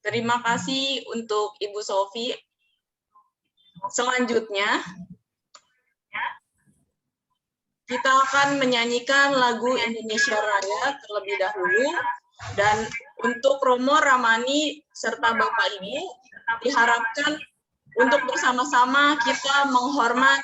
Terima kasih untuk Ibu Sofi. Selanjutnya, kita akan menyanyikan lagu Indonesia Raya terlebih dahulu. Dan untuk Romo, Ramani, serta Bapak Ibu, diharapkan untuk bersama-sama kita menghormat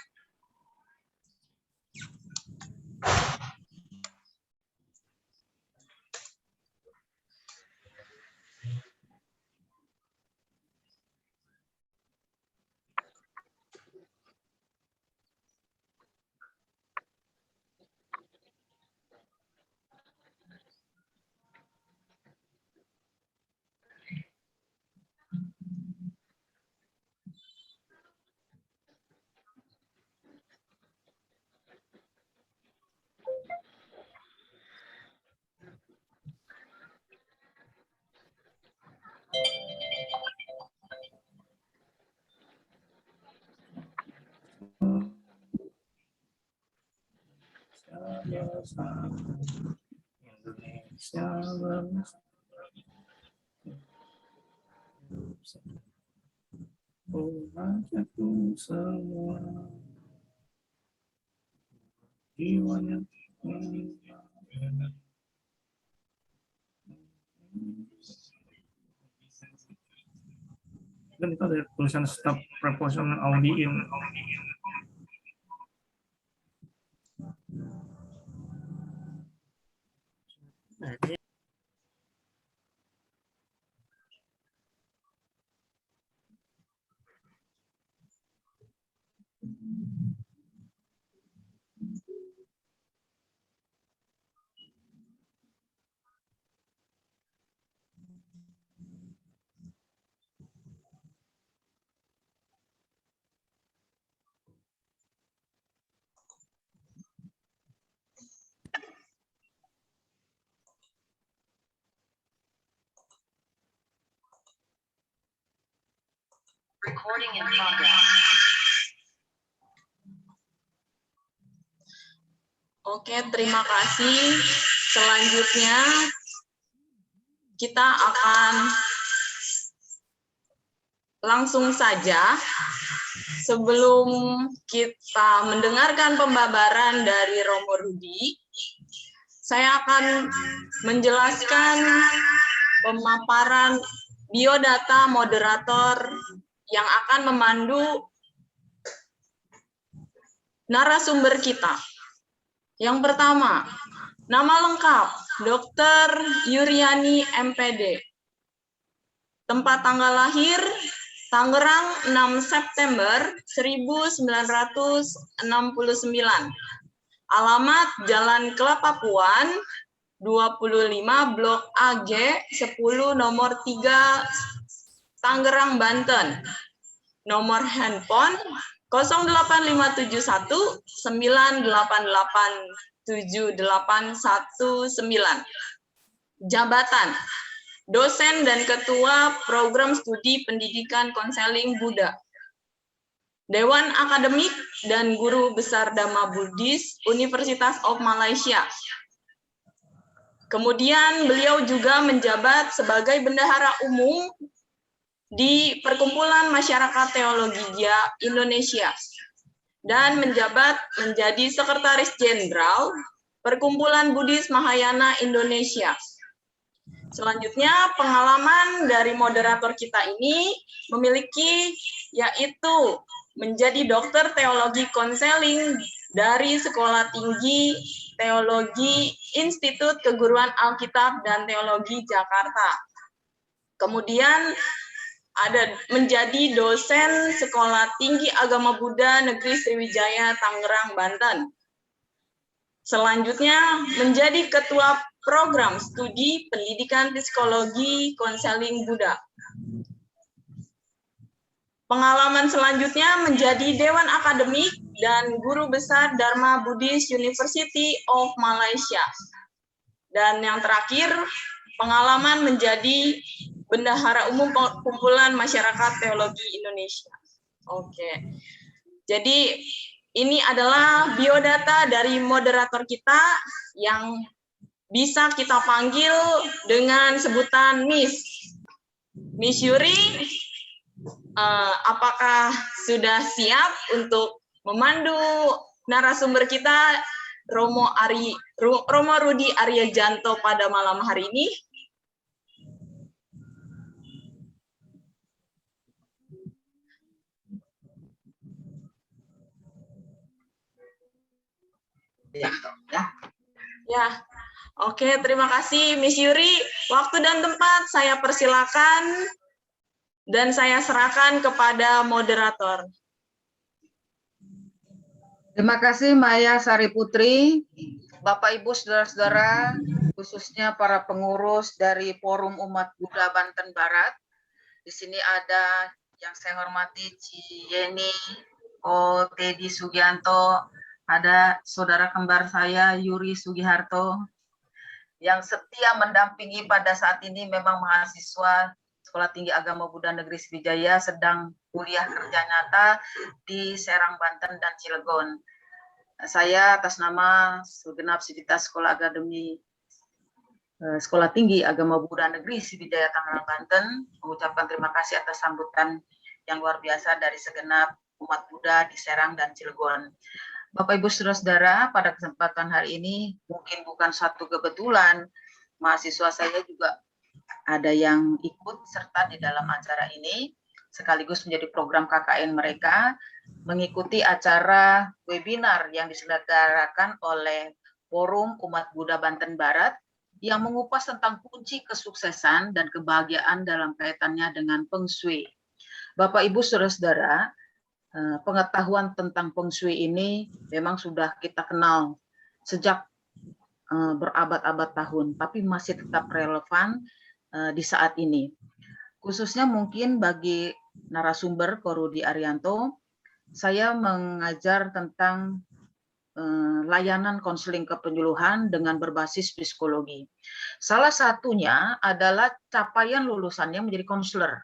Indonesia bangsa rakyatku semua jiwanya dan itu ada tulisan stop prepositional Audi in. Recording in progress. Oke, terima kasih. Selanjutnya, kita akan langsung saja. Sebelum kita mendengarkan pembabaran dari Romo Rudi, saya akan menjelaskan pemaparan biodata moderator yang akan memandu narasumber kita. Yang pertama, nama lengkap, Dr. Yuryani MPD. Tempat tanggal lahir, Tangerang 6 September 1969. Alamat Jalan Kelapa Puan, 25 Blok AG 10 nomor 3 Tangerang, Banten. Nomor handphone 08571 988 7819. Jabatan dosen dan ketua program studi pendidikan konseling Buddha. Dewan Akademik dan Guru Besar Dhamma Buddhis Universitas of Malaysia. Kemudian beliau juga menjabat sebagai bendahara umum di Perkumpulan Masyarakat Teologi Indonesia dan menjabat menjadi Sekretaris Jenderal Perkumpulan Buddhis Mahayana Indonesia. Selanjutnya, pengalaman dari moderator kita ini memiliki yaitu menjadi dokter teologi konseling dari Sekolah Tinggi Teologi Institut Keguruan Alkitab dan Teologi Jakarta. Kemudian ada menjadi dosen Sekolah Tinggi Agama Buddha Negeri Sriwijaya, Tangerang, Banten. Selanjutnya menjadi ketua program studi pendidikan psikologi konseling Buddha. Pengalaman selanjutnya menjadi Dewan Akademik dan Guru Besar Dharma Buddhist University of Malaysia. Dan yang terakhir, pengalaman menjadi Bendahara Umum Kumpulan Masyarakat Teologi Indonesia. Oke. Jadi ini adalah biodata dari moderator kita yang bisa kita panggil dengan sebutan Miss. Miss Yuri, apakah sudah siap untuk memandu narasumber kita Romo Rudi Aryajanto pada malam hari ini? Ya, oke, terima kasih Miss Yuri. Waktu dan tempat saya persilakan dan saya serahkan kepada moderator. Terima kasih Maya Sari Putri, Bapak Ibu Saudara-saudara, khususnya para pengurus dari Forum Umat Buddha Banten Barat. Di sini ada yang saya hormati Ci Yeni, Teddy Sugianto, ada saudara kembar saya Yuri Sugiharto, yang setia mendampingi pada saat ini memang mahasiswa Sekolah Tinggi Agama Buddha Negeri Sriwijaya sedang kuliah kerja nyata di Serang, Banten, dan Cilegon. Saya atas nama segenap sivitas Sekolah Akademi Sekolah Tinggi Agama Buddha Negeri Sriwijaya Tangerang, Banten mengucapkan terima kasih atas sambutan yang luar biasa dari segenap umat Buddha di Serang dan Cilegon. Bapak Ibu Saudara-saudara, pada kesempatan hari ini mungkin bukan satu kebetulan mahasiswa saya juga ada yang ikut serta di dalam acara ini, sekaligus menjadi program KKN mereka, mengikuti acara webinar yang diselenggarakan oleh Forum Umat Buddha Banten Barat yang mengupas tentang kunci kesuksesan dan kebahagiaan dalam kaitannya dengan Feng Shui. Bapak Ibu Saudara-saudara, pengetahuan tentang Feng Shui ini memang sudah kita kenal sejak berabad-abad tahun, tapi masih tetap relevan di saat ini. Khususnya mungkin bagi narasumber Ko Rudi Arianto, saya mengajar tentang layanan konseling kepenyuluhan dengan berbasis psikologi. Salah satunya adalah capaian lulusannya menjadi konselor.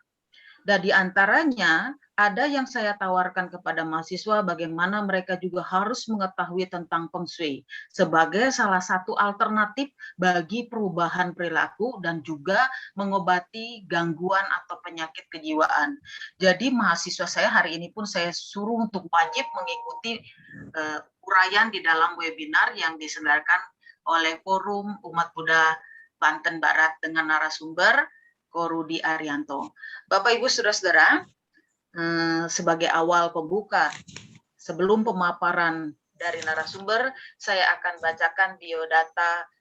Dan di antaranya ada yang saya tawarkan kepada mahasiswa bagaimana mereka juga harus mengetahui tentang Feng Shui sebagai salah satu alternatif bagi perubahan perilaku dan juga mengobati gangguan atau penyakit kejiwaan. Jadi mahasiswa saya hari ini pun saya suruh untuk wajib mengikuti uraian di dalam webinar yang diselenggarakan oleh Forum Umat Buddha Banten Barat dengan narasumber Ko Rudi Arianto. Bapak Ibu Saudara-saudara, sebagai awal pembuka, sebelum pemaparan dari narasumber, saya akan bacakan biodata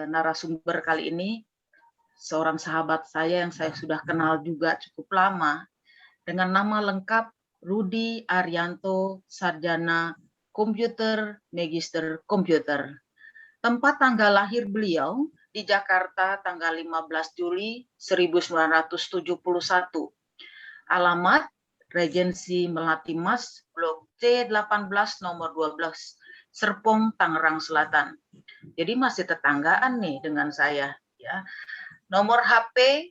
narasumber kali ini. Seorang sahabat saya yang saya sudah kenal juga cukup lama, dengan nama lengkap Rudi Arianto, Sarjana Komputer, Magister Komputer. Tempat tanggal lahir beliau di Jakarta tanggal 15 Juli 1971. Alamat Regensi Melati Mas, Blok C18 nomor 12, Serpong, Tangerang Selatan. Jadi masih tetanggaan nih dengan saya ya. Nomor HP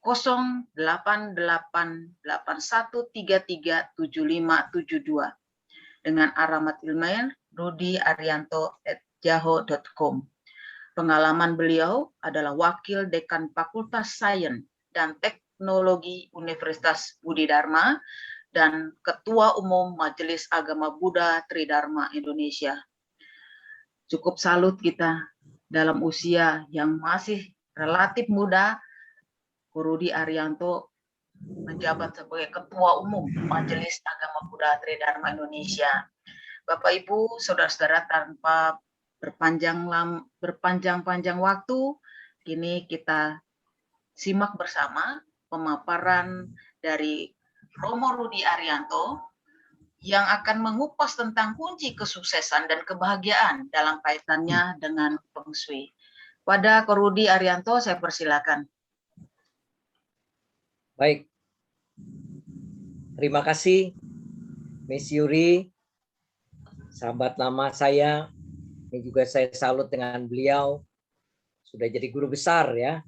088881337572 dengan alamat email rudiarianto@yahoo.com. Pengalaman beliau adalah Wakil Dekan Fakultas Sains dan Teknologi Universitas Budi Dharma dan Ketua Umum Majelis Agama Buddha Tridharma Indonesia. Cukup salut kita dalam usia yang masih relatif muda, Ko Rudi Arianto menjabat sebagai Ketua Umum Majelis Agama Buddha Tridharma Indonesia. Bapak Ibu, saudara-saudara, tanpa berpanjang-panjang waktu, kini kita simak bersama pemaparan dari Romo Rudi Arianto yang akan mengupas tentang kunci kesuksesan dan kebahagiaan dalam kaitannya dengan Feng Shui. Pada Ko Rudi Arianto, saya persilakan. Baik, terima kasih Miss Yuri, sahabat lama saya. Ini juga saya salut dengan beliau, sudah jadi guru besar ya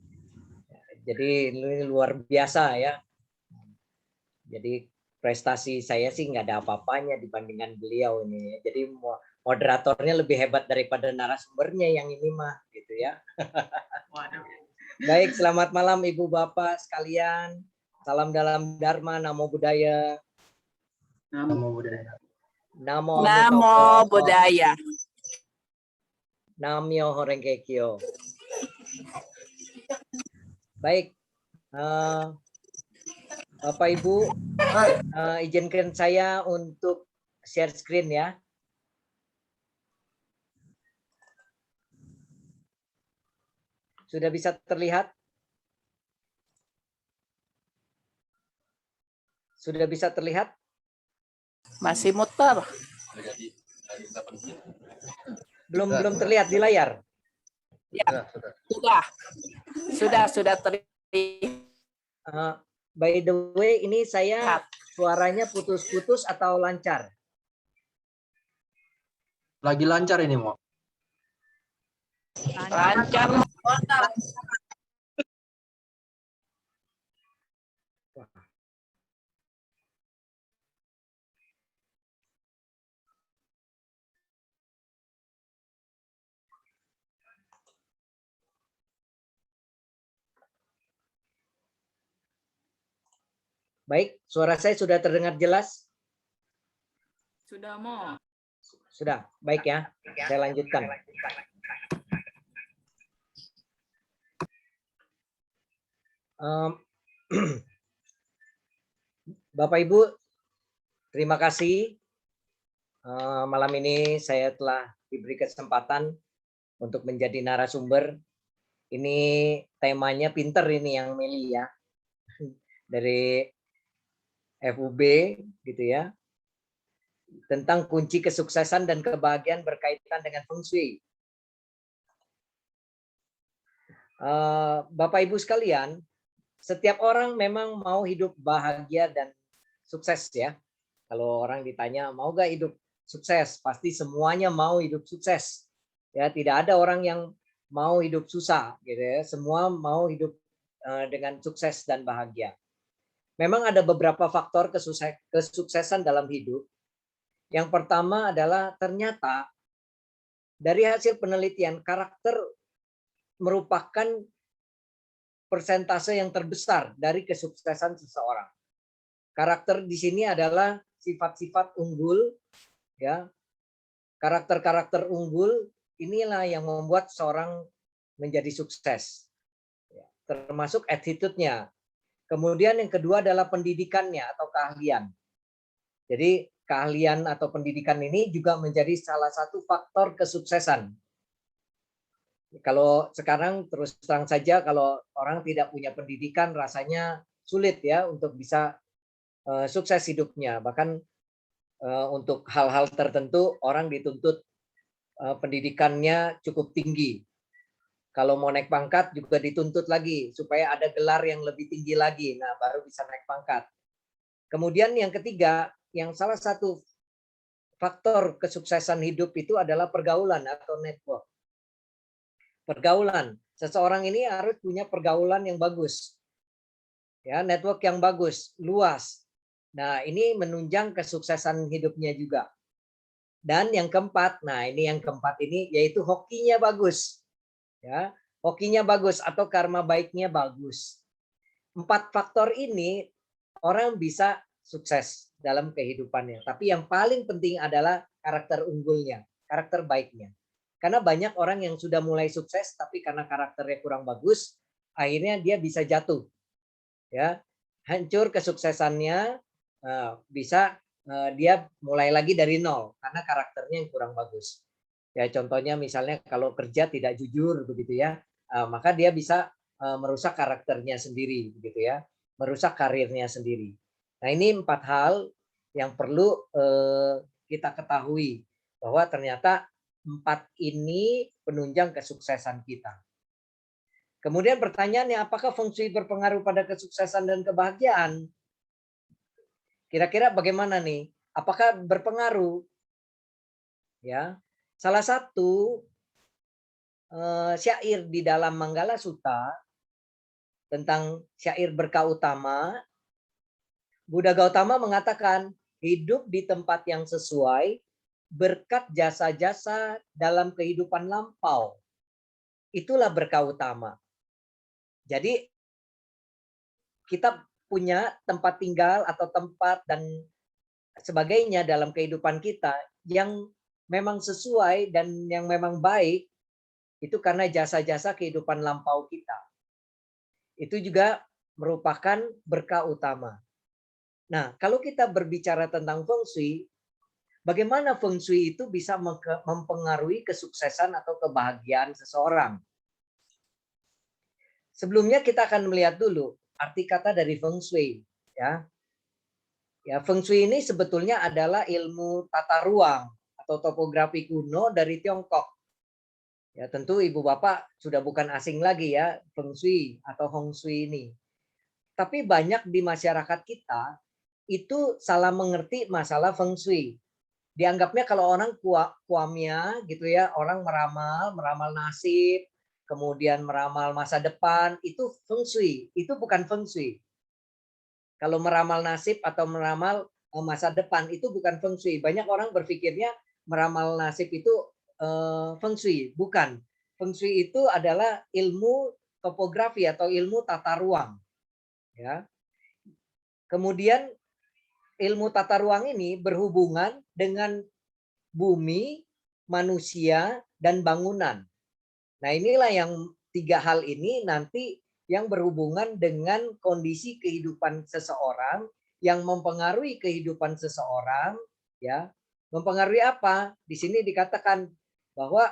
Jadi ini luar biasa ya. Jadi prestasi saya sih nggak ada apa-apanya dibandingkan beliau ini. Jadi moderatornya lebih hebat daripada narasumbernya yang ini mah gitu ya. Baik, selamat malam Ibu Bapak sekalian. Salam dalam Dharma, Namo Buddhaya. Namo Buddhaya. Namo Namo Buddhaya. Namyo Horengge Kyo. Baik, Bapak Ibu, izinkan saya untuk share screen ya. Sudah bisa terlihat? Sudah bisa terlihat? Masih muter. Belum terlihat di layar. Ya, sudah terlihat. By the way, ini saya suaranya putus-putus atau lancar? Lagi lancar ini, Mo. Lancar. Baik, suara saya sudah terdengar jelas? Sudah, Mo. Sudah, baik ya. Saya lanjutkan. Bapak Ibu, terima kasih. Malam ini saya telah diberi kesempatan untuk menjadi narasumber. Ini temanya pinter ini yang Meli ya. Dari FUB gitu ya. Tentang kunci kesuksesan dan kebahagiaan berkaitan dengan Feng Shui. Bapak Ibu sekalian, setiap orang memang mau hidup bahagia dan sukses ya. Kalau orang ditanya mau gak hidup sukses, pasti semuanya mau hidup sukses. Ya, tidak ada orang yang mau hidup susah gitu ya. Semua mau hidup dengan sukses dan bahagia. Memang ada beberapa faktor kesuksesan dalam hidup. Yang pertama adalah ternyata dari hasil penelitian karakter merupakan persentase yang terbesar dari kesuksesan seseorang. Karakter di sini adalah sifat-sifat unggul, ya. Karakter-karakter unggul inilah yang membuat seorang menjadi sukses, ya, termasuk attitude-nya. Kemudian yang kedua adalah pendidikannya atau keahlian. Jadi keahlian atau pendidikan ini juga menjadi salah satu faktor kesuksesan. Kalau sekarang terus terang saja kalau orang tidak punya pendidikan rasanya sulit ya untuk bisa sukses hidupnya. Bahkan untuk hal-hal tertentu orang dituntut pendidikannya cukup tinggi. Kalau mau naik pangkat juga dituntut lagi supaya ada gelar yang lebih tinggi lagi. Nah, baru bisa naik pangkat. Kemudian yang ketiga, yang salah satu faktor kesuksesan hidup itu adalah pergaulan atau network. Pergaulan. Seseorang ini harus punya pergaulan yang bagus. Ya, network yang bagus, luas. Nah, ini menunjang kesuksesan hidupnya juga. Dan yang keempat, nah ini yang keempat ini yaitu hokinya bagus. Ya, hokinya bagus atau karma baiknya bagus. 4 faktor ini orang bisa sukses dalam kehidupannya. Tapi yang paling penting adalah karakter unggulnya, karakter baiknya. Karena banyak orang yang sudah mulai sukses tapi karena karakternya kurang bagus, akhirnya dia bisa jatuh. Ya, hancur kesuksesannya, bisa dia mulai lagi dari nol karena karakternya yang kurang bagus. Ya, contohnya misalnya kalau kerja tidak jujur begitu ya, maka dia bisa merusak karakternya sendiri begitu ya, merusak karirnya sendiri. Nah, ini 4 hal yang perlu kita ketahui bahwa ternyata 4 ini penunjang kesuksesan kita. Kemudian pertanyaannya, apakah Feng Shui berpengaruh pada kesuksesan dan kebahagiaan? Kira-kira bagaimana nih? Apakah berpengaruh? Ya, salah satu syair di dalam Manggala Sutta tentang syair berkah utama, Buddha Gautama mengatakan hidup di tempat yang sesuai berkat jasa-jasa dalam kehidupan lampau. Itulah berkah utama. Jadi kita punya tempat tinggal atau tempat dan sebagainya dalam kehidupan kita yang memang sesuai dan yang memang baik, itu karena jasa-jasa kehidupan lampau kita. Itu juga merupakan berkah utama. Nah, kalau kita berbicara tentang feng shui, bagaimana feng shui itu bisa mempengaruhi kesuksesan atau kebahagiaan seseorang? Sebelumnya kita akan melihat dulu arti kata dari feng shui, ya. Ya, feng shui ini sebetulnya adalah ilmu tata ruang atau topografi kuno dari Tiongkok. Ya, tentu Ibu Bapak sudah bukan asing lagi ya feng shui atau hong shui ini. Tapi banyak di masyarakat kita itu salah mengerti masalah feng shui. Dianggapnya kalau orang kuamnya gitu ya, orang meramal nasib, kemudian meramal masa depan, itu feng shui. Itu bukan feng shui. Kalau meramal nasib atau meramal masa depan itu bukan feng shui. Banyak orang berpikirnya meramal nasib itu feng shui. Bukan. Feng shui itu adalah ilmu topografi atau ilmu tata ruang. Ya. Kemudian ilmu tata ruang ini berhubungan dengan bumi, manusia, dan bangunan. Nah, inilah yang tiga hal ini nanti yang berhubungan dengan kondisi kehidupan seseorang, yang mempengaruhi kehidupan seseorang, ya. Mempengaruhi apa? Di sini dikatakan bahwa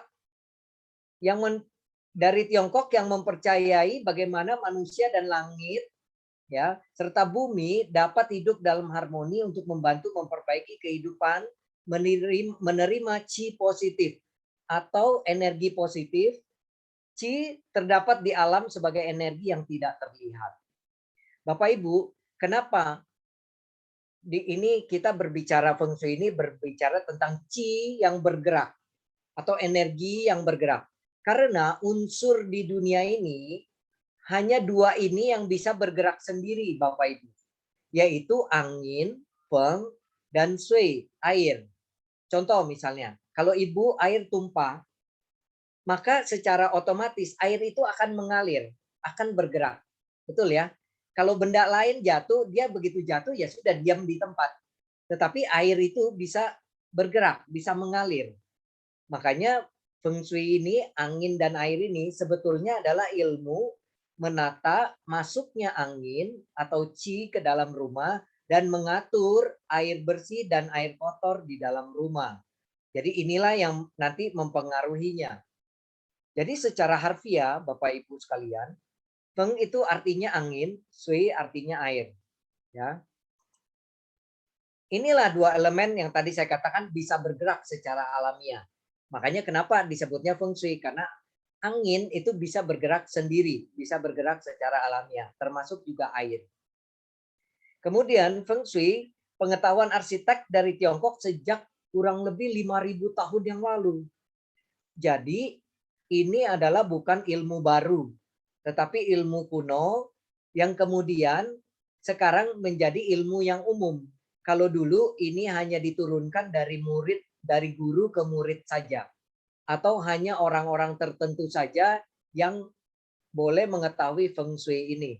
dari Tiongkok yang mempercayai bagaimana manusia dan langit, ya, serta bumi dapat hidup dalam harmoni untuk membantu memperbaiki kehidupan, menerima chi positif atau energi positif. Chi terdapat di alam sebagai energi yang tidak terlihat. Bapak Ibu, kenapa ini kita berbicara feng shui ini berbicara tentang chi yang bergerak atau energi yang bergerak? Karena unsur di dunia ini hanya dua ini yang bisa bergerak sendiri, Bapak Ibu, yaitu angin, feng, dan shui, air. Contoh misalnya, kalau Ibu air tumpah, maka secara otomatis air itu akan mengalir, akan bergerak. Betul ya? Kalau benda lain jatuh, dia begitu jatuh ya sudah diam di tempat. Tetapi air itu bisa bergerak, bisa mengalir. Makanya feng shui ini, angin dan air ini sebetulnya adalah ilmu menata masuknya angin atau chi ke dalam rumah dan mengatur air bersih dan air kotor di dalam rumah. Jadi inilah yang nanti mempengaruhinya. Jadi secara harfiah, Bapak Ibu sekalian, feng itu artinya angin, shui artinya air. Ya. Inilah dua elemen yang tadi saya katakan bisa bergerak secara alamiah. Makanya kenapa disebutnya feng shui? Karena angin itu bisa bergerak sendiri, bisa bergerak secara alamiah, termasuk juga air. Kemudian feng shui, pengetahuan arsitek dari Tiongkok sejak kurang lebih 5.000 tahun yang lalu. Jadi ini adalah bukan ilmu baru, tetapi ilmu kuno yang kemudian sekarang menjadi ilmu yang umum. Kalau dulu ini hanya diturunkan dari guru ke murid saja, atau hanya orang-orang tertentu saja yang boleh mengetahui feng shui ini,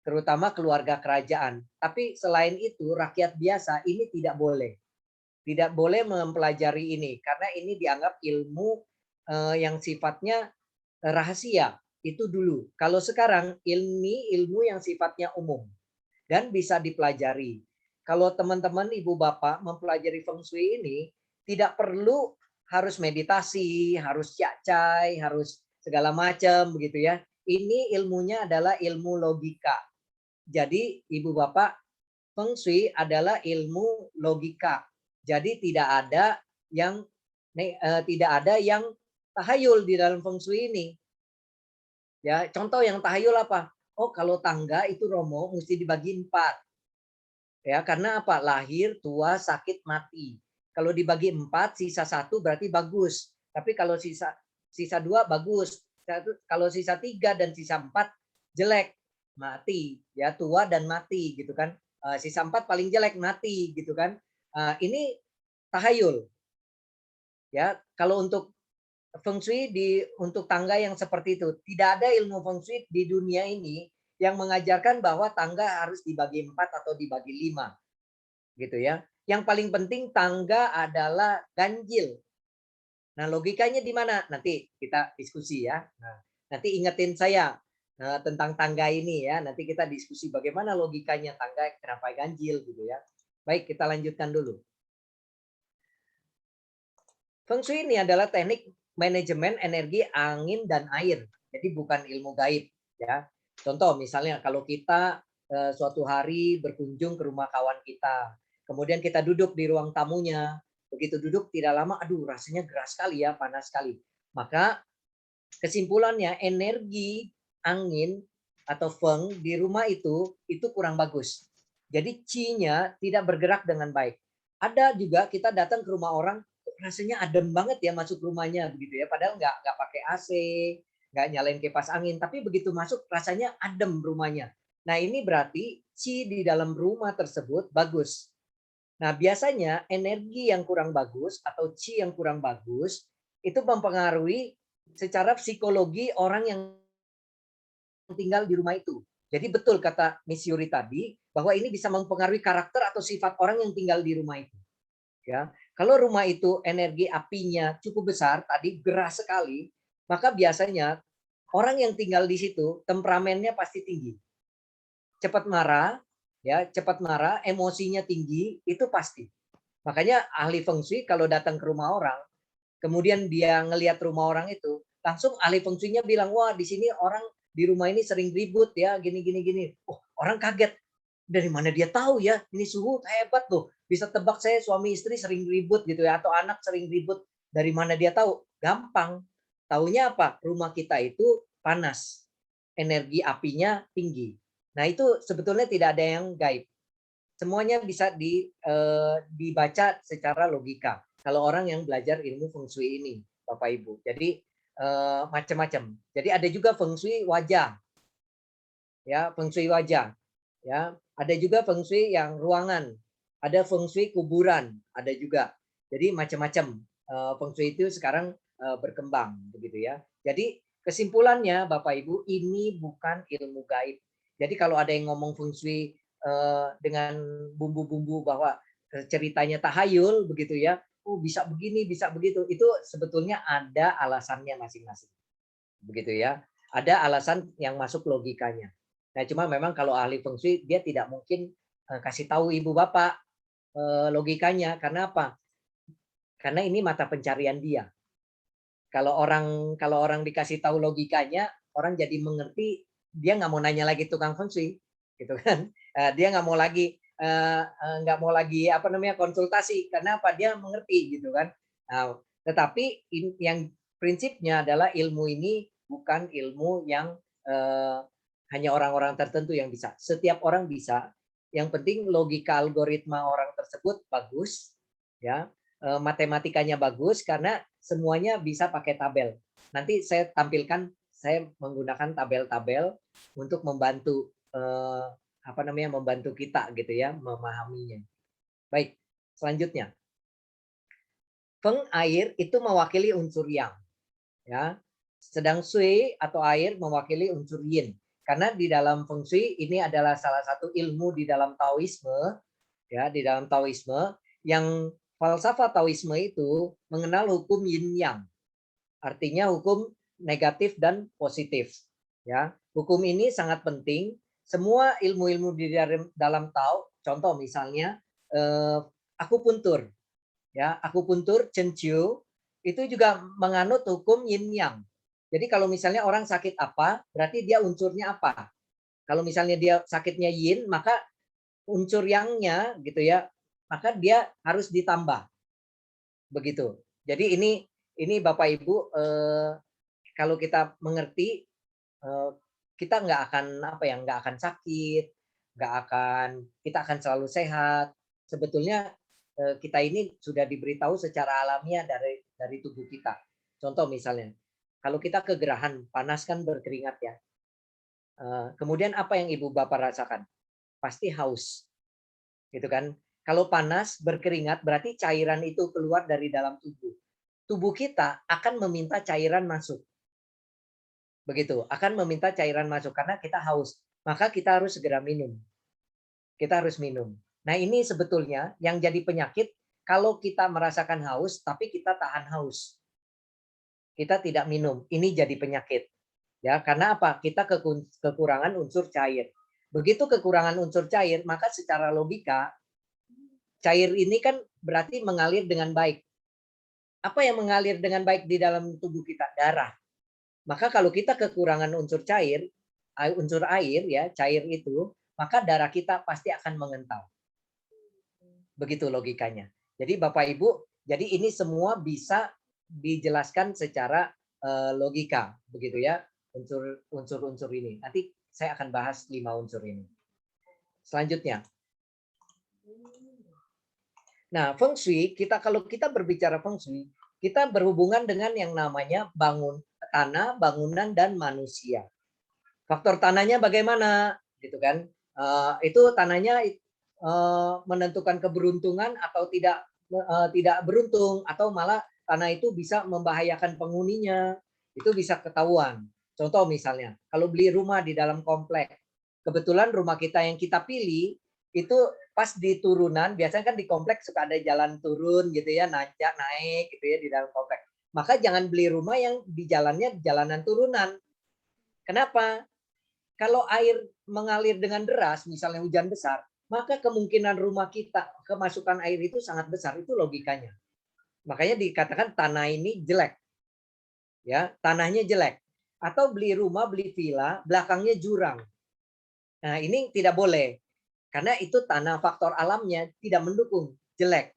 terutama keluarga kerajaan. Tapi selain itu rakyat biasa ini tidak boleh mempelajari ini karena ini dianggap ilmu yang sifatnya rahasia. Itu dulu. Kalau sekarang ilmu yang sifatnya umum dan bisa dipelajari. Kalau teman-teman Ibu Bapak mempelajari feng shui ini tidak perlu harus meditasi, harus cai, harus segala macam begitu ya. Ini ilmunya adalah ilmu logika. Jadi Ibu Bapak, feng shui adalah ilmu logika. Jadi tidak ada yang tahayul di dalam feng shui ini. Ya, contoh yang tahayul apa? Oh, kalau tangga itu Romo mesti dibagi 4. Ya, karena apa? Lahir, tua, sakit, mati. Kalau dibagi 4, sisa 1 berarti bagus. Tapi kalau sisa 2 bagus. Kalau sisa 3 dan sisa 4 jelek. mati, ya tua dan mati gitu kan. Sisa 4 paling jelek mati gitu kan. Ini tahayul. Ya, kalau untuk feng shui untuk tangga yang seperti itu, tidak ada ilmu feng shui di dunia ini yang mengajarkan bahwa tangga harus dibagi 4 atau dibagi 5 gitu ya. Yang paling penting tangga adalah ganjil. Nah, logikanya di mana? Nanti kita diskusi ya. Nah, nanti ingetin saya tentang tangga ini ya. Nanti kita diskusi bagaimana logikanya tangga kenapa ganjil gitu ya. Baik, kita lanjutkan dulu. Feng Shui ini adalah teknik manajemen energi angin dan air. Jadi bukan ilmu gaib ya. Contoh misalnya kalau kita suatu hari berkunjung ke rumah kawan kita, kemudian kita duduk di ruang tamunya, begitu duduk tidak lama, aduh rasanya gerah sekali ya, panas sekali. Maka kesimpulannya energi angin atau feng di rumah itu kurang bagus. Jadi qi-nya tidak bergerak dengan baik. Ada juga kita datang ke rumah orang, rasanya adem banget ya masuk rumahnya begitu ya, padahal nggak pakai AC, nggak nyalain kipas angin, tapi begitu masuk rasanya adem rumahnya. Nah ini berarti qi di dalam rumah tersebut bagus. Nah biasanya energi yang kurang bagus atau qi yang kurang bagus itu mempengaruhi secara psikologi orang yang tinggal di rumah itu. Jadi betul kata Miss Yuri tadi bahwa ini bisa mempengaruhi karakter atau sifat orang yang tinggal di rumah itu. Ya, kalau rumah itu energi apinya cukup besar, tadi gerah sekali, maka biasanya orang yang tinggal di situ temperamennya pasti tinggi. Cepat marah, ya, cepat marah, emosinya tinggi, itu pasti. Makanya ahli feng shui kalau datang ke rumah orang, kemudian dia ngelihat rumah orang itu, langsung ahli feng shui-nya bilang, "Wah, di sini orang di rumah ini sering ribut ya, gini gini gini." Oh, orang kaget. Dari mana dia tahu ya? Ini suhu hebat loh. Bisa tebak saya suami istri sering ribut gitu ya, atau anak sering ribut. Dari mana dia tahu? Gampang. Taunya apa? Rumah kita itu panas. Energi apinya tinggi. Nah, itu sebetulnya tidak ada yang gaib. Semuanya bisa dibaca secara logika. Kalau orang yang belajar ilmu feng shui ini, Bapak Ibu. Jadi macam-macam. Jadi ada juga feng shui wajah. Ya, feng shui wajah. Ya, ada juga feng shui yang ruangan, ada feng shui kuburan, ada juga. Jadi macam-macam feng shui itu sekarang berkembang begitu ya. Jadi kesimpulannya Bapak Ibu ini bukan ilmu gaib. Jadi kalau ada yang ngomong feng shui dengan bumbu-bumbu bahwa ceritanya tahayul begitu ya, oh bisa begini, bisa begitu, itu sebetulnya ada alasannya masing-masing. Begitu ya. Ada alasan yang masuk logikanya. Nah, cuma memang kalau ahli feng shui dia tidak mungkin kasih tahu ibu bapak logikanya. Karena apa? Karena ini mata pencarian dia. Kalau orang dikasih tahu logikanya, orang jadi mengerti, dia nggak mau nanya lagi tukang feng shui, gitu kan? Dia nggak mau lagi apa namanya konsultasi. Karena apa? Dia mengerti, gitu kan? Nah, tetapi yang prinsipnya adalah ilmu ini bukan ilmu yang hanya orang-orang tertentu yang bisa. Setiap orang bisa. Yang penting logika algoritma orang tersebut bagus, ya, matematikanya bagus karena semuanya bisa pakai tabel. Nanti saya tampilkan, saya menggunakan tabel-tabel untuk membantu membantu kita gitu ya memahaminya. Baik, selanjutnya. Feng air itu mewakili unsur yang, ya. Sedang shui atau air mewakili unsur yin. Karena di dalam feng shui ini adalah salah satu ilmu di dalam Taoisme, ya, di dalam Taoisme yang falsafah Taoisme itu mengenal hukum yin yang. Artinya hukum negatif dan positif, ya. Hukum ini sangat penting. Semua ilmu-ilmu di dalam Tao, contoh misalnya akupuntur, ya, akupuntur, Chen-Chiu itu juga menganut hukum yin yang. Jadi kalau misalnya orang sakit apa, berarti dia unsurnya apa. Kalau misalnya dia sakitnya yin, maka unsur yangnya gitu ya, maka dia harus ditambah. Begitu. Jadi ini Bapak Ibu kalau kita mengerti kita nggak akan sakit, kita akan selalu sehat. Sebetulnya kita ini sudah diberitahu secara alamiah dari tubuh kita. Contoh misalnya, kalau kita kegerahan, panas kan berkeringat ya. Kemudian apa yang ibu bapak rasakan? Pasti haus, gitu kan? Kalau panas berkeringat berarti cairan itu keluar dari dalam tubuh. Tubuh kita akan meminta cairan masuk. Begitu, akan meminta cairan masuk karena kita haus. Maka kita harus segera minum. Kita harus minum. Nah, ini sebetulnya yang jadi penyakit kalau kita merasakan haus tapi kita tahan haus. Kita tidak minum. Ini jadi penyakit. Ya, karena apa? Kita kekurangan unsur cair. Begitu kekurangan unsur cair, maka secara logika cair ini kan berarti mengalir dengan baik. Apa yang mengalir dengan baik di dalam tubuh kita? Darah. Maka kalau kita kekurangan unsur cair, unsur air ya, cair itu, maka darah kita pasti akan mengental. Begitu logikanya. Jadi Bapak Ibu, jadi ini semua bisa dijelaskan secara logika, begitu ya, unsur-unsur ini. Nanti saya akan bahas 5 unsur ini. Selanjutnya. Nah, feng shui, kalau kita berbicara feng shui, kita berhubungan dengan yang namanya tanah, bangunan, dan manusia. Faktor tanahnya bagaimana, gitu kan? Itu tanahnya menentukan keberuntungan atau tidak beruntung, atau malah tanah itu bisa membahayakan penghuninya, itu bisa ketahuan. Contoh misalnya, kalau beli rumah di dalam komplek, kebetulan rumah kita yang kita pilih itu pas di turunan, biasanya kan di komplek suka ada jalan turun gitu ya, nanjak naik gitu ya di dalam komplek. Maka jangan beli rumah yang di jalannya jalanan turunan. Kenapa? Kalau air mengalir dengan deras, misalnya hujan besar, maka kemungkinan rumah kita kemasukan air itu sangat besar. Itu logikanya. Makanya dikatakan tanah ini jelek. Ya, tanahnya jelek. Atau beli rumah, beli villa, belakangnya jurang. Nah, ini tidak boleh. Karena itu tanah faktor alamnya tidak mendukung, jelek.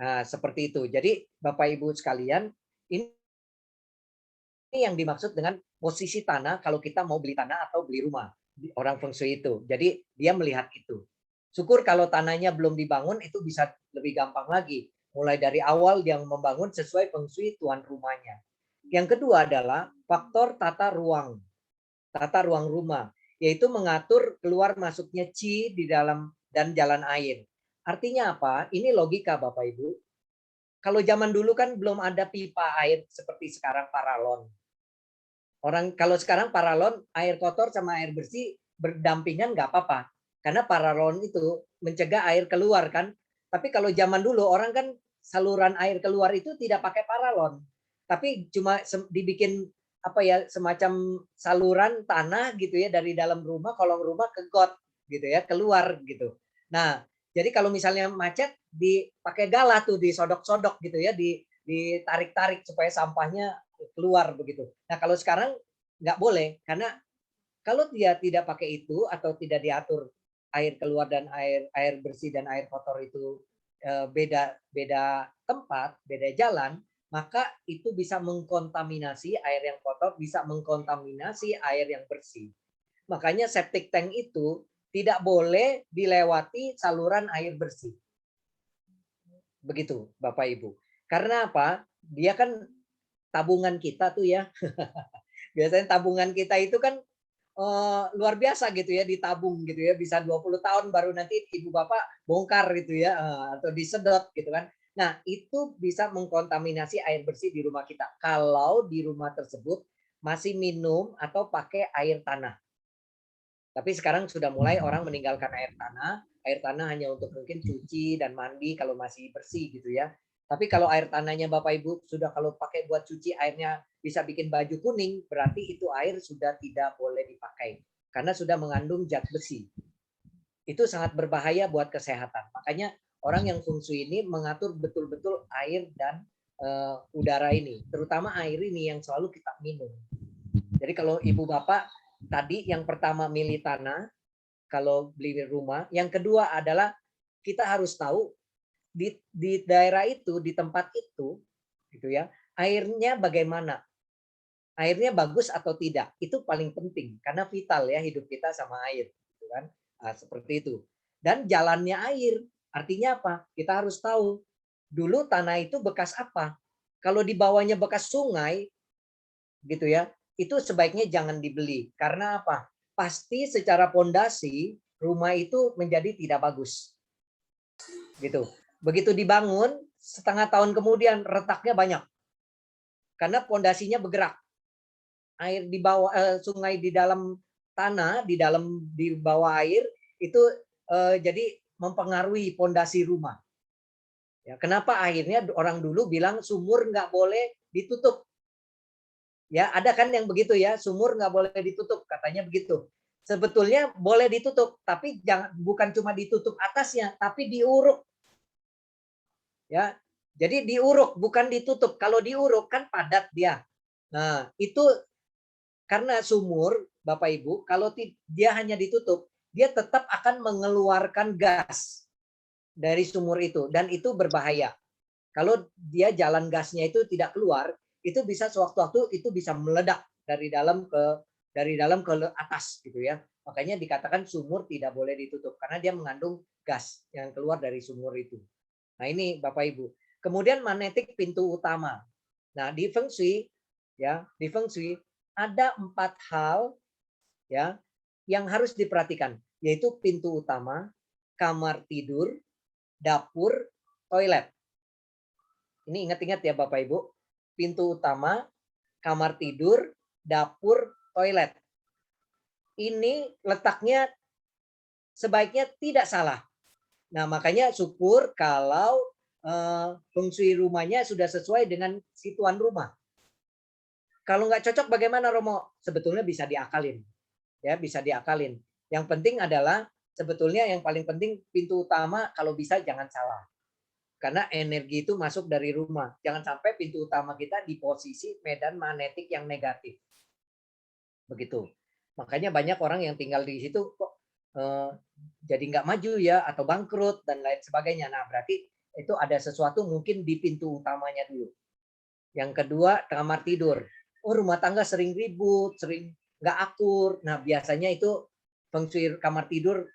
Nah, seperti itu. Jadi Bapak Ibu sekalian, ini yang dimaksud dengan posisi tanah kalau kita mau beli tanah atau beli rumah. Orang feng shui itu. Jadi dia melihat itu. Syukur kalau tanahnya belum dibangun, itu bisa lebih gampang lagi. Mulai dari awal dia membangun sesuai feng shui tuan rumahnya. Yang kedua adalah faktor tata ruang rumah, yaitu mengatur keluar masuknya qi di dalam dan jalan air. Artinya apa? Ini logika Bapak Ibu. Kalau zaman dulu kan belum ada pipa air seperti sekarang paralon. Kalau sekarang paralon air kotor sama air bersih berdampingan nggak apa-apa. Karena paralon itu mencegah air keluar kan. Tapi kalau zaman dulu orang kan saluran air keluar itu tidak pakai paralon. Tapi cuma dibikin semacam saluran tanah gitu ya dari dalam rumah, kolong rumah ke got gitu ya, keluar gitu. Nah, jadi kalau misalnya macet dipakai galah tuh, disodok-sodok gitu ya, ditarik-tarik supaya sampahnya keluar begitu. Nah, kalau sekarang nggak boleh, karena kalau dia tidak pakai itu atau tidak diatur air keluar dan air bersih dan air kotor itu beda tempat, beda jalan, maka itu bisa mengkontaminasi air yang kotor, bisa mengkontaminasi air yang bersih. Makanya septic tank itu tidak boleh dilewati saluran air bersih. Begitu Bapak Ibu. Karena apa? Dia kan tabungan kita tuh ya. Biasanya tabungan kita itu kan luar biasa gitu ya, ditabung gitu ya, bisa 20 tahun baru nanti ibu bapak bongkar gitu ya, atau disedot gitu kan. Nah, itu bisa mengkontaminasi air bersih di rumah kita kalau di rumah tersebut masih minum atau pakai air tanah. Tapi sekarang sudah mulai orang meninggalkan air tanah. Air tanah hanya untuk mungkin cuci dan mandi kalau masih bersih gitu ya. Tapi kalau air tanahnya Bapak Ibu sudah kalau pakai buat cuci airnya bisa bikin baju kuning, berarti itu air sudah tidak boleh dipakai karena sudah mengandung zat besi. Itu sangat berbahaya buat kesehatan. Makanya orang yang feng shui ini mengatur betul-betul air dan udara ini, terutama air ini yang selalu kita minum. Jadi kalau ibu bapak tadi yang pertama milih tanah kalau beli rumah, yang kedua adalah kita harus tahu di daerah itu, di tempat itu, gitu ya, airnya bagaimana, airnya bagus atau tidak, itu paling penting karena vital ya hidup kita sama air, gitu kan, seperti itu. Dan jalannya air, artinya apa? Kita harus tahu dulu tanah itu bekas apa. Kalau di bawahnya bekas sungai, gitu ya, itu sebaiknya jangan dibeli. Karena apa? Pasti secara pondasi rumah itu menjadi tidak bagus. Gitu. Begitu dibangun, setengah tahun kemudian retaknya banyak. Karena pondasinya bergerak. Air di bawah sungai di dalam tanah, di bawah air itu jadi mempengaruhi pondasi rumah. Ya, kenapa akhirnya orang dulu bilang sumur nggak boleh ditutup? Ya, ada kan yang begitu ya, sumur nggak boleh ditutup, katanya begitu. Sebetulnya boleh ditutup, tapi bukan cuma ditutup atasnya, tapi diuruk. Ya, jadi diuruk, bukan ditutup. Kalau diuruk kan padat dia. Nah, itu karena sumur, Bapak Ibu, kalau dia hanya ditutup, dia tetap akan mengeluarkan gas dari sumur itu, dan itu berbahaya. Kalau dia jalan gasnya itu tidak keluar, itu bisa sewaktu-waktu itu bisa meledak dari dalam ke atas gitu ya. Makanya dikatakan sumur tidak boleh ditutup karena dia mengandung gas yang keluar dari sumur itu. Nah, ini Bapak Ibu. Kemudian magnetik pintu utama. Nah, di Feng Shui ya, di Feng Shui ada 4 hal ya yang harus diperhatikan, yaitu pintu utama, kamar tidur, dapur, toilet. Ini ingat-ingat ya Bapak Ibu. Pintu utama, kamar tidur, dapur, toilet. Ini letaknya sebaiknya tidak salah. Nah, makanya syukur kalau Feng Shui rumahnya sudah sesuai dengan situan rumah. Kalau nggak cocok bagaimana Romo? Sebetulnya bisa diakalin. Ya, bisa diakalin. Yang penting adalah sebetulnya yang paling penting pintu utama kalau bisa jangan salah. Karena energi itu masuk dari rumah. Jangan sampai pintu utama kita di posisi medan magnetik yang negatif. Begitu. Makanya banyak orang yang tinggal di situ kok jadi nggak maju ya, atau bangkrut dan lain sebagainya. Nah, berarti itu ada sesuatu mungkin di pintu utamanya dulu. Yang kedua, kamar tidur. Oh, rumah tangga sering ribut, sering nggak akur. Nah, biasanya itu Feng Shui kamar tidur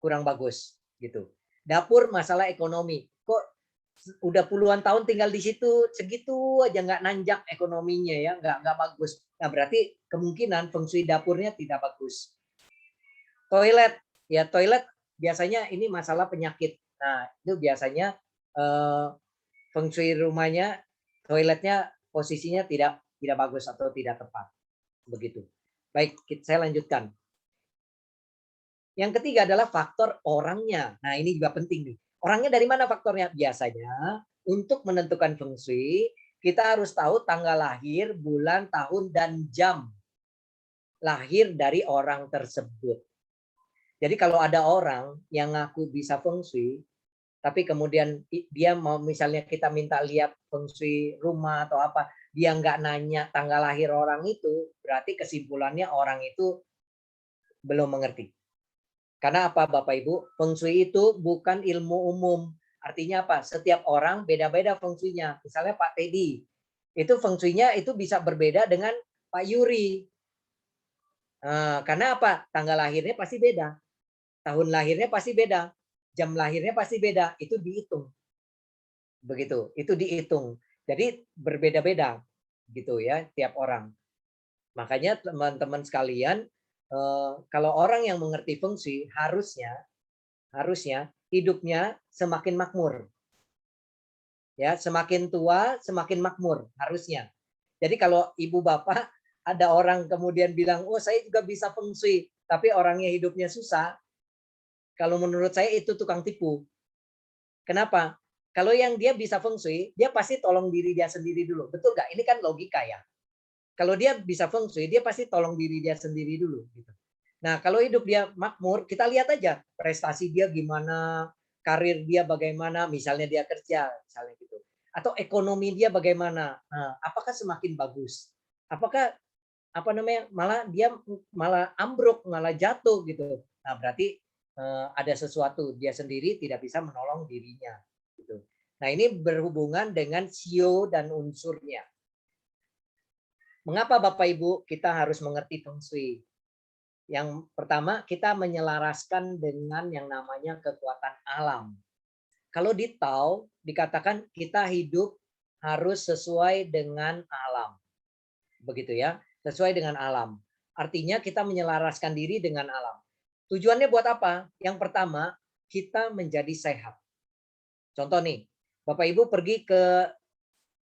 kurang bagus gitu. Dapur masalah ekonomi. Kok udah puluhan tahun tinggal di situ, segitu aja nggak nanjak ekonominya ya, nggak bagus. Nah, berarti kemungkinan Feng Shui dapurnya tidak bagus. Toilet, ya toilet biasanya ini masalah penyakit. Nah, itu biasanya Feng Shui rumahnya, toiletnya posisinya tidak bagus atau tidak tepat. Begitu. Baik, saya lanjutkan. Yang ketiga adalah faktor orangnya. Nah, ini juga penting nih. Orangnya dari mana faktornya? Biasanya untuk menentukan Feng Shui, kita harus tahu tanggal lahir, bulan, tahun, dan jam lahir dari orang tersebut. Jadi kalau ada orang yang ngaku bisa Feng Shui, tapi kemudian dia mau misalnya kita minta lihat Feng Shui rumah atau apa, dia nggak nanya tanggal lahir orang itu, berarti kesimpulannya orang itu belum mengerti. Karena apa Bapak Ibu? Feng Shui itu bukan ilmu umum. Artinya apa? Setiap orang beda-beda Feng Shui-nya. Misalnya Pak Teddy, itu Feng Shui-nya itu bisa berbeda dengan Pak Yuri. Karena apa? Tanggal lahirnya pasti beda. Tahun lahirnya pasti beda. Jam lahirnya pasti beda. Itu dihitung. Begitu. Itu dihitung. Jadi berbeda-beda gitu ya tiap orang. Makanya teman-teman sekalian, kalau orang yang mengerti Feng Shui harusnya hidupnya semakin makmur. Ya, semakin tua semakin makmur harusnya. Jadi kalau ibu bapak ada orang kemudian bilang, "Oh, saya juga bisa Feng Shui," tapi orangnya hidupnya susah. Kalau menurut saya itu tukang tipu. Kenapa? Kalau yang dia bisa Feng Shui, dia pasti tolong diri dia sendiri dulu. Betul nggak? Ini kan logika ya. Kalau dia bisa Feng Shui, dia pasti tolong diri dia sendiri dulu. Gitu. Nah, kalau hidup dia makmur, kita lihat aja prestasi dia gimana, karir dia bagaimana, misalnya dia kerja, misalnya gitu. Atau ekonomi dia bagaimana. Nah, apakah semakin bagus? Apakah malah dia malah ambruk, malah jatuh gitu. Nah, berarti ada sesuatu, dia sendiri tidak bisa menolong dirinya gitu. Nah, ini berhubungan dengan sio dan unsurnya. Mengapa Bapak Ibu kita harus mengerti Feng Shui? Yang pertama, kita menyelaraskan dengan yang namanya kekuatan alam. Kalau di Tao dikatakan kita hidup harus sesuai dengan alam. Begitu ya. sesuai dengan alam. Artinya kita menyelaraskan diri dengan alam. Tujuannya buat apa? Yang pertama, kita menjadi sehat. Contoh nih, Bapak Ibu pergi ke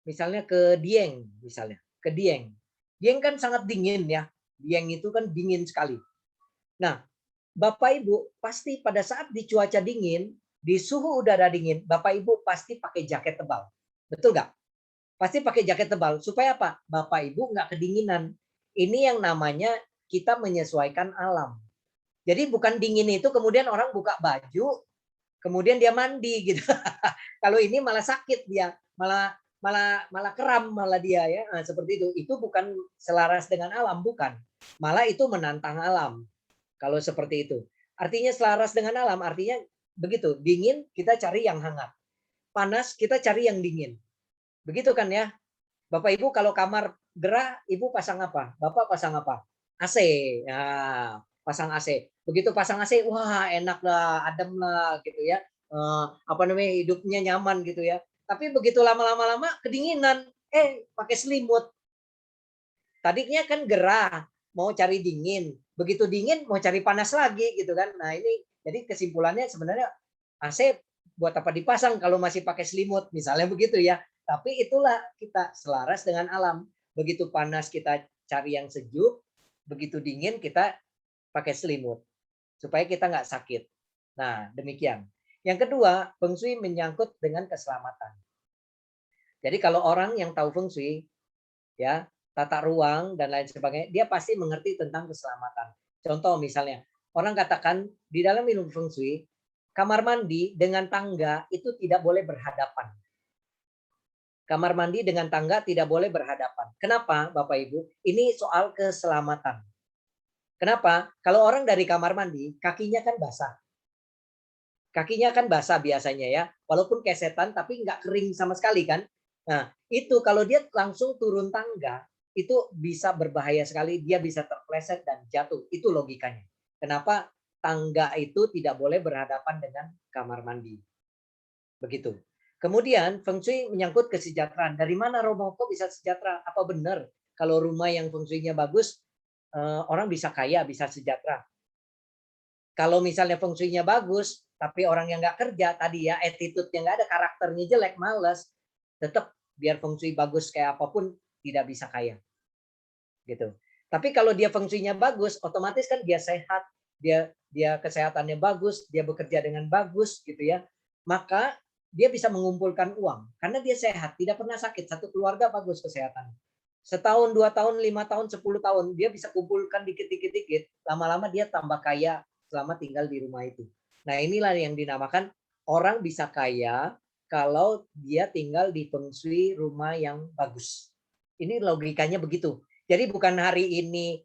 misalnya ke Dieng, misalnya ke Dieng. Dieng kan sangat dingin ya. Dieng itu kan dingin sekali. Nah, Bapak Ibu pasti pada saat di cuaca dingin, di suhu udara dingin, Bapak Ibu pasti pakai jaket tebal. Betul nggak? Pasti pakai jaket tebal. Supaya apa? Bapak Ibu nggak kedinginan. Ini yang namanya kita menyesuaikan alam. Jadi bukan dingin itu kemudian orang buka baju, kemudian dia mandi gitu. Kalau ini malah sakit dia, malah kram malah dia ya. Nah, seperti itu. Itu bukan selaras dengan alam, bukan. Malah itu menantang alam. Kalau seperti itu. Artinya selaras dengan alam, artinya begitu. Dingin kita cari yang hangat. Panas kita cari yang dingin. Begitu kan ya? Bapak Ibu kalau kamar gerah, Ibu pasang apa? Bapak pasang apa? AC. Nah, pasang AC. Begitu pasang AC, wah enak lah, adem lah gitu ya. Apa namanya, hidupnya nyaman gitu ya. Tapi begitu lama-lama kedinginan, pakai selimut. Tadinya kan gerah, mau cari dingin. Begitu dingin mau cari panas lagi gitu kan. Nah, ini jadi kesimpulannya sebenarnya AC buat apa dipasang kalau masih pakai selimut, misalnya begitu ya. Tapi itulah kita selaras dengan alam. Begitu panas kita cari yang sejuk, begitu dingin kita pakai selimut supaya kita nggak sakit. Nah, demikian. Yang kedua, Feng Shui menyangkut dengan keselamatan. Jadi kalau orang yang tahu Feng Shui, ya tata ruang dan lain sebagainya, dia pasti mengerti tentang keselamatan. Contoh misalnya, orang katakan di dalam ilmu Feng Shui, kamar mandi dengan tangga itu tidak boleh berhadapan. Kamar mandi dengan tangga tidak boleh berhadapan. Kenapa, Bapak Ibu? Ini soal keselamatan. Kenapa? Kalau orang dari kamar mandi, kakinya kan basah. Kakinya kan basah biasanya ya, walaupun kesetan tapi nggak kering sama sekali kan. Nah, itu kalau dia langsung turun tangga, itu bisa berbahaya sekali, dia bisa terpleset dan jatuh. Itu logikanya. Kenapa tangga itu tidak boleh berhadapan dengan kamar mandi. Begitu. Kemudian Feng Shui menyangkut kesejahteraan. Dari mana Romo kok bisa sejahtera? Apa benar kalau rumah yang Feng Shui-nya bagus, orang bisa kaya, bisa sejahtera? Kalau misalnya Feng Shui-nya bagus, tapi orang yang nggak kerja tadi ya, attitude-nya nggak ada, karakternya jelek, malas, tetap biar Feng Shui bagus kayak apapun tidak bisa kaya. Gitu. Tapi kalau dia Feng Shui-nya bagus, otomatis kan dia sehat, dia kesehatannya bagus, dia bekerja dengan bagus gitu ya. Maka dia bisa mengumpulkan uang karena dia sehat, tidak pernah sakit, satu keluarga bagus kesehatan. Setahun, 2 tahun, 5 tahun, 10 tahun dia bisa kumpulkan dikit-dikit, lama-lama dia tambah kaya selama tinggal di rumah itu. Nah, inilah yang dinamakan orang bisa kaya kalau dia tinggal di Feng Shui rumah yang bagus. Ini logikanya begitu. Jadi bukan hari ini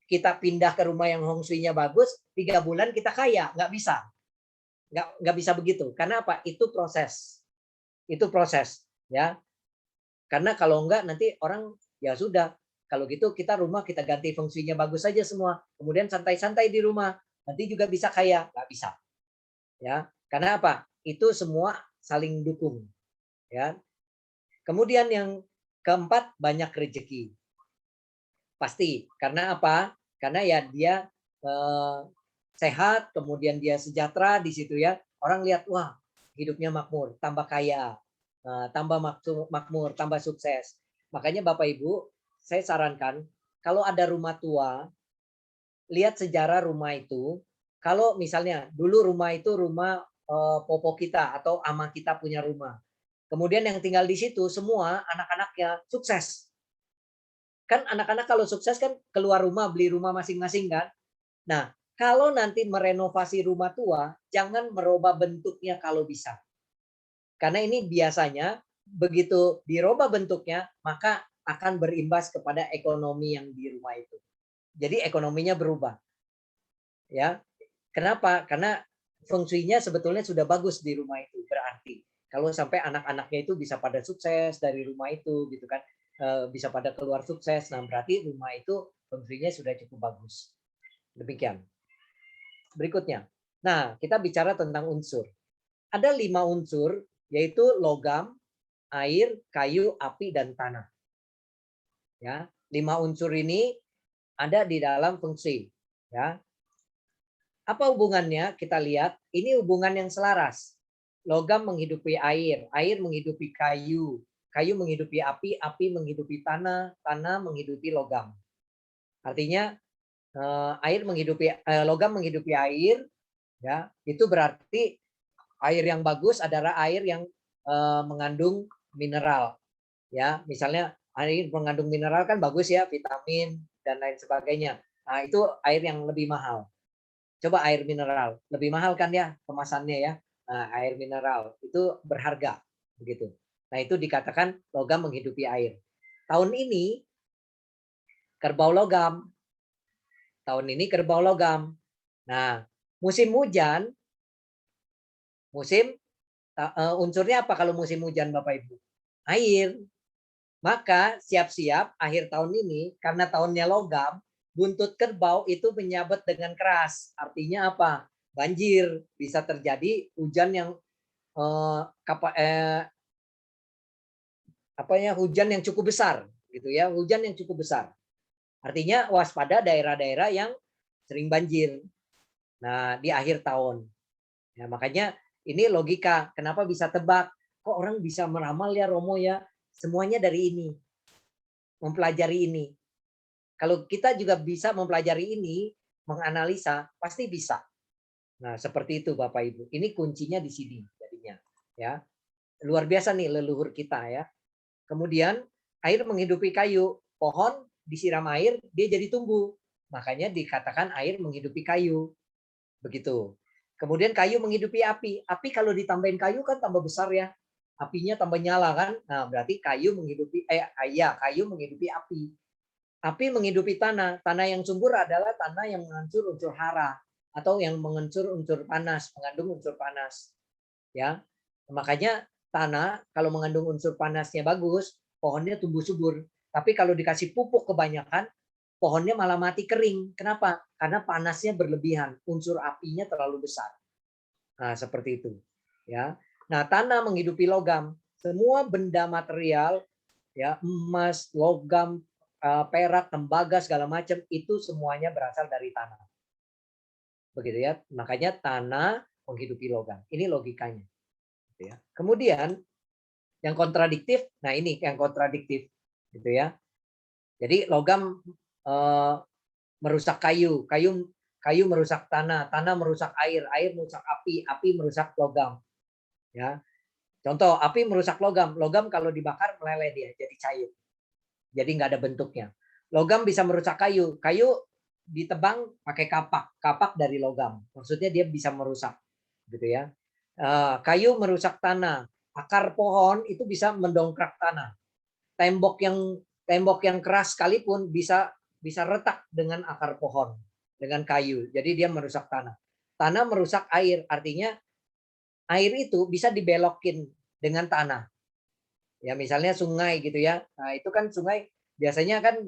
kita pindah ke rumah yang Feng Shui-nya bagus, 3 bulan kita kaya, nggak bisa. Nggak bisa begitu. Karena apa? Itu proses. Itu proses. Ya. Karena kalau enggak nanti orang ya sudah. Kalau gitu kita rumah kita ganti Feng Shui-nya bagus saja semua. Kemudian santai-santai di rumah. Nanti juga bisa kaya. Nggak bisa. Ya. Karena apa? Itu semua saling dukung. Ya. Kemudian yang keempat, banyak rezeki. Pasti. Karena apa? Karena ya dia sehat, kemudian dia sejahtera di situ ya. Orang lihat, wah hidupnya makmur, tambah kaya, tambah makmur, tambah sukses. Makanya Bapak Ibu, saya sarankan kalau ada rumah tua, lihat sejarah rumah itu. Kalau misalnya dulu rumah itu rumah popo kita atau ama kita punya rumah. Kemudian yang tinggal di situ semua anak-anaknya sukses. Kan anak-anak kalau sukses kan keluar rumah, beli rumah masing-masing kan. Nah, kalau nanti merenovasi rumah tua, jangan merubah bentuknya kalau bisa. Karena ini biasanya begitu dirubah bentuknya, maka akan berimbas kepada ekonomi yang di rumah itu. Jadi ekonominya berubah. Ya. Kenapa? Karena Feng Shui-nya sebetulnya sudah bagus di rumah itu. Berarti kalau sampai anak-anaknya itu bisa pada sukses dari rumah itu gitu kan. Bisa pada keluar sukses. Nah, berarti rumah itu Feng Shui-nya sudah cukup bagus. Demikian. Berikutnya. Nah, kita bicara tentang unsur. Ada 5 unsur, yaitu logam, air, kayu, api, dan tanah. Ya, 5 unsur ini ada di dalam feng shui, ya. Apa hubungannya? Kita lihat, ini hubungan yang selaras. Logam menghidupi air, air menghidupi kayu, kayu menghidupi api, api menghidupi tanah, tanah menghidupi logam. Artinya logam menghidupi air, ya. Itu berarti air yang bagus adalah air yang mengandung mineral, ya. Misalnya air mengandung mineral kan bagus ya, vitamin dan lain sebagainya. Nah, itu air yang lebih mahal. Coba air mineral, lebih mahal kan ya kemasannya ya. Nah, air mineral itu berharga begitu. Nah, itu dikatakan logam menghidupi air. Tahun ini kerbau logam. Tahun ini kerbau logam. Nah, musim hujan, unsurnya apa kalau musim hujan Bapak Ibu? Air. Maka siap-siap akhir tahun ini karena tahunnya logam, buntut kerbau itu menyabet dengan keras. Artinya apa? Banjir, bisa terjadi hujan yang hujan yang cukup besar gitu ya, hujan yang cukup besar. Artinya waspada daerah-daerah yang sering banjir. Nah, di akhir tahun. Ya, makanya ini logika kenapa bisa tebak. Kok orang bisa meramal ya Romo ya? Semuanya dari ini. Mempelajari ini. Kalau kita juga bisa mempelajari ini, menganalisa, pasti bisa. Nah, seperti itu Bapak Ibu. Ini kuncinya di sini jadinya, ya. Luar biasa nih leluhur kita ya. Kemudian air menghidupi kayu, pohon disiram air dia jadi tumbuh. Makanya dikatakan air menghidupi kayu. Begitu. Kemudian kayu menghidupi api. Api kalau ditambahin kayu kan tambah besar ya. Apinya tambah nyala kan. Nah, berarti kayu menghidupi kayu menghidupi api. Api menghidupi tanah. Tanah yang subur adalah tanah yang menghancur unsur hara atau yang menghancur unsur panas, mengandung unsur panas. Ya. Makanya tanah kalau mengandung unsur panasnya bagus, pohonnya tumbuh subur. Tapi kalau dikasih pupuk kebanyakan, pohonnya malah mati kering. Kenapa? Karena panasnya berlebihan, unsur apinya terlalu besar. Nah, seperti itu. Ya. Nah, tanah menghidupi logam. Semua benda material, ya, emas, logam, perak, tembaga, segala macam itu semuanya berasal dari tanah. Begitu ya. Makanya tanah menghidupi logam. Ini logikanya. Gitu ya. Kemudian yang kontradiktif, nah ini yang kontradiktif, gitu ya. Jadi logam merusak kayu, kayu merusak tanah, tanah merusak air, air merusak api, api merusak logam. Ya. Contoh, api merusak logam, logam kalau dibakar meleleh dia jadi cair. Jadi nggak ada bentuknya. Logam bisa merusak kayu, kayu ditebang pakai kapak, kapak dari logam. Maksudnya dia bisa merusak, gitu ya. Kayu merusak tanah, akar pohon itu bisa mendongkrak tanah. Tembok yang keras sekalipun bisa retak dengan akar pohon, dengan kayu. Jadi dia merusak tanah. Tanah merusak air, artinya air itu bisa dibelokin dengan tanah. Ya misalnya sungai gitu ya. Nah, itu kan sungai biasanya kan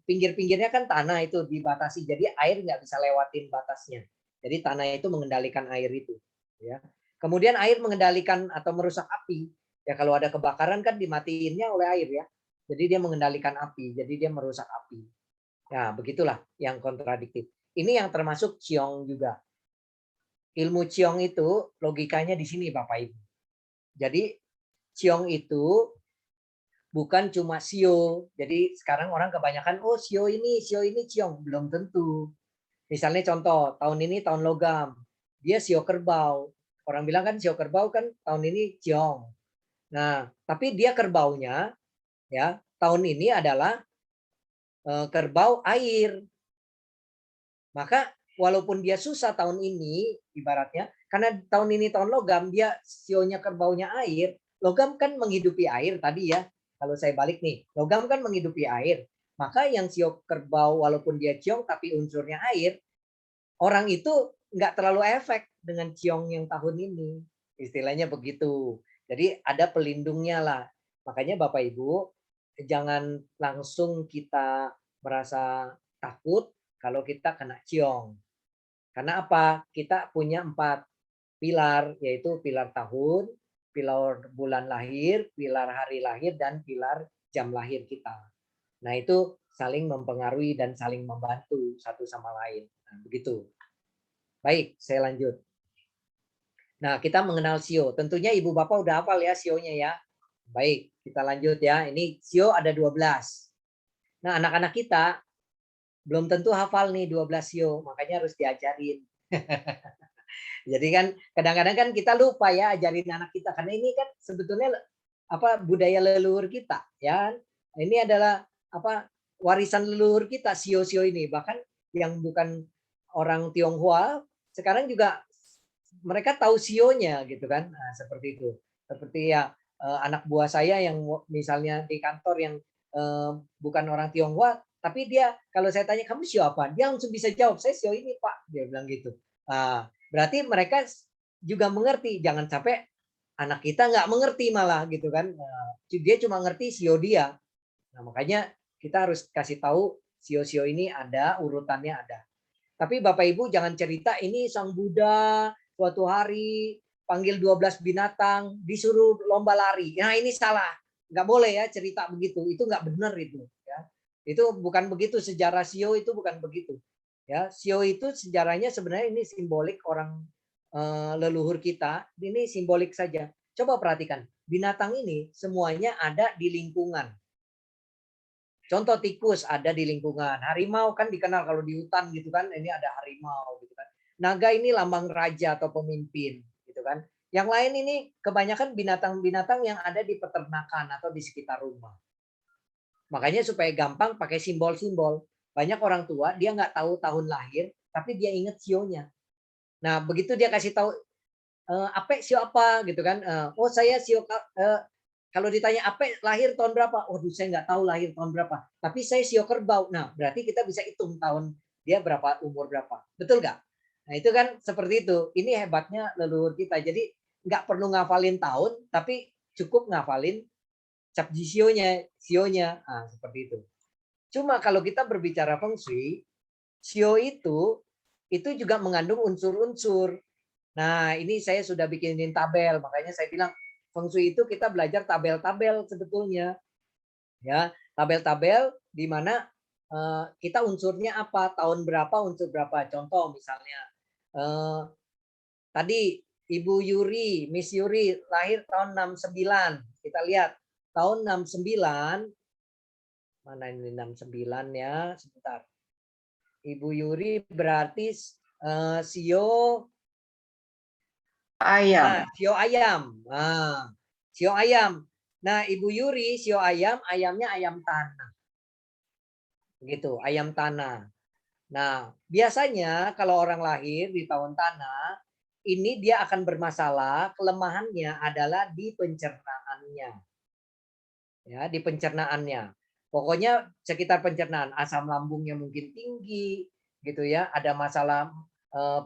pinggir-pinggirnya kan tanah itu dibatasi. Jadi air nggak bisa lewatin batasnya. Jadi tanah itu mengendalikan air itu, ya. Kemudian air mengendalikan atau merusak api. Ya kalau ada kebakaran kan dimatiinnya oleh air ya. Jadi dia mengendalikan api, jadi dia merusak api. Ya, begitulah yang kontradiktif. Ini yang termasuk Qiong juga. Ilmu Qiong itu logikanya di sini Bapak Ibu. Jadi Qiong itu bukan cuma Sio. Jadi sekarang orang kebanyakan Sio ini Qiong, belum tentu. Misalnya contoh, tahun ini tahun logam. Dia Sio kerbau. Orang bilang kan Sio kerbau kan tahun ini Qiong. Nah, tapi dia kerbaunya ya, tahun ini adalah kerbau air. Maka walaupun dia susah tahun ini ibaratnya karena tahun ini tahun logam, dia sionya kerbaunya air. Logam kan menghidupi air tadi ya. Kalau saya balik nih, logam kan menghidupi air. Maka yang sio kerbau walaupun dia ciong tapi unsurnya air, orang itu nggak terlalu efek dengan ciong yang tahun ini. Istilahnya begitu. Jadi ada pelindungnya lah. Makanya Bapak Ibu, jangan langsung kita merasa takut kalau kita kena ciong. Karena apa? Kita punya 4 pilar, yaitu pilar tahun, pilar bulan lahir, pilar hari lahir, dan pilar jam lahir kita. Nah, itu saling mempengaruhi dan saling membantu satu sama lain. Nah, begitu. Baik, saya lanjut. Nah, kita mengenal sio. Tentunya Ibu Bapak udah hafal ya sionya ya. Baik, kita lanjut ya. Ini sio ada 12. Nah, anak-anak kita belum tentu hafal nih 12 sio, makanya harus diajarin. Jadi kan kadang-kadang kan kita lupa ya ajarin anak kita karena ini kan sebetulnya budaya leluhur kita ya. Ini adalah warisan leluhur kita sio-sio ini, bahkan yang bukan orang Tionghoa sekarang juga mereka tahu sionya gitu kan. Nah, seperti itu. Seperti ya anak buah saya yang misalnya di kantor yang bukan orang Tionghoa, tapi dia kalau saya tanya kamu sio apa, dia langsung bisa jawab saya sio ini Pak, dia bilang gitu. Nah, berarti mereka juga mengerti. Jangan sampai anak kita nggak mengerti malah gitu kan. Nah, dia cuma ngerti sio dia. Nah, makanya kita harus kasih tahu sio-sio ini ada, urutannya ada. Tapi Bapak Ibu jangan cerita ini Sang Buddha suatu hari panggil 12 binatang disuruh lomba lari. Nah, ini salah. Nggak boleh ya cerita begitu. Itu nggak benar itu ya. Itu bukan begitu, sejarah sio itu bukan begitu. Ya, sio itu sejarahnya sebenarnya ini simbolik orang leluhur kita. Ini simbolik saja. Coba perhatikan, binatang ini semuanya ada di lingkungan. Contoh tikus ada di lingkungan. Harimau kan dikenal kalau di hutan gitu kan, ini ada harimau gitu kan. Naga ini lambang raja atau pemimpin gitu kan. Yang lain ini kebanyakan binatang-binatang yang ada di peternakan atau di sekitar rumah. Makanya supaya gampang pakai simbol-simbol. Banyak orang tua dia nggak tahu tahun lahir, tapi dia ingat sionya. Nah begitu dia kasih tahu Ape sio apa gitu kan. Oh saya sio kalau ditanya Ape lahir tahun berapa? Waduh saya nggak tahu lahir tahun berapa. Tapi saya sio kerbau. Nah berarti kita bisa hitung tahun dia berapa, umur berapa. Betul nggak? Nah itu kan seperti itu. Ini hebatnya leluhur kita. Jadi nggak perlu ngafalin tahun, tapi cukup ngafalin cap sionya. Nah, seperti itu. Cuma kalau kita berbicara feng shui, sio itu juga mengandung unsur-unsur. Nah ini saya sudah bikinin tabel. Makanya saya bilang feng shui itu kita belajar tabel-tabel sebetulnya, ya tabel-tabel di mana kita unsurnya apa, tahun berapa, unsur berapa. Contoh misalnya tadi Ibu Yuri, Miss Yuri lahir tahun 69. Kita lihat tahun 69, mana ini 69 ya, sebentar. Ibu Yuri berarti sio Ayam. Nah, sio ayam. Nah, sio ayam. Nah, Ibu Yuri sio ayam, ayamnya ayam tanah. Begitu, ayam tanah. Nah, biasanya kalau orang lahir di tahun tanah, ini dia akan bermasalah, kelemahannya adalah di pencernaannya. Ya, di pencernaannya. Pokoknya sekitar pencernaan, asam lambungnya mungkin tinggi gitu ya, ada masalah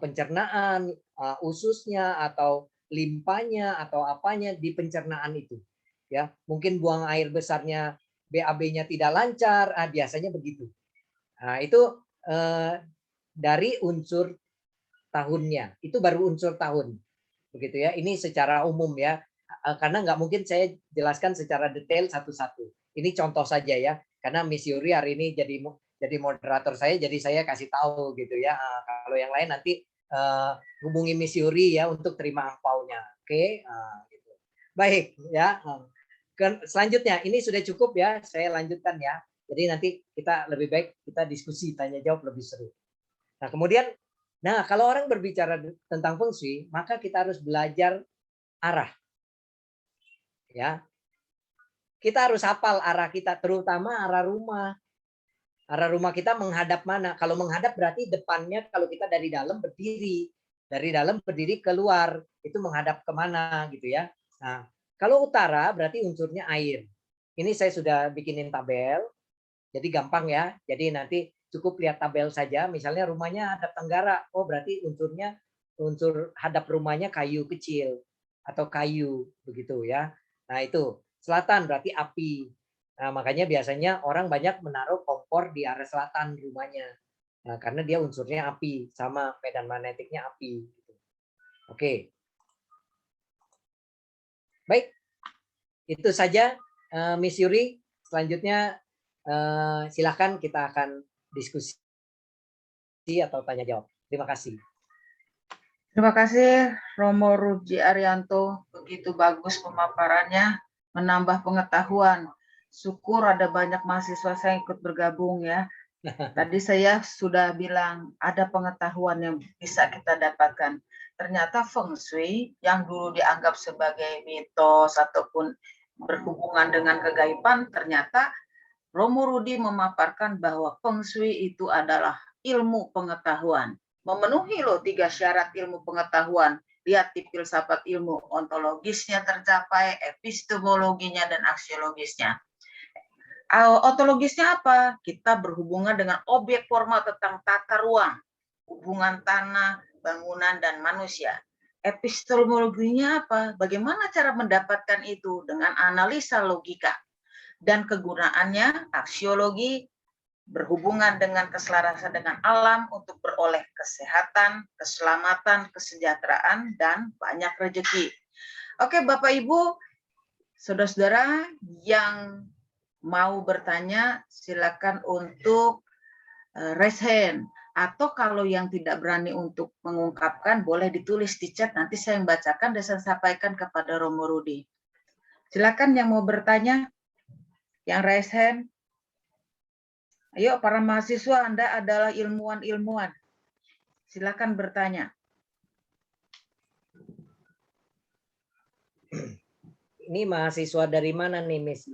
pencernaan, ususnya atau limpanya atau apanya di pencernaan itu. Ya, mungkin buang air besarnya BAB-nya tidak lancar, biasanya begitu. Nah, itu dari unsur tahunnya. Itu baru unsur tahun. Begitu ya. Ini secara umum ya. Karena nggak mungkin saya jelaskan secara detail satu-satu. Ini contoh saja ya. Karena Miss Yuri hari ini jadi moderator saya, jadi saya kasih tahu gitu ya. Kalau yang lain nanti hubungi Miss Yuri ya untuk terima angpaunya. Oke, gitu. Baik ya. Selanjutnya ini sudah cukup ya. Saya lanjutkan ya. Jadi nanti kita lebih baik kita diskusi tanya jawab lebih seru. Nah kemudian, kalau orang berbicara tentang feng shui, maka kita harus belajar arah. Ya, kita harus hafal arah kita, terutama arah rumah. Arah rumah kita menghadap mana? Kalau menghadap berarti depannya kalau kita dari dalam berdiri. Dari dalam berdiri keluar, itu menghadap kemana gitu ya. Nah, kalau utara berarti unsurnya air. Ini saya sudah bikinin tabel, jadi gampang ya. Jadi nanti cukup lihat tabel saja. Misalnya rumahnya hadap tenggara, oh berarti unsur hadap rumahnya kayu kecil atau kayu begitu ya. Nah itu selatan berarti api. Nah makanya biasanya orang banyak menaruh kompor di arah selatan rumahnya. Nah, karena dia unsurnya api, sama medan magnetiknya api. Oke. Baik, itu saja Miss Yuri. Selanjutnya Silakan kita akan diskusi atau tanya jawab. Terima kasih. Terima kasih Romo Ruji Arianto, begitu bagus pemaparannya, menambah pengetahuan. Syukur ada banyak mahasiswa saya ikut bergabung ya. Tadi saya sudah bilang ada pengetahuan yang bisa kita dapatkan. Ternyata Feng Shui yang dulu dianggap sebagai mitos ataupun berhubungan dengan kegaiban, ternyata Romo Rudi memaparkan bahwa Feng Shui itu adalah ilmu pengetahuan. Memenuhi loh 3 syarat ilmu pengetahuan. Lihat di filsafat ilmu, ontologisnya tercapai, epistemologinya dan aksiologisnya. Ontologisnya apa? Kita berhubungan dengan objek formal tentang tata ruang, hubungan tanah, bangunan, dan manusia. Epistemologinya apa? Bagaimana cara mendapatkan itu? Dengan analisa logika. Dan kegunaannya, aksiologi, berhubungan dengan keselarasan dengan alam untuk beroleh kesehatan, keselamatan, kesejahteraan, dan banyak rezeki. Oke, Bapak Ibu, saudara-saudara yang mau bertanya, silakan untuk raise hand. Atau kalau yang tidak berani untuk mengungkapkan, boleh ditulis di chat, nanti saya yang bacakan dan saya sampaikan kepada Romo Rudi. Silakan yang mau bertanya, yang raise hand. Ayo para mahasiswa, Anda adalah ilmuwan-ilmuwan. Silakan bertanya. Ini mahasiswa dari mana nih, Miss?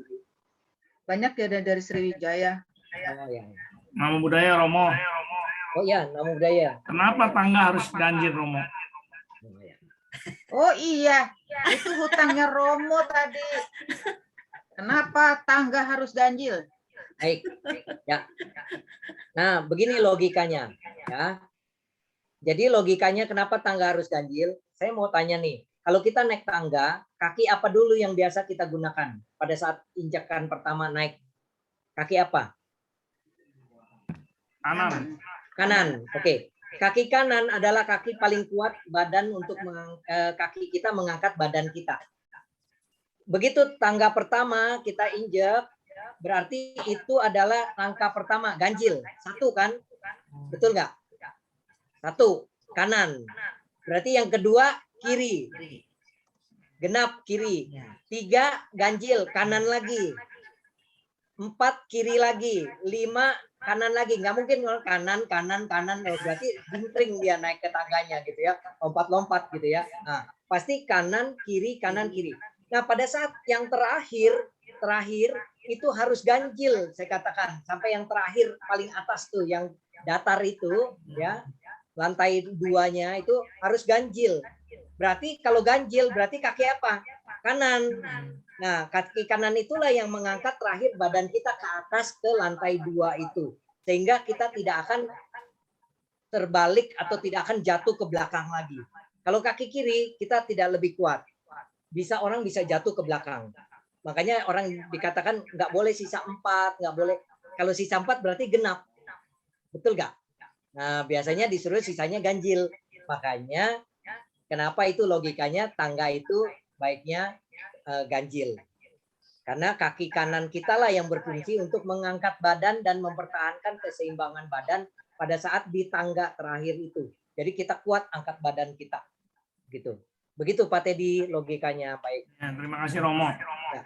Banyak ya dari Sriwijaya. Oh ya. Nama budaya Romo. Oh ya, nama budaya. Kenapa tangga harus ganjil Romo? Oh, ya. Oh iya, itu hutangnya Romo tadi. Kenapa tangga harus ganjil? Baik, ya. Nah, begini logikanya, ya. Jadi logikanya kenapa tangga harus ganjil? Saya mau tanya nih, kalau kita naik tangga, kaki apa dulu yang biasa kita gunakan pada saat injakan pertama naik? Kaki apa? Kanan. Kanan. Oke. Kaki kanan adalah kaki paling kuat badan untuk kaki kita mengangkat badan kita. Begitu tangga pertama kita injak, berarti itu adalah langkah pertama, ganjil. 1 kan? Betul nggak? 1, kanan. Berarti yang kedua, kiri. Genap, kiri. 3, ganjil, kanan lagi. 4, kiri lagi. 5, kanan lagi. Nggak mungkin kanan. Berarti jingkring dia naik ke tangganya gitu ya. Lompat-lompat gitu ya. Nah, pasti kanan, kiri. Nah, pada saat yang terakhir itu harus ganjil, saya katakan sampai yang terakhir paling atas tuh yang datar itu ya, lantai 2-nya itu harus ganjil. Berarti kalau ganjil berarti kaki apa? Kanan. Nah, kaki kanan itulah yang mengangkat terakhir badan kita ke atas ke lantai 2 itu, sehingga kita tidak akan terbalik atau tidak akan jatuh ke belakang lagi. Kalau kaki kiri kita tidak lebih kuat, orang bisa jatuh ke belakang. Makanya orang dikatakan nggak boleh sisa 4, nggak boleh. Kalau sisa 4 berarti genap. Betul nggak? Nah, biasanya disuruh sisanya ganjil. Makanya kenapa itu logikanya tangga itu baiknya ganjil. Karena kaki kanan kita lah yang berfungsi untuk mengangkat badan dan mempertahankan keseimbangan badan pada saat di tangga terakhir itu. Jadi kita kuat angkat badan kita. Gitu. Begitu Pak Teddy logikanya. Baik. Ya, terima kasih Romo. Ya.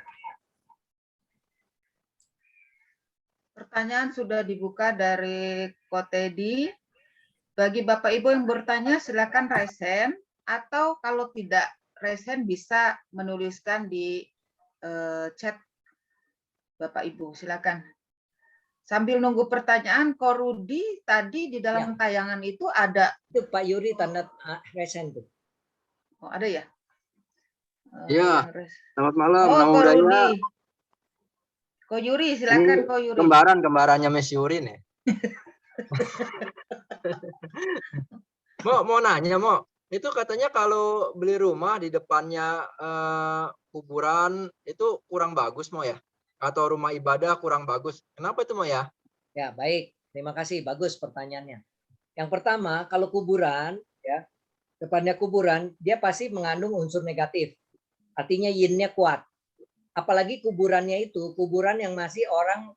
Pertanyaan sudah dibuka dari Ko Teddy. Bagi Bapak Ibu yang bertanya silakan raise hand, atau kalau tidak raise hand bisa menuliskan di chat Bapak Ibu, silakan. Sambil nunggu pertanyaan, Ko Rudi tadi di dalam tayangan itu ada. Itu Pak Yuri tanda raise hand tuh. Oh, ada ya? Iya. Selamat malam. Oh, Nama Ko budaya. Rudi. Ko Yuri, silakan Ko Yuri. Kembarannya Miss Yuri nih. Mau nanya, itu katanya kalau beli rumah di depannya kuburan itu kurang bagus, ya? Atau rumah ibadah kurang bagus. Kenapa itu, ya? Ya, baik. Terima kasih. Bagus pertanyaannya. Yang pertama, kalau kuburan, ya, depannya kuburan, dia pasti mengandung unsur negatif. Artinya yin-nya kuat. Apalagi kuburannya itu, kuburan yang masih orang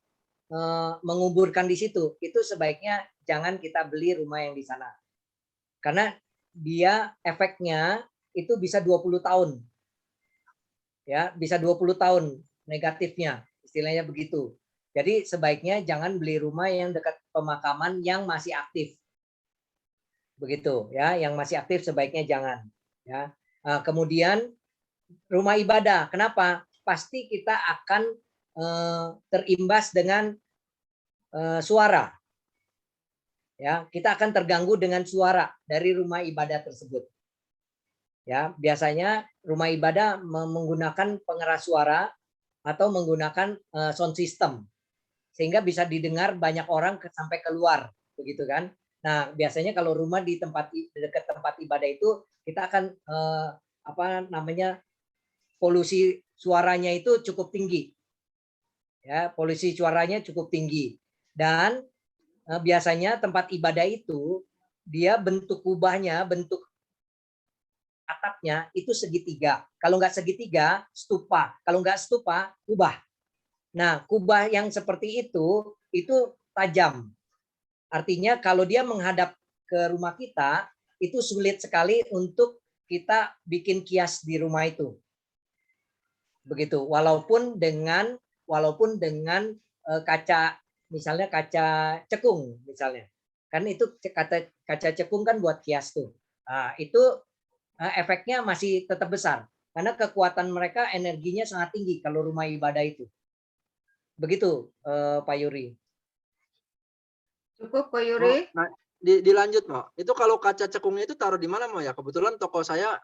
menguburkan di situ, itu sebaiknya jangan kita beli rumah yang di sana. Karena dia efeknya itu bisa 20 tahun. Ya, bisa 20 tahun negatifnya, istilahnya begitu. Jadi sebaiknya jangan beli rumah yang dekat pemakaman yang masih aktif. Begitu ya, yang masih aktif sebaiknya jangan ya. Kemudian rumah ibadah, kenapa? Pasti kita akan terimbas dengan suara. Ya, kita akan terganggu dengan suara dari rumah ibadah tersebut. Ya, biasanya rumah ibadah menggunakan pengeras suara atau menggunakan sound system sehingga bisa didengar banyak orang sampai keluar, begitu kan? Nah, biasanya kalau rumah di dekat tempat ibadah itu kita akan polusi suaranya itu cukup tinggi. Ya, polusi suaranya cukup tinggi. Dan biasanya tempat ibadah itu dia bentuk kubahnya, bentuk atapnya itu segitiga. Kalau nggak segitiga, stupa. Kalau nggak stupa, kubah. Nah, kubah yang seperti itu tajam. Artinya kalau dia menghadap ke rumah kita, itu sulit sekali untuk kita bikin kias di rumah itu. Begitu. Walaupun dengan kaca, misalnya kaca cekung misalnya. Kan itu kaca cekung kan buat kias tuh. Nah, itu efeknya masih tetap besar karena kekuatan mereka energinya sangat tinggi kalau rumah ibadah itu. Begitu Pak Yuri. Cukup Pak Yuri. Nah, dilanjut Mo. Itu kalau kaca cekungnya itu taruh di mana Mo ya? Kebetulan toko saya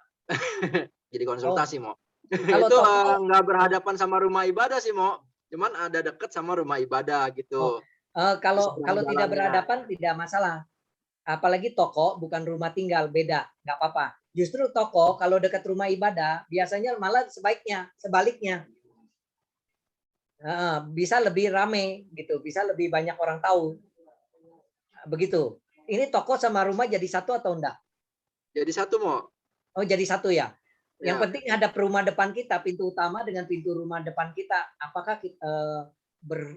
jadi konsultasi Mo. Kalau itu toko nggak berhadapan sama rumah ibadah sih Mo. Cuman ada deket sama rumah ibadah gitu. Kalau Seberang tidak jalannya. berhadapan tidak masalah. Apalagi toko bukan rumah tinggal, beda, nggak apa-apa. Justru toko kalau dekat rumah ibadah biasanya malah sebaliknya. Bisa lebih rame gitu, bisa lebih banyak orang tahu. Begitu. Ini toko sama rumah jadi satu atau enggak? Jadi satu Mo. Oh, jadi satu ya. Yang Ya. penting hadap rumah depan kita, pintu utama dengan pintu rumah depan kita, apakah kita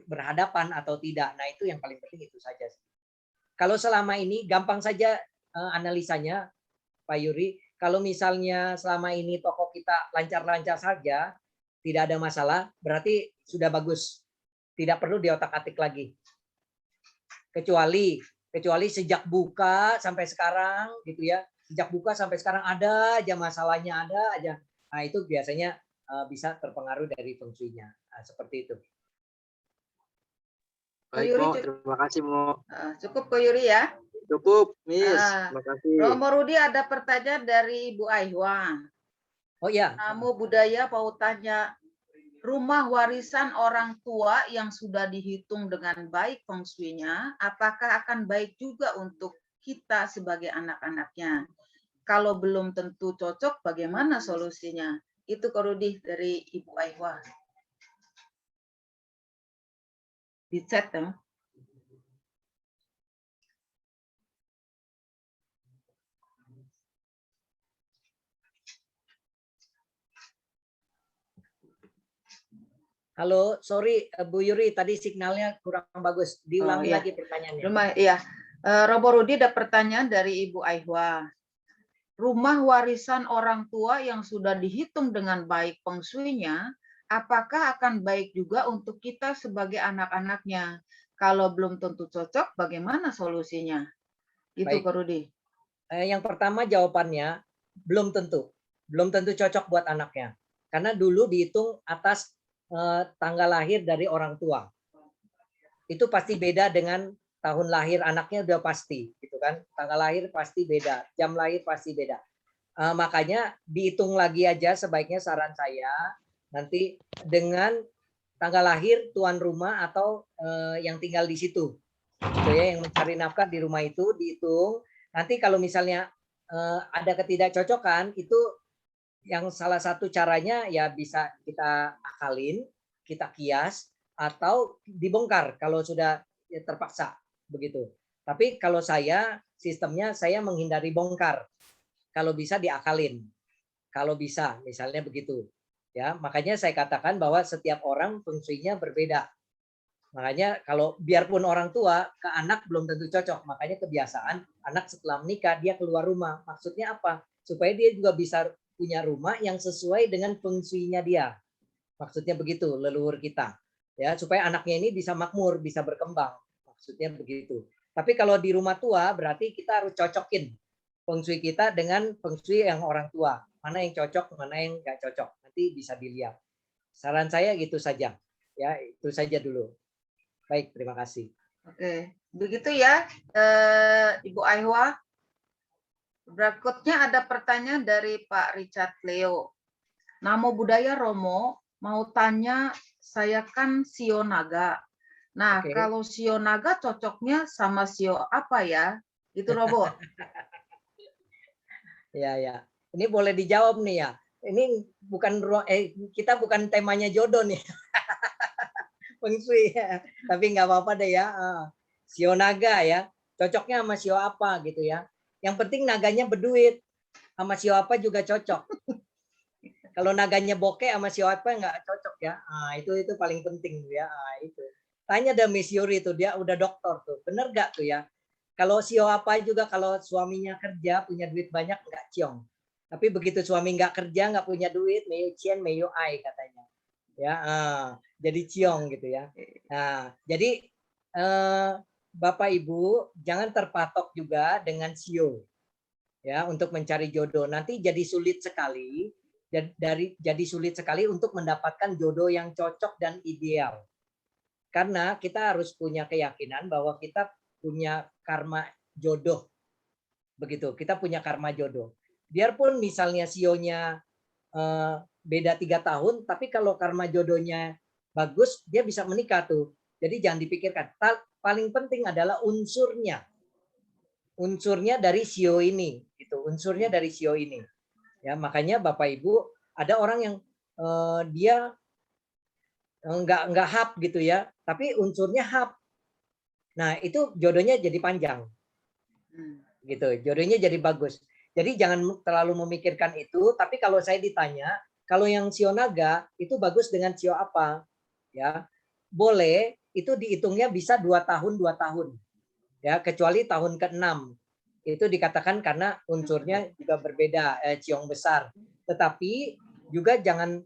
berhadapan atau tidak. Nah, itu yang paling penting itu saja. Kalau selama ini gampang saja analisanya, Pak Yuri. Kalau misalnya selama ini toko kita lancar-lancar saja, tidak ada masalah, berarti sudah bagus. Tidak perlu diotak-atik lagi. Kecuali sejak buka sampai sekarang gitu ya. Sejak buka sampai sekarang ada aja masalahnya, ada aja. Nah, itu biasanya bisa terpengaruh dari feng shui-nya. Nah, seperti itu. Baik Mo, terima kasih Mo. Cukup Ko Yuri ya. Cukup, Miss. Terima kasih. Romo Rudi ada pertanyaan dari Ibu Aihwa. Oh ya. Namo budaya pautannya, rumah warisan orang tua yang sudah dihitung dengan baik feng shui-nya, apakah akan baik juga untuk kita sebagai anak-anaknya? Kalau belum tentu cocok, bagaimana solusinya? Itu Ko Rudi dari Ibu Aihwa. Di chat ya. Halo, sorry Bu Yuri, tadi signalnya kurang bagus. Diulangi lagi pertanyaannya. Iya. Robo Rudi ada pertanyaan dari Ibu Aihwa. Rumah warisan orang tua yang sudah dihitung dengan baik feng shui-nya, apakah akan baik juga untuk kita sebagai anak-anaknya? Kalau belum tentu cocok, bagaimana solusinya? Itu Ko Rudi. Yang pertama jawabannya belum tentu. Belum tentu cocok buat anaknya. Karena dulu dihitung atas tanggal lahir dari orang tua. Itu pasti beda dengan tahun lahir anaknya, udah pasti gitu kan. Tanggal lahir pasti beda, jam lahir pasti beda. Makanya dihitung lagi aja sebaiknya, saran saya nanti dengan tanggal lahir tuan rumah atau yang tinggal di situ. Gitu ya, yang mencari nafkah di rumah itu dihitung. Nanti kalau misalnya ada ketidakcocokan, itu yang salah satu caranya ya bisa kita akalin, kita kias, atau dibongkar kalau sudah terpaksa begitu. Tapi kalau sistemnya saya menghindari bongkar. Kalau bisa diakalin. Kalau bisa, misalnya begitu. Ya, makanya saya katakan bahwa setiap orang feng shui-nya berbeda. Makanya kalau biarpun orang tua ke anak belum tentu cocok. Makanya kebiasaan anak setelah menikah dia keluar rumah. Maksudnya apa? Supaya dia juga bisa punya rumah yang sesuai dengan fungsinya dia. Maksudnya begitu leluhur kita. Ya, supaya anaknya ini bisa makmur, bisa berkembang. Maksudnya begitu. Tapi kalau di rumah tua berarti kita harus cocokin feng shui kita dengan feng shui yang orang tua. Mana yang cocok, mana yang nggak cocok. Nanti bisa dilihat. Saran saya gitu saja. Ya, itu saja dulu. Baik, terima kasih. Oke, begitu ya, Ibu Aihwa. Berikutnya ada pertanyaan dari Pak Richard Leo. Namo Buddhaya Romo, mau tanya, saya kan Sio Naga. Nah, Oke. kalau Sio Naga cocoknya sama Sio apa ya? Itu Robo. Ya, ya. Ini boleh dijawab nih ya. Ini bukan kita bukan temanya jodoh nih. Feng Shui ya. Tapi nggak apa-apa deh ya. Sio naga ya. Cocoknya sama sio apa gitu ya. Yang penting naganya berduit. Sama sio apa juga cocok. Kalau naganya bokeh sama sio apa nggak cocok ya. Itu paling penting ya. Itu. Tanya dah Miss Yuri tuh, dia udah dokter tuh. Bener nggak tuh ya? Kalau sio apa juga kalau suaminya kerja punya duit banyak nggak ciong. Tapi begitu suami nggak kerja nggak punya duit, meyo cien meyo ai katanya. Ya, jadi ciong gitu ya. Nah, jadi Bapak Ibu jangan terpatok juga dengan sio ya untuk mencari jodoh. Nanti jadi sulit sekali jadi sulit sekali untuk mendapatkan jodoh yang cocok dan ideal. Karena kita harus punya keyakinan bahwa kita punya karma jodoh. Begitu, kita punya karma jodoh. Biarpun misalnya sionya beda 3 tahun, tapi kalau karma jodohnya bagus, dia bisa menikah tuh. Jadi jangan dipikirkan. Paling penting adalah unsurnya. Unsurnya dari sio ini, gitu. Unsurnya dari sio ini. Ya, makanya Bapak Ibu, ada orang yang dia nggak hap gitu ya, tapi unsurnya hap. Nah, itu jodohnya jadi panjang. Gitu, jodohnya jadi bagus. Jadi jangan terlalu memikirkan itu, tapi kalau saya ditanya, kalau yang sio naga itu bagus dengan sio apa? Ya. Boleh, itu dihitungnya bisa 2 tahun 2 tahun. Ya, kecuali tahun ke-6. Itu dikatakan karena unsurnya juga berbeda, ciong besar. Tetapi juga jangan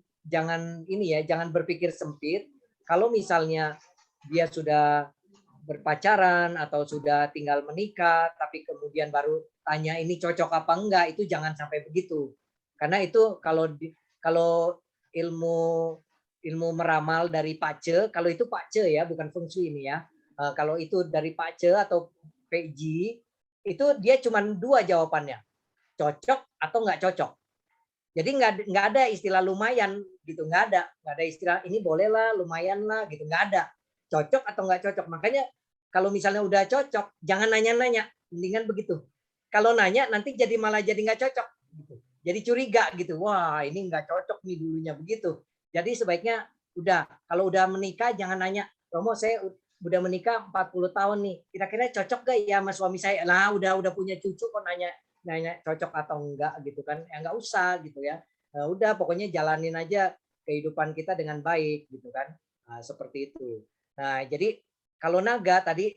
ini ya, jangan berpikir sempit. Kalau misalnya dia sudah berpacaran atau sudah tinggal menikah, tapi kemudian baru tanya ini cocok apa enggak, itu jangan sampai begitu. Karena itu kalau ilmu meramal dari Pace, kalau itu Pace ya, bukan Feng Shui ini ya. Kalau itu dari Pace atau PG, itu dia cuma 2 jawabannya, cocok atau nggak cocok. Jadi nggak ada istilah lumayan gitu, nggak ada istilah ini boleh lah, lumayan lah gitu, nggak ada. Cocok atau nggak cocok. Makanya kalau misalnya udah cocok, jangan nanya-nanya, mendingan begitu. Kalau nanya nanti malah jadi nggak cocok. Gitu. Jadi curiga gitu, wah ini nggak cocok nih dulunya begitu. Jadi sebaiknya kalau udah menikah jangan nanya, Romo saya udah menikah 40 tahun nih, kira-kira cocok gak ya sama suami saya? Nah udah punya cucu kok nanya cocok atau enggak gitu kan, ya nggak usah gitu ya. Nah, udah pokoknya jalanin aja kehidupan kita dengan baik gitu kan. Nah, seperti itu. Nah jadi kalau naga tadi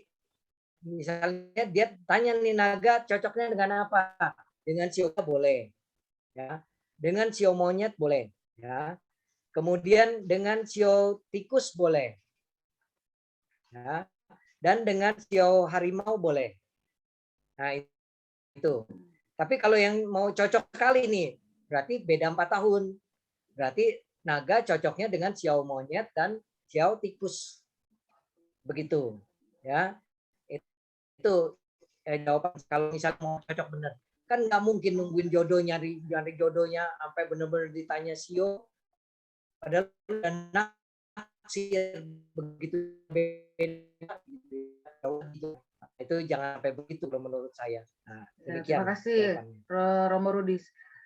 misalnya dia tanya nih, naga cocoknya dengan apa? Dengan sio boleh ya, dengan sio monyet boleh ya, kemudian dengan sio tikus boleh ya, dan dengan sio harimau boleh. Nah itu. Tapi kalau yang mau cocok sekali nih, berarti beda 4 tahun. Berarti naga cocoknya dengan sio monyet dan sio tikus. Begitu. Ya. Itu jawaban kalau misalnya mau cocok benar. Kan nggak mungkin nungguin jodoh, nyari jodohnya sampai benar-benar ditanya sio. Padahal naksir begitu beda. Itu jangan sampai begitu menurut saya. Nah, Terima kasih Romo Rudi.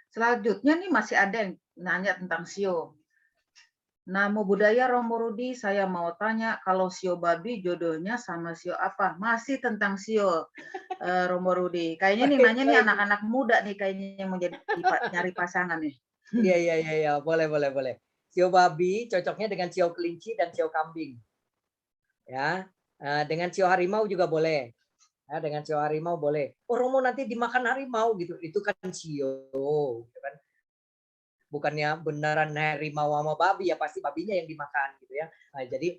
Selanjutnya nih masih ada yang nanya tentang sio. Namo Buddhaya Romo Rudi, saya mau tanya kalau sio babi jodohnya sama sio apa? Masih tentang sio Romo Rudi. Kayaknya nih nanya nih anak-anak muda nih kayaknya yang mau nyari pasangan nih. Iya, boleh. Sio babi cocoknya dengan sio kelinci dan sio kambing. Ya, dengan sio harimau juga boleh. Ya, dengan sio harimau boleh. Oh, Romo nanti dimakan harimau gitu. Itu kan sio, gitu kan. Bukannya beneran harimau sama babi ya, pasti babinya yang dimakan gitu ya. Nah, jadi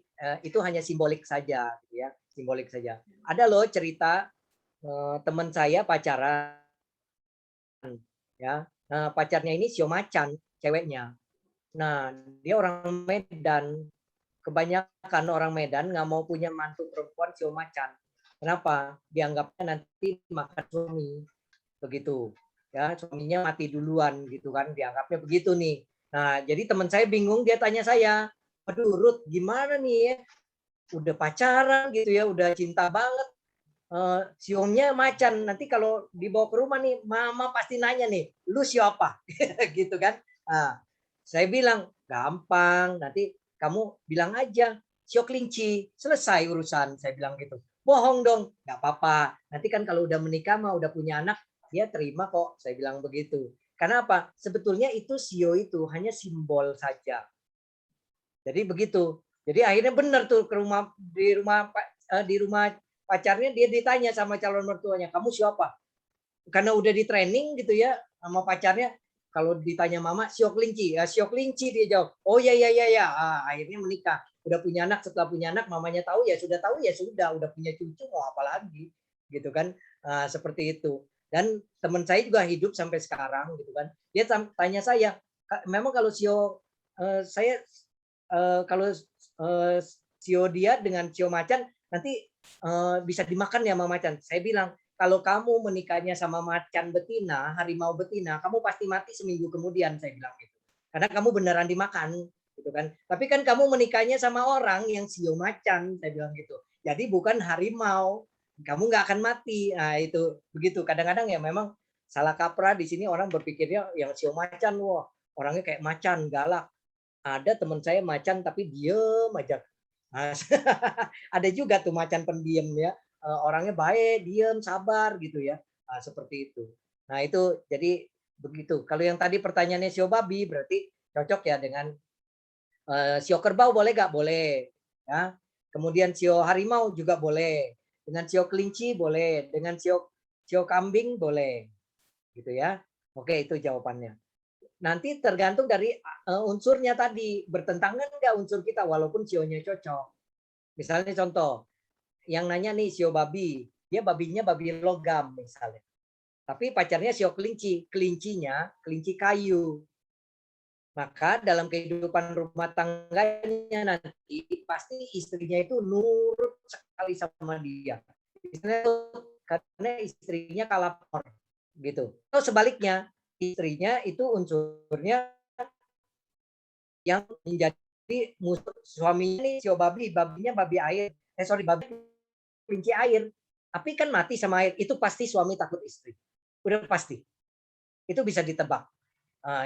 itu hanya simbolik saja gitu ya, simbolik saja. Ada loh cerita teman saya pacaran ya. Nah, pacarnya ini sio macan, ceweknya. Nah, dia orang Medan. Kebanyakan orang Medan nggak mau punya mantu perempuan sio macan. Kenapa? Dianggapnya nanti makan suami. Begitu. Ya, suaminya mati duluan gitu kan, dianggapnya begitu nih. Nah, jadi teman saya bingung, dia tanya saya, "Aduh, Ruth, gimana nih ya? Udah pacaran gitu ya, udah cinta banget. Sionya macan, nanti kalau dibawa ke rumah nih, mama pasti nanya nih, lu siapa?" gitu kan. Nah, saya bilang, gampang, nanti kamu bilang aja, sio kelinci, selesai urusan, saya bilang gitu. Bohong dong, nggak apa-apa. Nanti kan kalau udah menikah mah udah punya anak, dia terima kok, saya bilang begitu. Karena apa? Sebetulnya itu sio itu hanya simbol saja. Jadi begitu. Jadi akhirnya benar tuh ke rumah di rumah pacarnya, dia ditanya sama calon mertuanya, "Kamu siapa?" Karena udah di training gitu ya sama pacarnya, kalau ditanya mama, "Sio kelinci." Ya, "Sio kelinci," dia jawab. "Oh ya ya ya ya." Akhirnya menikah. Udah punya anak, setelah punya anak mamanya tahu ya sudah, udah punya cucu mau apa lagi gitu kan. Seperti itu. Dan teman saya juga hidup sampai sekarang gitu kan. Dia tanya saya, "Memang kalau sio saya kalau sio dia dengan sio macan nanti bisa dimakan ya sama macan?" Saya bilang, "Kalau kamu menikahnya sama macan betina, harimau betina, kamu pasti mati seminggu kemudian," saya bilang gitu. Karena kamu beneran dimakan, gitu kan. Tapi kan kamu menikahnya sama orang yang sio macan, saya bilang gitu. Jadi bukan harimau, kamu nggak akan mati. Nah itu begitu. Kadang-kadang ya memang salah kaprah di sini, orang berpikirnya yang sio macan, wah orangnya kayak macan, galak. Ada teman saya macan tapi diem aja. Nah, ada juga tuh macan pendiam ya. Orangnya baik, diem, sabar gitu ya. Seperti itu. Nah, itu jadi begitu. Kalau yang tadi pertanyaannya sio babi berarti cocok ya dengan sio kerbau, boleh nggak? Boleh. Ya. Kemudian sio harimau juga boleh. Dengan sio kelinci boleh. Dengan sio kambing boleh. Gitu ya. Oke, itu jawabannya. Nanti tergantung dari unsurnya tadi, bertentangan nggak unsur kita walaupun sionya cocok. Misalnya contoh, yang nanya nih sio babi, dia babinya babi logam misalnya. Tapi pacarnya sio kelinci, kelincinya kelinci kayu. Maka dalam kehidupan rumah tangganya nanti pasti istrinya itu nurut sekali sama dia. Karena istrinya kalapor gitu. Atau sebaliknya, istrinya itu unsurnya yang menjadi musuh suaminya nih sio babi, babinya babi air. Babi kelinci air. Tapi kan mati sama air. Itu pasti suami takut istri. Udah pasti. Itu bisa ditebak.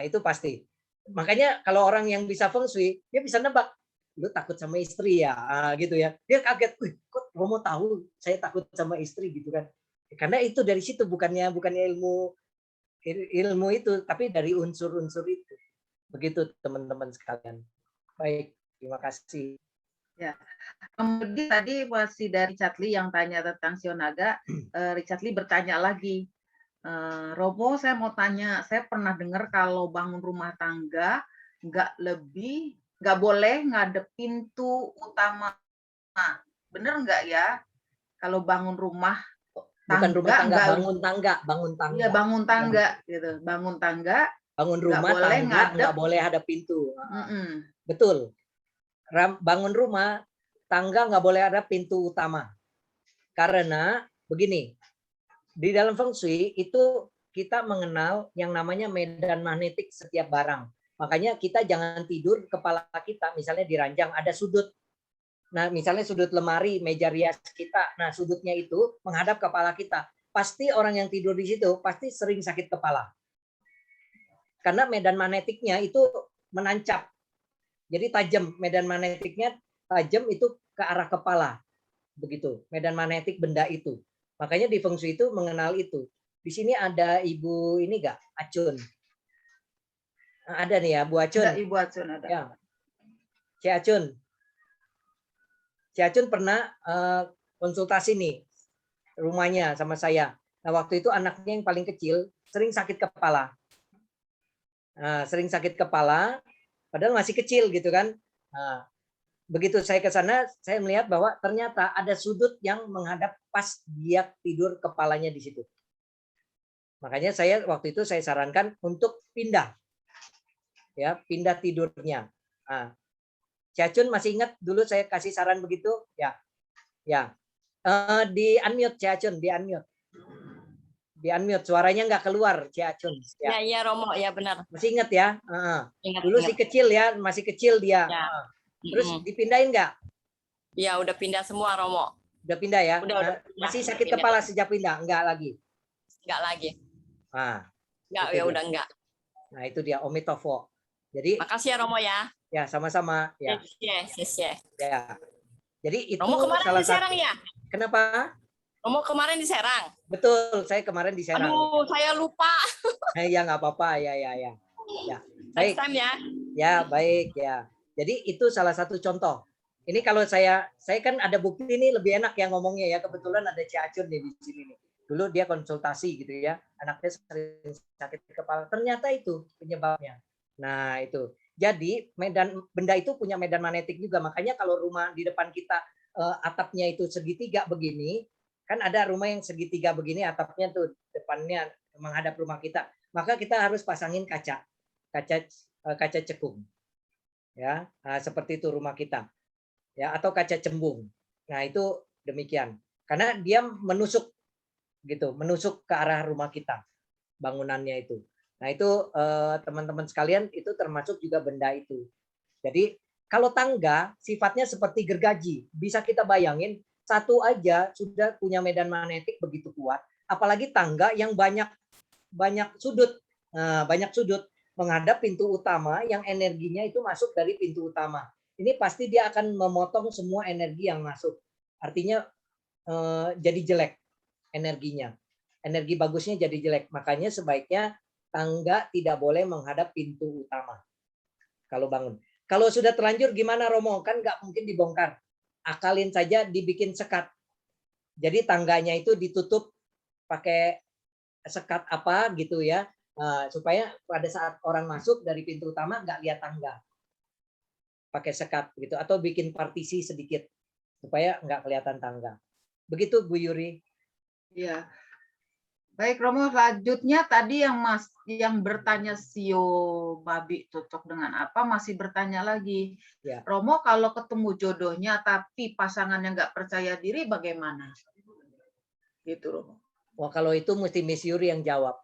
Itu pasti. Makanya kalau orang yang bisa feng shui, dia bisa nebak. Lu takut sama istri ya, gitu ya. Dia kaget, kok Romo tahu saya takut sama istri gitu kan. Karena itu dari situ, bukannya ilmu itu, tapi dari unsur-unsur itu. Begitu teman-teman sekalian. Baik, terima kasih. Ya. Kemudian tadi masih dari Richard Lee yang tanya tentang sio naga, Richard Lee bertanya lagi, "Romo, saya mau tanya, saya pernah dengar kalau bangun rumah tangga nggak boleh ngadep pintu utama. Bener nggak ya? Kalau bangun rumah Bukan rumah tangga, nggak- bangun tangga, bangun tangga. Iya, bangun tangga gitu. Bangun tangga Bangun nggak rumah boleh tangga ngadep. nggak boleh ada pintu. Betul. Bangun rumah tangga nggak boleh ada pintu utama. Karena begini, di dalam feng shui itu kita mengenal yang namanya medan magnetik setiap barang. Makanya kita jangan tidur kepala kita misalnya di ranjang ada sudut. Nah, misalnya sudut lemari, meja rias kita. Nah, sudutnya itu menghadap kepala kita. Pasti orang yang tidur di situ pasti sering sakit kepala. Karena medan magnetiknya itu menancap. Jadi tajam, medan magnetiknya tajam itu ke arah kepala. Begitu, medan magnetik benda itu. Makanya di feng shui itu mengenal itu. Di sini ada Ibu ini enggak? Acun. Ada nih ya, Bu Acun. Ada Ibu Acun ada. Ya. Cik Acun. Si Acun pernah konsultasi nih rumahnya sama saya. Nah, waktu itu anaknya yang paling kecil sering sakit kepala. Sering sakit kepala, padahal masih kecil gitu kan. Nah, begitu saya ke sana, saya melihat bahwa ternyata ada sudut yang menghadap pas dia tidur kepalanya di situ. Makanya saya waktu itu saya sarankan untuk pindah, ya pindah tidurnya. Nah, Ciacun masih ingat dulu saya kasih saran begitu, ya, ya. Di unmute Ciacun, di unmute. Di unmute, suaranya nggak keluar, Ciacun. Ya, ya Romo, ya benar. Masih ingat ya? Ingat, Dulu ingat. si kecil ya, masih kecil dia. Ya. Terus dipindahin nggak? Ya, udah pindah semua Romo. Udah pindah ya? Udah Masih pindah, sakit pindah. kepala sejak pindah? Enggak lagi? Enggak lagi. Itu Enggak, ya dia. udah enggak. Nah itu dia Omitofo. Jadi Makasih ya Romo ya. ya sama-sama ya. Yes. Ya. Jadi itu Romo kemarin salah di Serang satu. ya? Kenapa? Romo kemarin di Serang. Betul, saya kemarin di Serang. Aduh, saya lupa. Ya nggak apa-apa, ya. Baik. Next time ya. Ya, baik ya. Jadi itu salah satu contoh. Ini kalau saya kan ada bukti ini lebih enak ya ngomongnya ya. Kebetulan ada Ciacun nih di sini nih. Dulu dia konsultasi gitu ya. Anaknya sering sakit kepala. Ternyata itu penyebabnya. Nah, itu. Jadi benda itu punya medan magnetik juga. Makanya kalau rumah di depan kita atapnya itu segitiga begini, kan ada rumah yang segitiga begini atapnya tuh depannya menghadap rumah kita. Maka kita harus pasangin kaca cekung. Ya, seperti itu rumah kita. Ya, atau kaca cembung. Nah, itu demikian. Karena dia menusuk gitu, menusuk ke arah rumah kita bangunannya itu. Nah, itu teman-teman sekalian itu termasuk juga benda itu. Jadi, kalau tangga sifatnya seperti gergaji, bisa kita bayangin satu aja sudah punya medan magnetik begitu kuat, apalagi tangga yang banyak sudut. Banyak sudut menghadap pintu utama yang energinya itu masuk dari pintu utama. Ini pasti dia akan memotong semua energi yang masuk. Artinya jadi jelek energinya. Energi bagusnya jadi jelek. Makanya sebaiknya tangga tidak boleh menghadap pintu utama kalau bangun. Kalau sudah terlanjur gimana Romo? Kan nggak mungkin dibongkar. Akalin saja dibikin sekat. Jadi tangganya itu ditutup pakai sekat apa gitu ya. Supaya pada saat orang masuk dari pintu utama nggak lihat tangga. Pakai sekat gitu. Atau bikin partisi sedikit. Supaya nggak kelihatan tangga. Begitu Bu Yuri. Ya. Baik Romo, selanjutnya tadi yang bertanya Sio Babi cocok dengan apa masih bertanya lagi. Ya. Romo kalau ketemu jodohnya tapi pasangannya nggak percaya diri bagaimana? Gitu Romo. Wah kalau itu mesti Miss Yuri yang jawab.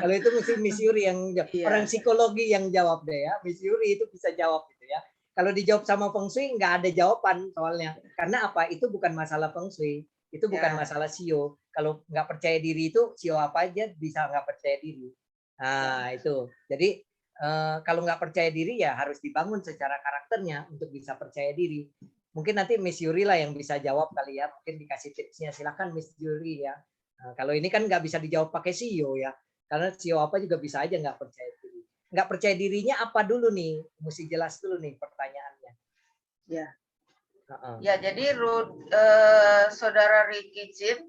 Kalau itu mesti Miss Yuri yang jawab. Iya. Orang psikologi yang jawab deh ya. Miss Yuri itu bisa jawab gitu ya. Kalau dijawab sama Feng Shui nggak ada jawaban soalnya. Karena apa? Itu bukan masalah Feng Shui. Itu bukan masalah Sio. Kalau nggak percaya diri itu Sio apa aja bisa nggak percaya diri. Nah itu. Jadi kalau nggak percaya diri ya harus dibangun secara karakternya untuk bisa percaya diri. Mungkin nanti Miss Yuri lah yang bisa jawab kali ya. Mungkin dikasih tipsnya. Silakan Miss Yuri ya. Nah, kalau ini kan nggak bisa dijawab pakai Sio ya. Karena Sio apa juga bisa aja nggak percaya diri. Nggak percaya dirinya apa dulu nih? Mesti jelas dulu nih pertanyaannya. Ya. Ya, jadi Saudara Ricky Jin,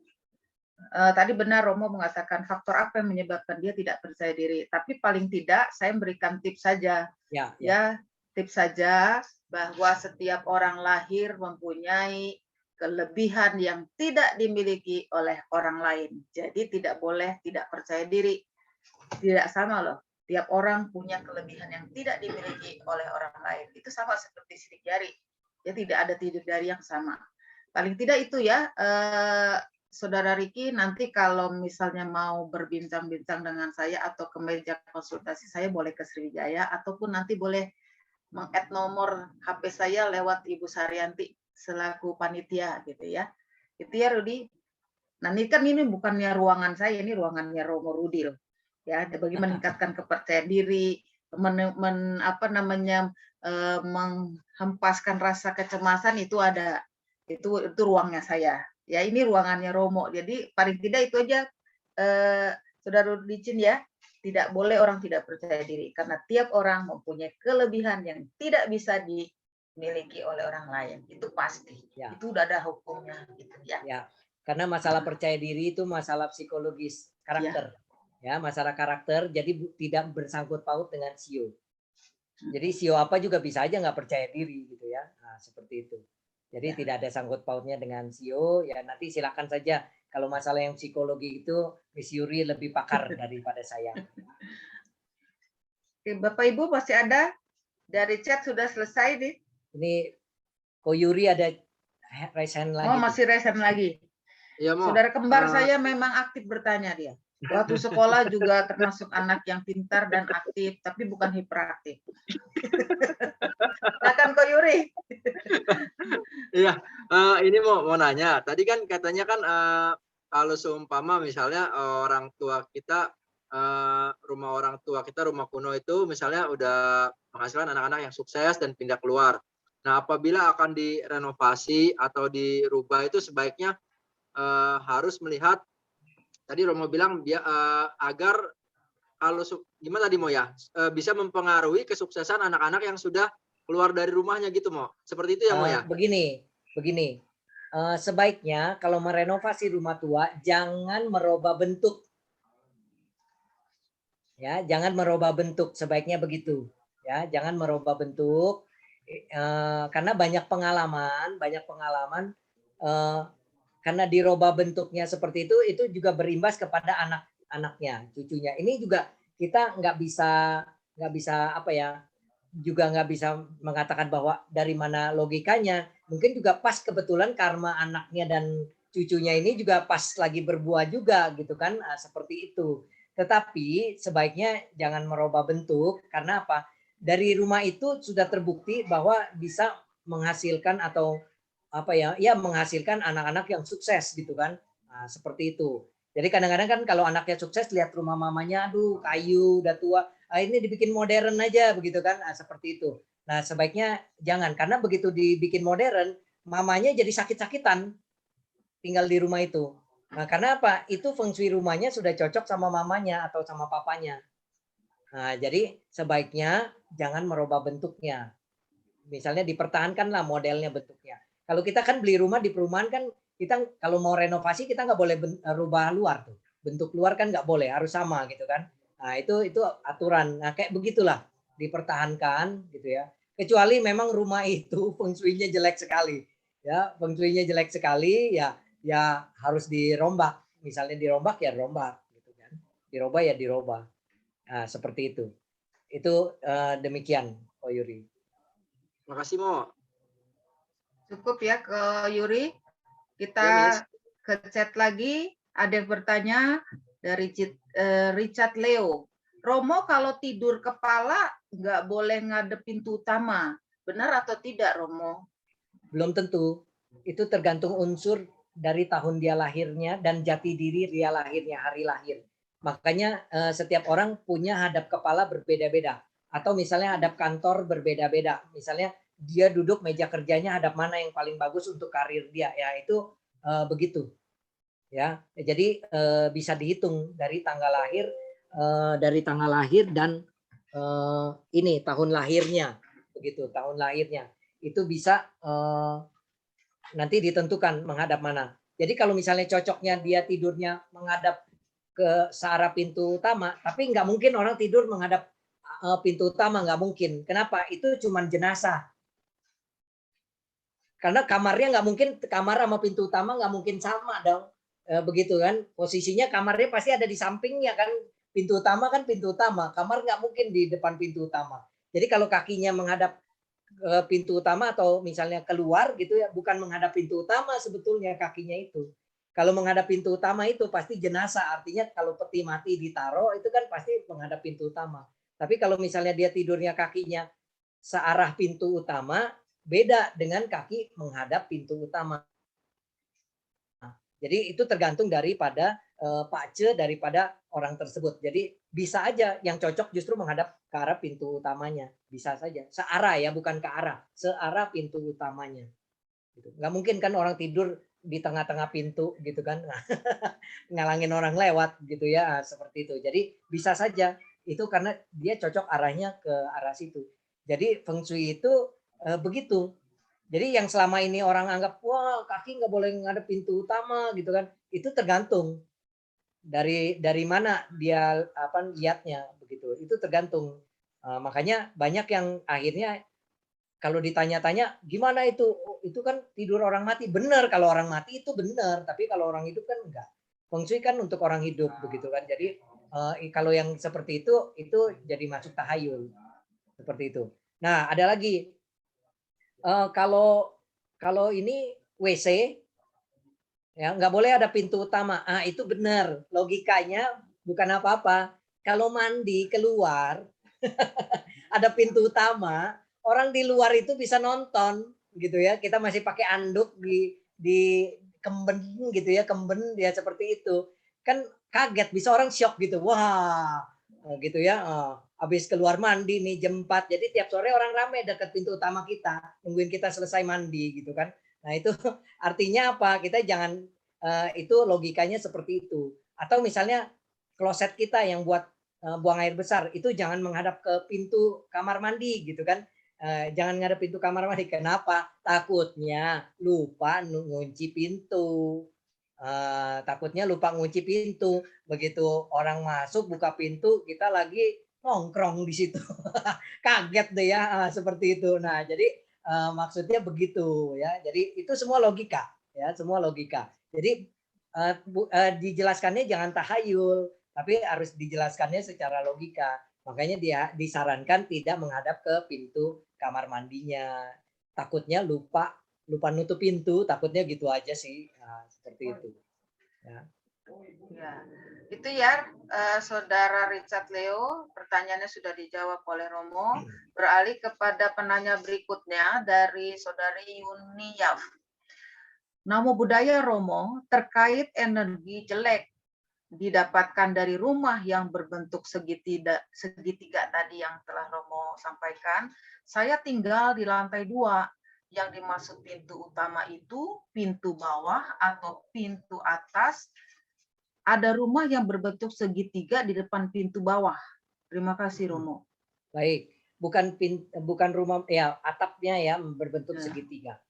tadi benar Romo mengatakan faktor apa yang menyebabkan dia tidak percaya diri. Tapi paling tidak saya memberikan tips saja. Ya, tips saja bahwa setiap orang lahir mempunyai kelebihan yang tidak dimiliki oleh orang lain. Jadi tidak boleh tidak percaya diri. Tidak sama loh. Tiap orang punya kelebihan yang tidak dimiliki oleh orang lain. Itu sama seperti sidik jari. Ya tidak ada sidik jari yang sama. Paling tidak itu ya, Saudara Riki, nanti kalau misalnya mau berbincang-bincang dengan saya atau ke meja konsultasi, saya boleh ke Sriwijaya ataupun nanti boleh meng-add nomor HP saya lewat Ibu Saryanti selaku panitia gitu ya. Itu ya Rudi. Nah ini kan ini bukannya ruangan saya, ini ruangannya Romo Rudi loh. Ya, bagi meningkatkan kepercayaan diri, menghempaskan rasa kecemasan itu ada, itu ruangnya saya. Ya, ini ruangannya Romo. Jadi paling tidak itu aja, Saudara Rudicin ya. tidak boleh orang tidak percaya diri karena tiap orang mempunyai kelebihan yang tidak bisa dimiliki oleh orang lain. Itu pasti. Ya. Itu udah ada hukumnya gitu ya. Ya, karena masalah percaya diri itu masalah psikologis karakter. Ya, masalah karakter jadi tidak bersangkut paut dengan sio. Jadi sio apa juga bisa aja nggak percaya diri gitu ya. Nah, seperti itu. Jadi tidak ada sangkut pautnya dengan sio. Ya nanti silakan saja. Kalau masalah yang psikologi itu Miss Yuri lebih pakar daripada saya. Oke, Bapak Ibu masih ada? Dari chat sudah selesai nih. Ini Ko Yuri ada raise hand lagi. Oh, masih resen lagi. Iya, Mo. Saudara kembar saya memang aktif bertanya dia. Waktu sekolah juga termasuk anak yang pintar dan aktif, tapi bukan hiperaktif. Silakan Ko Yuri. Iya, ini mau nanya. Tadi kan katanya kan kalau seumpama misalnya orang tua kita, rumah orang tua kita, rumah kuno itu misalnya udah menghasilkan anak-anak yang sukses dan pindah keluar. Nah, apabila akan direnovasi atau dirubah itu sebaiknya harus melihat, tadi Romo bilang agar kalau gimana tadi Mo ya, bisa mempengaruhi kesuksesan anak-anak yang sudah keluar dari rumahnya gitu Mo. Seperti itu ya Mo ya? Begini. Sebaiknya kalau merenovasi rumah tua jangan merubah bentuk. Ya, jangan merubah bentuk, sebaiknya begitu. Ya, jangan merubah bentuk. Karena banyak pengalaman karena dirubah bentuknya seperti itu juga berimbas kepada anak-anaknya, cucunya. Ini juga kita nggak bisa apa ya, juga nggak bisa mengatakan bahwa dari mana logikanya. Mungkin juga pas kebetulan karma anaknya dan cucunya ini juga pas lagi berbuah juga gitu kan, seperti itu. Tetapi sebaiknya jangan merubah bentuk karena apa? Dari rumah itu sudah terbukti bahwa bisa menghasilkan atau apa ya, menghasilkan anak-anak yang sukses gitu kan. Nah, seperti itu. Jadi kadang-kadang kan kalau anaknya sukses lihat rumah mamanya, aduh kayu udah tua, ini dibikin modern aja begitu kan. Nah, seperti itu. Nah, sebaiknya jangan, karena begitu dibikin modern, mamanya jadi sakit-sakitan tinggal di rumah itu. Nah, karena apa? Itu feng shui rumahnya sudah cocok sama mamanya atau sama papanya. Nah, jadi sebaiknya jangan merubah bentuknya. Misalnya dipertahankanlah modelnya, bentuknya. Kalau kita kan beli rumah di perumahan kan, kita kalau mau renovasi kita nggak boleh rubah luar tuh. Bentuk luar kan nggak boleh, harus sama gitu kan. Nah, itu aturan. Nah, kayak begitulah, dipertahankan gitu ya. Kecuali memang rumah itu feng shui-nya jelek sekali. Ya, feng shui-nya jelek sekali ya harus dirombak. Misalnya dirombak ya rombak gitu kan. Dirubah ya dirubah. Nah, seperti itu. Itu demikian, Ko Yuri. Makasih Mo. Cukup ya ke Yuri. Kita ke chat lagi. Ada yang bertanya dari Richard Leo. Romo kalau tidur kepala nggak boleh ngadep pintu utama. Benar atau tidak Romo? Belum tentu. Itu tergantung unsur dari tahun dia lahirnya dan jati diri dia lahirnya, hari lahir. Makanya setiap orang punya hadap kepala berbeda-beda. Atau misalnya hadap kantor berbeda-beda. Misalnya dia duduk meja kerjanya hadap mana yang paling bagus untuk karir dia. Ya itu begitu. Ya, jadi bisa dihitung dari tanggal lahir dan ini tahun lahirnya. Begitu, tahun lahirnya. Itu bisa nanti ditentukan menghadap mana. Jadi kalau misalnya cocoknya dia tidurnya menghadap ke searah pintu utama, tapi nggak mungkin orang tidur menghadap pintu utama, nggak mungkin. Kenapa? Itu cuma jenazah. Karena kamarnya nggak mungkin, kamar sama pintu utama nggak mungkin sama dong. Begitu kan, posisinya kamarnya pasti ada di sampingnya kan. Pintu utama kan pintu utama, kamar nggak mungkin di depan pintu utama. Jadi kalau kakinya menghadap pintu utama atau misalnya keluar gitu ya, bukan menghadap pintu utama sebetulnya kakinya itu. Kalau menghadap pintu utama itu pasti jenazah, artinya kalau peti mati ditaruh itu kan pasti menghadap pintu utama. Tapi kalau misalnya dia tidurnya kakinya searah pintu utama, beda dengan kaki menghadap pintu utama. Jadi itu tergantung daripada pace daripada orang tersebut. Jadi bisa aja yang cocok justru menghadap ke arah pintu utamanya. Bisa saja. Searah ya, bukan ke arah. Searah pintu utamanya. Gitu. Nggak mungkin kan orang tidur di tengah-tengah pintu gitu kan, ngalangin orang lewat gitu ya, seperti itu. Jadi bisa saja itu karena dia cocok arahnya ke arah situ. Jadi feng shui itu begitu. Jadi yang selama ini orang anggap wah kaki nggak boleh ngadep pintu utama gitu kan, itu tergantung dari mana dia lihatnya begitu. Itu tergantung. Makanya banyak yang akhirnya kalau ditanya-tanya gimana itu? Oh, itu kan tidur orang mati. Benar kalau orang mati itu benar, tapi kalau orang hidup kan enggak. Feng shui kan untuk orang hidup begitu kan. Jadi kalau yang seperti itu jadi masuk tahayul. Seperti itu. Nah, ada lagi kalau ini WC ya nggak boleh ada pintu utama. Ah, itu benar. Logikanya bukan apa-apa. Kalau mandi keluar ada pintu utama, orang di luar itu bisa nonton gitu ya. Kita masih pakai anduk di kemben gitu ya, kemben ya seperti itu. Kan kaget, bisa orang syok gitu. Wah, gitu ya. Habis keluar mandi nih jam 4. Jadi tiap sore orang ramai dekat pintu utama kita, nungguin kita selesai mandi gitu kan. Nah, itu artinya apa? Kita jangan itu logikanya seperti itu. Atau misalnya kloset kita yang buat buang air besar itu jangan menghadap ke pintu kamar mandi gitu kan. Jangan ngadep pintu kamar mandi. Kenapa? Takutnya lupa ngunci pintu. Takutnya lupa ngunci pintu. Begitu orang masuk buka pintu, kita lagi nongkrong di situ. Kaget deh ya, seperti itu. Nah, jadi maksudnya begitu ya. Jadi itu semua logika ya, semua logika. Jadi dijelaskannya jangan tahayul, tapi harus dijelaskannya secara logika. Makanya dia disarankan tidak menghadap ke pintu kamar mandinya. Takutnya lupa nutup pintu, takutnya gitu aja sih. Nah, seperti itu. Ya. Ya, itu ya Saudara Richard Leo, pertanyaannya sudah dijawab oleh Romo. Beralih kepada penanya berikutnya dari Saudari Yuniyaf. Namo Buddhaya Romo, terkait energi jelek didapatkan dari rumah yang berbentuk segitiga tadi yang telah Romo sampaikan. Saya tinggal di lantai 2. Yang dimaksud pintu utama itu pintu bawah atau pintu atas. Ada rumah yang berbentuk segitiga di depan pintu bawah. Terima kasih Romo. Baik, bukan rumah ya, atapnya ya berbentuk segitiga.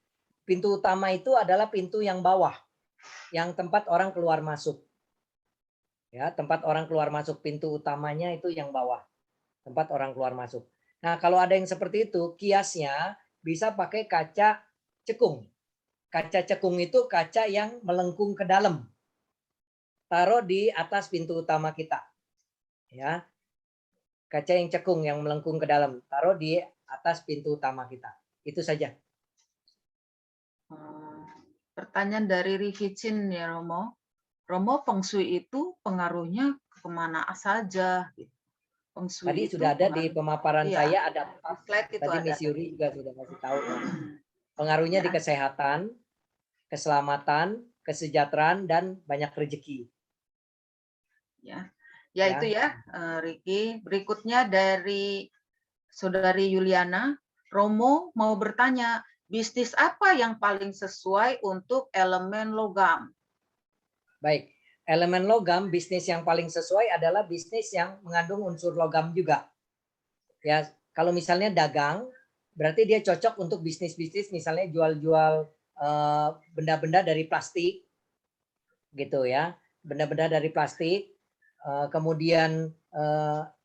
Pintu utama itu adalah pintu yang bawah, yang tempat orang keluar masuk. Ya, tempat orang keluar masuk, pintu utamanya itu yang bawah, tempat orang keluar masuk. Nah, kalau ada yang seperti itu, kiasnya bisa pakai kaca cekung. Kaca cekung itu kaca yang melengkung ke dalam. Taruh di atas pintu utama kita. Ya. Kaca yang cekung yang melengkung ke dalam, taruh di atas pintu utama kita. Itu saja. Pertanyaan dari Riki Chin ya Romo. Romo, feng shui itu pengaruhnya kemana saja? Feng shui tadi itu sudah ada di pemaparan saya, ada slide itu tadi ada. Miss Yuri juga sudah kasih tahu. Pengaruhnya di kesehatan, keselamatan, kesejahteraan, dan banyak rezeki. Ya itu ya, Riki. Berikutnya dari Saudari Yuliana, Romo mau bertanya, bisnis apa yang paling sesuai untuk elemen logam? Baik, elemen logam, bisnis yang paling sesuai adalah bisnis yang mengandung unsur logam juga. Ya, kalau misalnya dagang, berarti dia cocok untuk bisnis-bisnis misalnya jual-jual benda-benda dari plastik, gitu ya, benda-benda dari plastik. Kemudian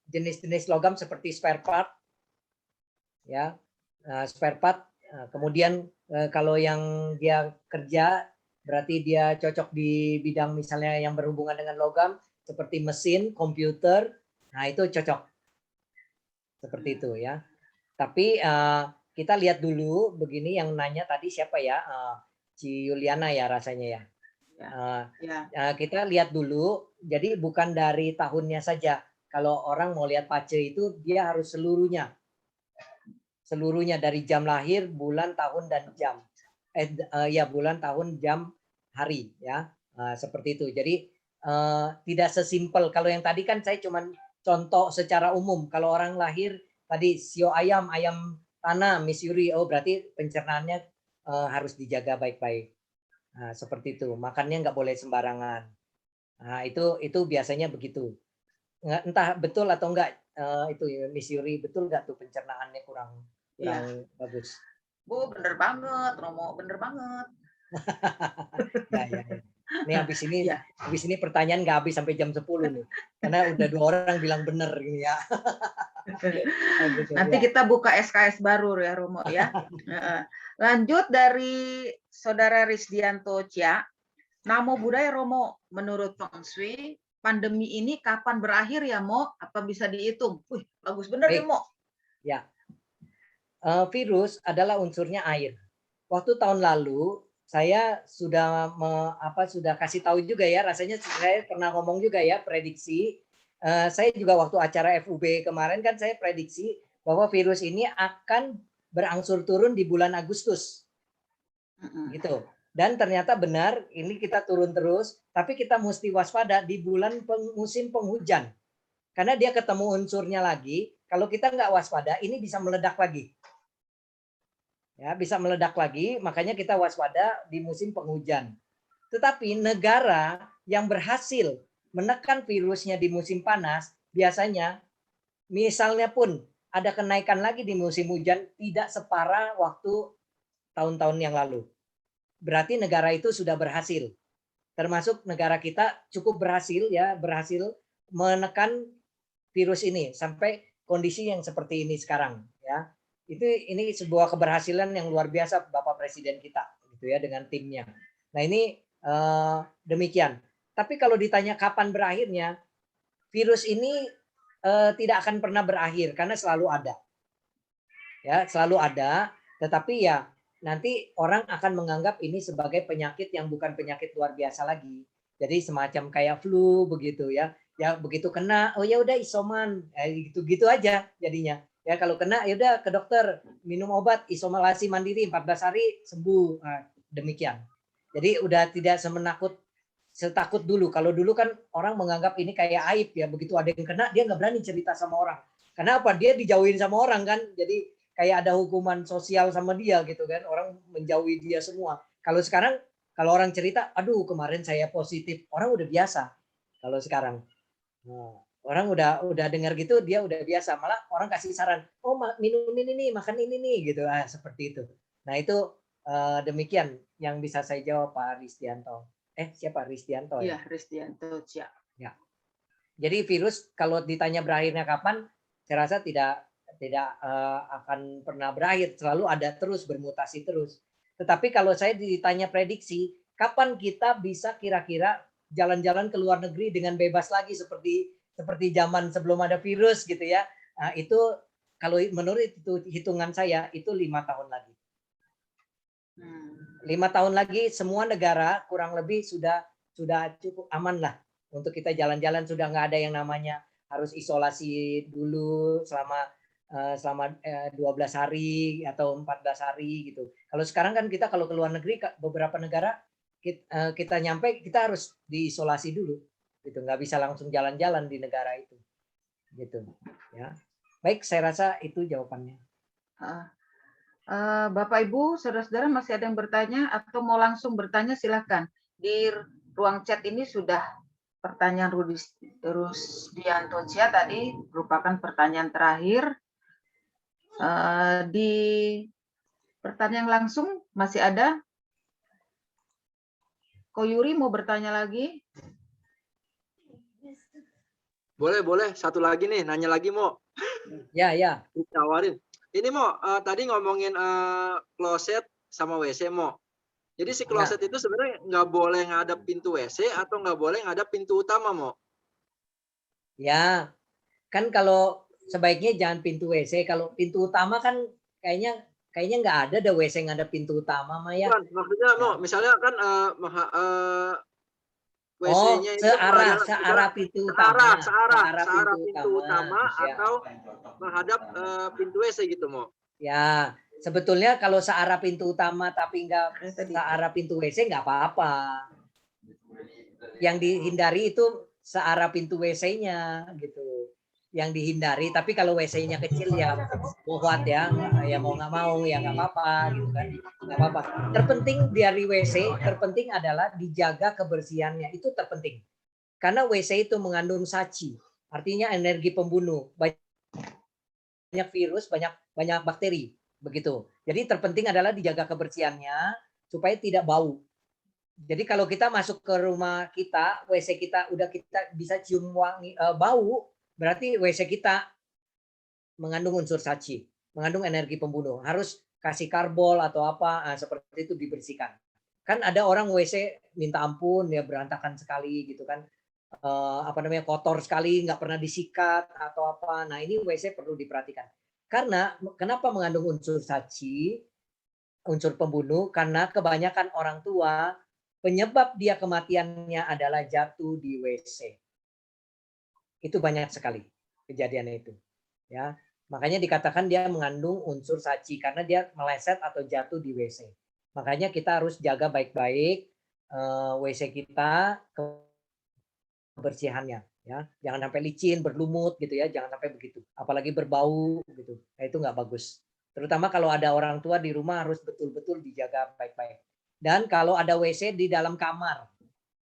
jenis-jenis logam seperti spare part, ya, spare part. Kemudian kalau yang dia kerja berarti dia cocok di bidang misalnya yang berhubungan dengan logam seperti mesin, komputer. Nah, itu cocok seperti itu ya. Tapi kita lihat dulu begini, yang nanya tadi siapa ya, Ci Yuliana ya rasanya ya. Kita lihat dulu, jadi bukan dari tahunnya saja. Kalau orang mau lihat pace itu dia harus seluruhnya dari jam lahir, bulan, tahun, dan jam. Bulan, tahun, jam, hari ya, seperti itu. Jadi tidak sesimpel. Kalau yang tadi kan saya cuma contoh secara umum. Kalau orang lahir tadi sio ayam tanah, Miss Yuri, oh berarti pencernaannya harus dijaga baik-baik. Nah, seperti itu. Makannya nggak boleh sembarangan. Nah, itu biasanya begitu. Entah betul atau enggak, itu ya, Miss Yuri, betul nggak tuh pencernaannya kurang bagus? Bu, bener banget, Romo, bener banget. Ya. Ini Ya. habis ini pertanyaan nggak habis sampai jam 10 nih. Karena udah 2 orang bilang bener ini ya. Nanti kita buka SKS baru ya, Romo ya. Lanjut dari Saudara Risdianto Cia. Namo Buddhaya Romo, menurut Feng Shui, pandemi ini kapan berakhir ya, Mo? Apa bisa dihitung? Wih, bagus bener nih, Baik. Mo. Ya. Virus adalah unsurnya air. Waktu tahun lalu saya sudah sudah kasih tahu juga ya, rasanya saya pernah ngomong juga ya, prediksi. Saya juga waktu acara FUB kemarin kan saya prediksi bahwa virus ini akan berangsur turun di bulan Agustus. Gitu. Dan ternyata benar, ini kita turun terus, tapi kita mesti waspada di bulan musim penghujan. Karena dia ketemu unsurnya lagi, kalau kita nggak waspada, ini bisa meledak lagi. Ya, bisa meledak lagi, makanya kita waspada di musim penghujan. Tetapi negara yang berhasil menekan virusnya di musim panas, biasanya misalnya pun ada kenaikan lagi di musim hujan, tidak separah waktu tahun-tahun yang lalu. Berarti negara itu sudah berhasil. Termasuk negara kita cukup berhasil menekan virus ini sampai kondisi yang seperti ini sekarang ya. Ini sebuah keberhasilan yang luar biasa Bapak Presiden kita gitu ya dengan timnya. Nah, ini demikian. Tapi kalau ditanya kapan berakhirnya, virus ini tidak akan pernah berakhir karena selalu ada. Ya, selalu ada, tetapi ya nanti orang akan menganggap ini sebagai penyakit yang bukan penyakit luar biasa lagi. Jadi semacam kayak flu begitu ya. Ya begitu kena, oh ya udah isoman, gitu-gitu aja jadinya. Ya kalau kena ya udah ke dokter, minum obat, isolasi mandiri 14 hari sembuh. Nah, demikian. Jadi udah tidak setakut dulu. Kalau dulu kan orang menganggap ini kayak aib ya, begitu ada yang kena dia nggak berani cerita sama orang. Kenapa? Dia dijauhin sama orang kan. Jadi kayak ada hukuman sosial sama dia gitu kan, orang menjauhi dia semua. Kalau sekarang kalau orang cerita, aduh kemarin saya positif, orang udah biasa. Kalau sekarang, orang udah dengar gitu, dia udah biasa. Malah orang kasih saran, oh minum ini nih, makan ini nih, gitu. Seperti itu. Nah itu demikian yang bisa saya jawab Pak Risdianto. Siapa Risdianto? Iya, Risdianto Cia. Ya. Jadi virus kalau ditanya berakhirnya kapan, saya rasa tidak akan pernah berakhir, selalu ada terus, bermutasi terus. Tetapi kalau saya ditanya prediksi, kapan kita bisa kira-kira jalan-jalan ke luar negeri dengan bebas lagi seperti zaman sebelum ada virus gitu ya. Nah, itu kalau menurut itu hitungan saya itu 5 tahun lagi. 5 tahun lagi semua negara kurang lebih sudah cukup aman lah untuk kita jalan-jalan, sudah nggak ada yang namanya harus isolasi dulu selama 12 hari atau 14 hari gitu. Kalau sekarang kan kita kalau ke luar negeri beberapa negara kita nyampe kita harus diisolasi dulu gitu, nggak bisa langsung jalan-jalan di negara itu gitu ya. Baik, saya rasa itu jawabannya. Bapak Ibu, saudara-saudara masih ada yang bertanya atau mau langsung bertanya silakan. Di ruang chat ini sudah pertanyaan Risdianto Cia tadi merupakan pertanyaan terakhir. Di pertanyaan langsung masih ada? Ko Yuri mau bertanya lagi? Boleh. Satu lagi nih, nanya lagi Mo. Ya. Ditawarin. Ini Mo, tadi ngomongin kloset sama WC Mo. Jadi si kloset itu sebenarnya nggak boleh ngadap pintu WC atau nggak boleh ngadap pintu utama Mo? Ya, kan kalau sebaiknya jangan pintu WC. Kalau pintu utama kan kayaknya nggak ada WC ngadap pintu utama Maya. Bukan, maksudnya Mo, misalnya kan WC-nya itu searah pintu utama. Searah pintu utama atau menghadap pintu WC gitu Mo. Ya, sebetulnya kalau searah pintu utama tapi nggak searah pintu WC nggak apa-apa. Yang dihindari itu searah pintu WC-nya gitu. yang dihindari. Tapi kalau WC-nya kecil ya buat ya mau nggak mau ya nggak apa-apa gitu kan, nggak apa-apa. Terpenting dari WC, terpenting adalah dijaga kebersihannya, itu terpenting. Karena WC itu mengandung saci, artinya energi pembunuh, banyak virus, banyak bakteri, begitu. Jadi terpenting adalah dijaga kebersihannya supaya tidak bau. Jadi kalau kita masuk ke rumah kita, WC kita udah kita bisa cium wangi bau, berarti WC kita mengandung unsur saci, mengandung energi pembunuh. Harus kasih karbol atau apa, seperti itu dibersihkan. Kan ada orang WC minta ampun ya berantakan sekali gitu kan, kotor sekali, nggak pernah disikat atau apa. Nah ini WC perlu diperhatikan. Karena kenapa mengandung unsur saci, unsur pembunuh? Karena kebanyakan orang tua penyebab dia kematiannya adalah jatuh di WC. Itu banyak sekali kejadiannya itu. Ya, makanya dikatakan dia mengandung unsur saci karena dia meleset atau jatuh di WC. Makanya kita harus jaga baik-baik WC kita, kebersihannya. Ya, jangan sampai licin, berlumut gitu ya, jangan sampai begitu. Apalagi berbau gitu. Nah, itu nggak bagus. Terutama kalau ada orang tua di rumah harus betul-betul dijaga baik-baik. Dan kalau ada WC di dalam kamar,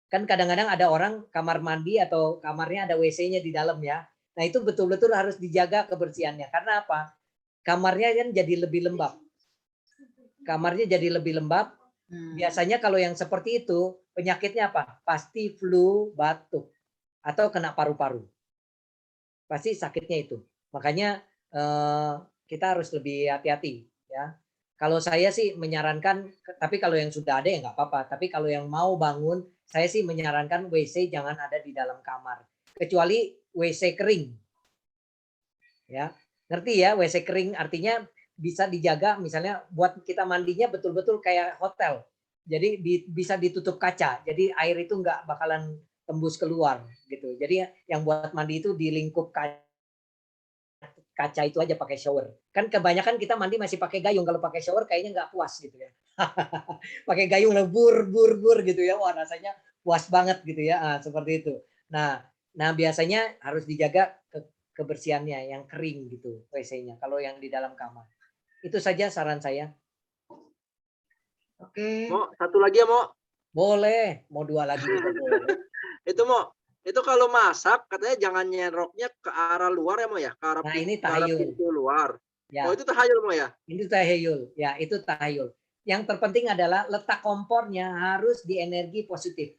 kan kadang-kadang ada orang kamar mandi atau kamarnya ada WC-nya di dalam ya. Nah itu betul-betul harus dijaga kebersihannya. Karena apa? Kamarnya kan jadi lebih lembab. Kamarnya jadi lebih lembab. Biasanya kalau yang seperti itu penyakitnya apa? Pasti flu, batuk, atau kena paru-paru. Pasti sakitnya itu. Makanya kita harus lebih hati-hati ya. Kalau saya sih menyarankan, tapi kalau yang sudah ada ya nggak apa-apa. Tapi kalau yang mau bangun, saya sih menyarankan WC jangan ada di dalam kamar. Kecuali WC kering. Ya, ngerti ya, WC kering artinya bisa dijaga, misalnya buat kita mandinya betul-betul kayak hotel. Jadi bisa ditutup kaca. Jadi air itu nggak bakalan tembus keluar gitu. Jadi yang buat mandi itu di lingkup kaca itu aja pakai shower. Kan kebanyakan kita mandi masih pakai gayung. Kalau pakai shower kayaknya nggak puas gitu ya. Pakai gayung bur gitu ya. Wah rasanya puas banget gitu ya. Seperti itu. Nah biasanya harus dijaga kebersihannya yang kering gitu WC-nya. Kalau yang di dalam kamar. Itu saja saran saya. Oke. Mo, satu lagi ya Mo. Boleh. Mau 2 lagi juga boleh. Itu Mo. Itu kalau masak katanya jangan nyeroknya ke arah luar ya Mo ya, ke arah, Nah, ini ke arah tahayul. pintu luar. Ya. Oh itu tahayul Mo ya? Itu tahayul. Ya, itu tahayul. Yang terpenting adalah letak kompornya harus di energi positif.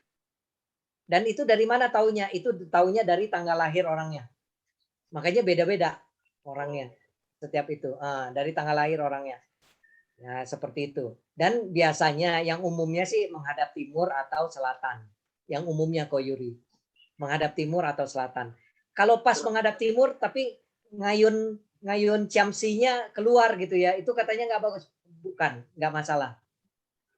Dan itu dari mana taunya? Itu taunya dari tanggal lahir orangnya. Makanya beda-beda orangnya. Setiap itu. Dari tanggal lahir orangnya. Nah, seperti itu. Dan biasanya yang umumnya sih menghadap timur atau selatan. Yang umumnya Koyuri. Menghadap timur atau selatan. Kalau pas menghadap timur tapi ngayun ciamsinya keluar gitu ya, itu katanya nggak bagus. Bukan, nggak masalah.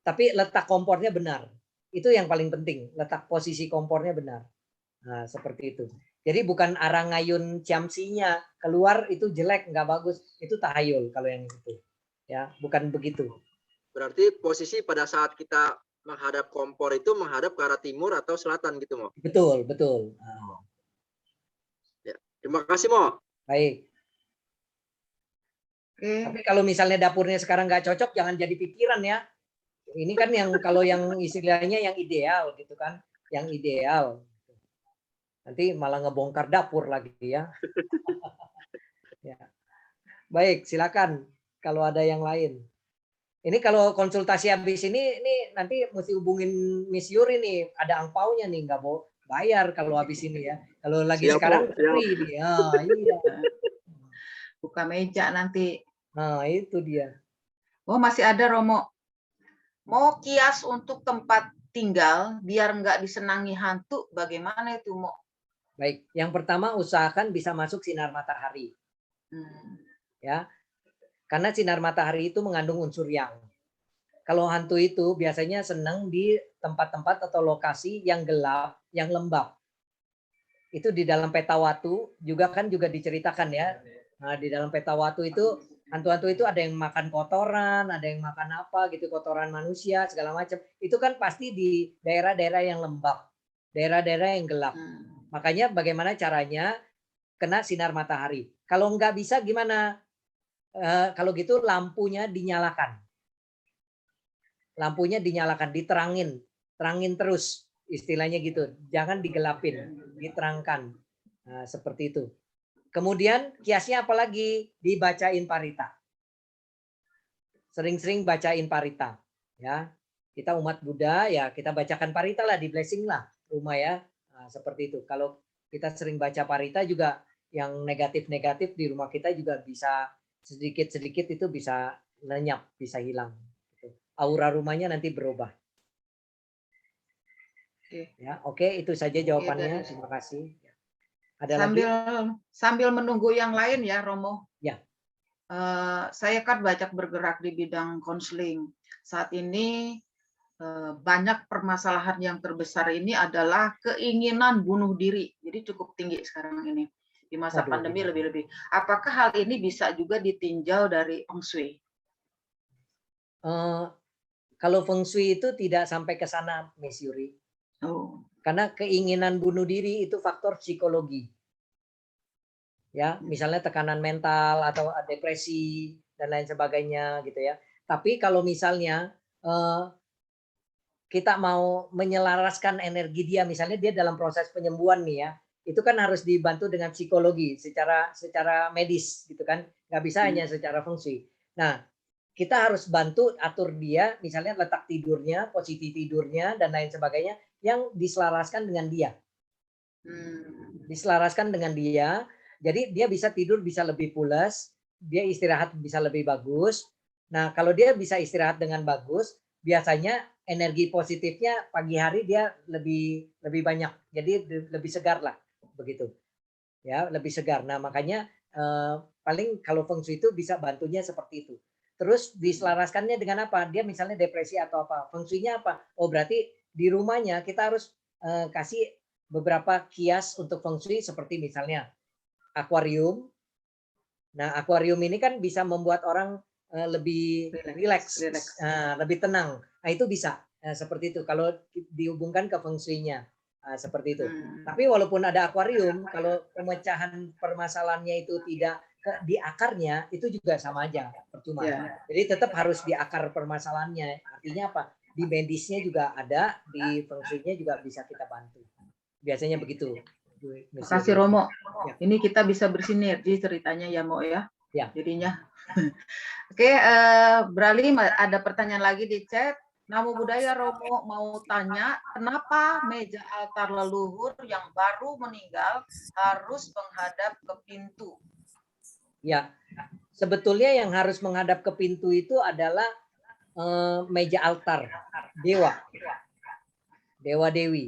Tapi letak kompornya benar. Itu yang paling penting, letak posisi kompornya benar. Nah, seperti itu. Jadi bukan arah ngayun ciamsinya keluar itu jelek, nggak bagus. Itu tahayul kalau yang itu. Ya, bukan begitu. Berarti posisi pada saat kita menghadap kompor itu menghadap ke arah timur atau selatan gitu Mo? Betul. Ya. Terima kasih Mo. Baik. Tapi kalau misalnya dapurnya sekarang nggak cocok, jangan jadi pikiran ya. Ini kan yang kalau yang istilahnya yang ideal gitu kan, yang ideal. Nanti malah ngebongkar dapur lagi ya. Ya. Baik, silakan kalau ada yang lain. Ini kalau konsultasi habis ini nanti mesti hubungin Miss Yuri nih, ada angpaunya nih, nggak mau bayar kalau habis ini ya. Kalau lagi Siap, sekarang siap. free dia. Iya. Buka meja nanti. Nah, itu dia. Oh, masih ada Romo. Mau kias untuk tempat tinggal biar nggak disenangi hantu, bagaimana itu, Mo? Baik, yang pertama usahakan bisa masuk sinar matahari. Ya. Karena sinar matahari itu mengandung unsur yang. Kalau hantu itu biasanya senang di tempat-tempat atau lokasi yang gelap, yang lembab. Itu di dalam peta watu juga diceritakan ya. Nah, di dalam peta watu itu hantu-hantu itu ada yang makan kotoran, ada yang makan apa gitu, kotoran manusia segala macam. Itu kan pasti di daerah-daerah yang lembab, daerah-daerah yang gelap. Makanya bagaimana caranya kena sinar matahari. Kalau nggak bisa gimana? Kalau gitu lampunya dinyalakan. Lampunya dinyalakan, terangin terus, istilahnya gitu. Jangan digelapin, diterangkan. Nah, seperti itu. Kemudian kiasnya apalagi? Dibacain parita. Sering-sering bacain parita, ya. Kita umat Buddha ya, kita bacakan parita lah, di blessing lah rumah ya. Nah, seperti itu. Kalau kita sering baca parita juga, yang negatif-negatif di rumah kita juga bisa sedikit-sedikit itu bisa lenyap, bisa hilang. Aura rumahnya nanti berubah. Ya, oke, itu saja jawabannya. Terima kasih. Ada lagi? Sambil menunggu yang lain ya, Romo. Ya. Saya kan banyak bergerak di bidang konseling. Saat ini banyak permasalahan yang terbesar ini adalah keinginan bunuh diri. Jadi cukup tinggi sekarang ini. Di masa pandemi lebih-lebih. Apakah hal ini bisa juga ditinjau dari Feng Shui? Kalau Feng Shui itu tidak sampai ke sana, Miss Yuri. Karena keinginan bunuh diri itu faktor psikologi. Ya, misalnya tekanan mental atau depresi dan lain sebagainya gitu ya. Tapi kalau misalnya kita mau menyelaraskan energi dia, misalnya dia dalam proses penyembuhan nih ya, itu kan harus dibantu dengan psikologi secara medis gitu kan, nggak bisa hanya secara Feng Shui. Nah, kita harus bantu atur dia, misalnya letak tidurnya, posisi tidurnya dan lain sebagainya yang diselaraskan dengan dia. Diselaraskan dengan dia, jadi dia bisa tidur bisa lebih pulas, dia istirahat bisa lebih bagus. Nah, kalau dia bisa istirahat dengan bagus, biasanya energi positifnya pagi hari dia lebih banyak, jadi lebih segar lah, begitu. Ya, lebih segar. Nah, makanya paling kalau Feng Shui itu bisa bantunya seperti itu. Terus diselaraskannya dengan apa? Dia misalnya depresi atau apa? Feng Shui-nya apa? Oh, berarti di rumahnya kita harus kasih beberapa kias untuk Feng Shui seperti misalnya akuarium. Nah, akuarium ini kan bisa membuat orang lebih rileks, lebih tenang. Nah, itu bisa seperti itu kalau dihubungkan ke Feng Shui-nya. Seperti itu. Tapi walaupun ada akuarium, kalau pemecahan permasalahannya itu tidak di akarnya, itu juga sama aja, percuma. Jadi tetap harus di akar permasalahannya. Artinya apa? Di medisnya juga ada, di Feng Shui-nya juga bisa kita bantu. Biasanya begitu. Terima kasih Romo. Ya. Ini kita bisa bersinergi ceritanya ya Mo ya. Ya. Jadinya. Oke, beralih ada pertanyaan lagi di chat. Namo Buddhaya, Romo mau tanya, kenapa meja altar leluhur yang baru meninggal harus menghadap ke pintu? Ya, sebetulnya yang harus menghadap ke pintu itu adalah meja altar dewa, dewa dewi.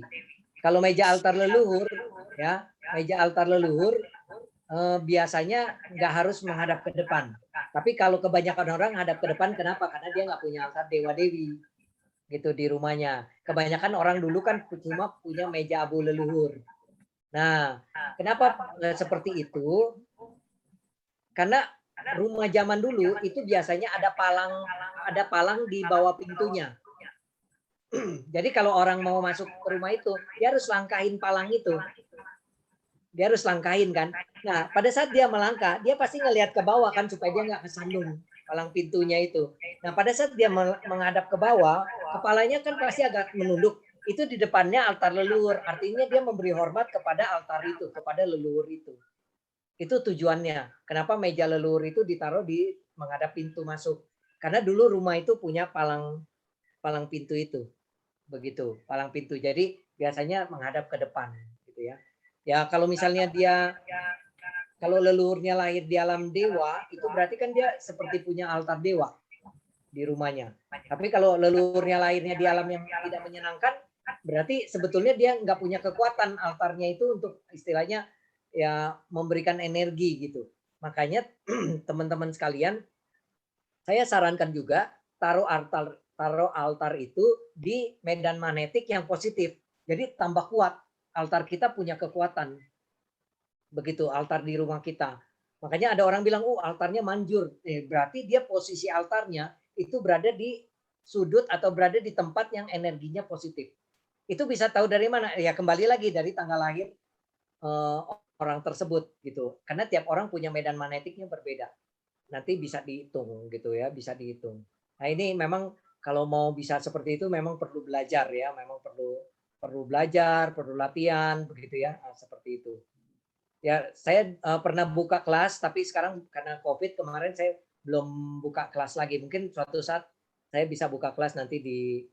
Kalau meja altar leluhur, ya meja altar leluhur biasanya nggak harus menghadap ke depan. Tapi kalau kebanyakan orang hadap ke depan, kenapa? Karena dia nggak punya altar dewa dewi gitu di rumahnya. Kebanyakan orang dulu kan cuma punya meja abu leluhur. Nah, kenapa seperti itu? Karena rumah zaman dulu itu biasanya ada palang di bawah pintunya. Jadi kalau orang mau masuk ke rumah itu, dia harus langkahin palang itu. Dia harus langkahin kan. Nah, pada saat dia melangkah, dia pasti ngelihat ke bawah kan supaya dia nggak kesandung palang pintunya itu. Nah, pada saat dia menghadap ke bawah, kepalanya kan pasti agak menunduk. Itu di depannya altar leluhur. Artinya dia memberi hormat kepada altar itu, kepada leluhur itu. Itu tujuannya. Kenapa meja leluhur itu ditaruh di menghadap pintu masuk? Karena dulu rumah itu punya palang pintu itu. Begitu, palang pintu. Jadi biasanya menghadap ke depan gitu ya. Ya, kalau misalnya kalau leluhurnya lahir di alam dewa, itu berarti kan dia seperti punya altar dewa di rumahnya. Tapi kalau leluhurnya lahirnya di alam yang tidak menyenangkan, berarti sebetulnya dia nggak punya kekuatan altarnya itu untuk istilahnya ya memberikan energi gitu. Makanya teman-teman sekalian, saya sarankan juga taruh altar itu di medan magnetik yang positif. Jadi tambah kuat. Altar kita punya kekuatan. Begitu altar di rumah kita. Makanya ada orang bilang, altarnya manjur. Berarti dia posisi altarnya itu berada di sudut atau berada di tempat yang energinya positif. Itu bisa tahu dari mana? Ya kembali lagi dari tanggal lahir orang tersebut gitu. Karena tiap orang punya medan magnetiknya berbeda. Nanti bisa dihitung gitu ya, bisa dihitung. Nah, ini memang kalau mau bisa seperti itu memang perlu belajar ya, memang perlu belajar, perlu latihan begitu ya, seperti itu. Ya, saya pernah buka kelas tapi sekarang karena Covid kemarin saya belum buka kelas lagi. Mungkin suatu saat saya bisa buka kelas nanti di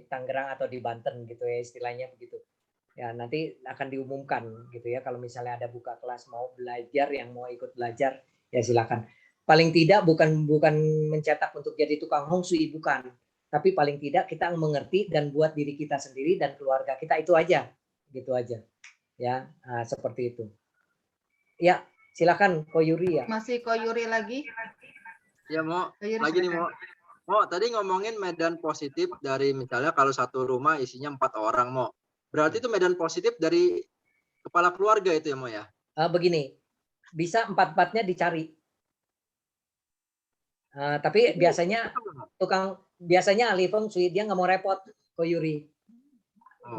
Tangerang atau di Banten gitu ya, istilahnya begitu. Ya, nanti akan diumumkan gitu ya, kalau misalnya ada buka kelas mau belajar, yang mau ikut belajar ya silakan. Paling tidak bukan mencetak untuk jadi tukang hong shui, bukan, tapi paling tidak kita mengerti dan buat diri kita sendiri dan keluarga kita, itu aja, gitu aja ya. Seperti itu ya. Silakan Ko Yuri ya. Masih Ko Yuri lagi? Ya mau Ko Yuri, lagi nih silakan. mau tadi ngomongin medan positif dari misalnya kalau satu rumah isinya 4 orang mau. Berarti itu medan positif dari kepala keluarga itu ya Mo ya? Begini, bisa 4-4-nya dicari. Tapi biasanya ahli feng shui dia nggak mau repot, Ko Yuri.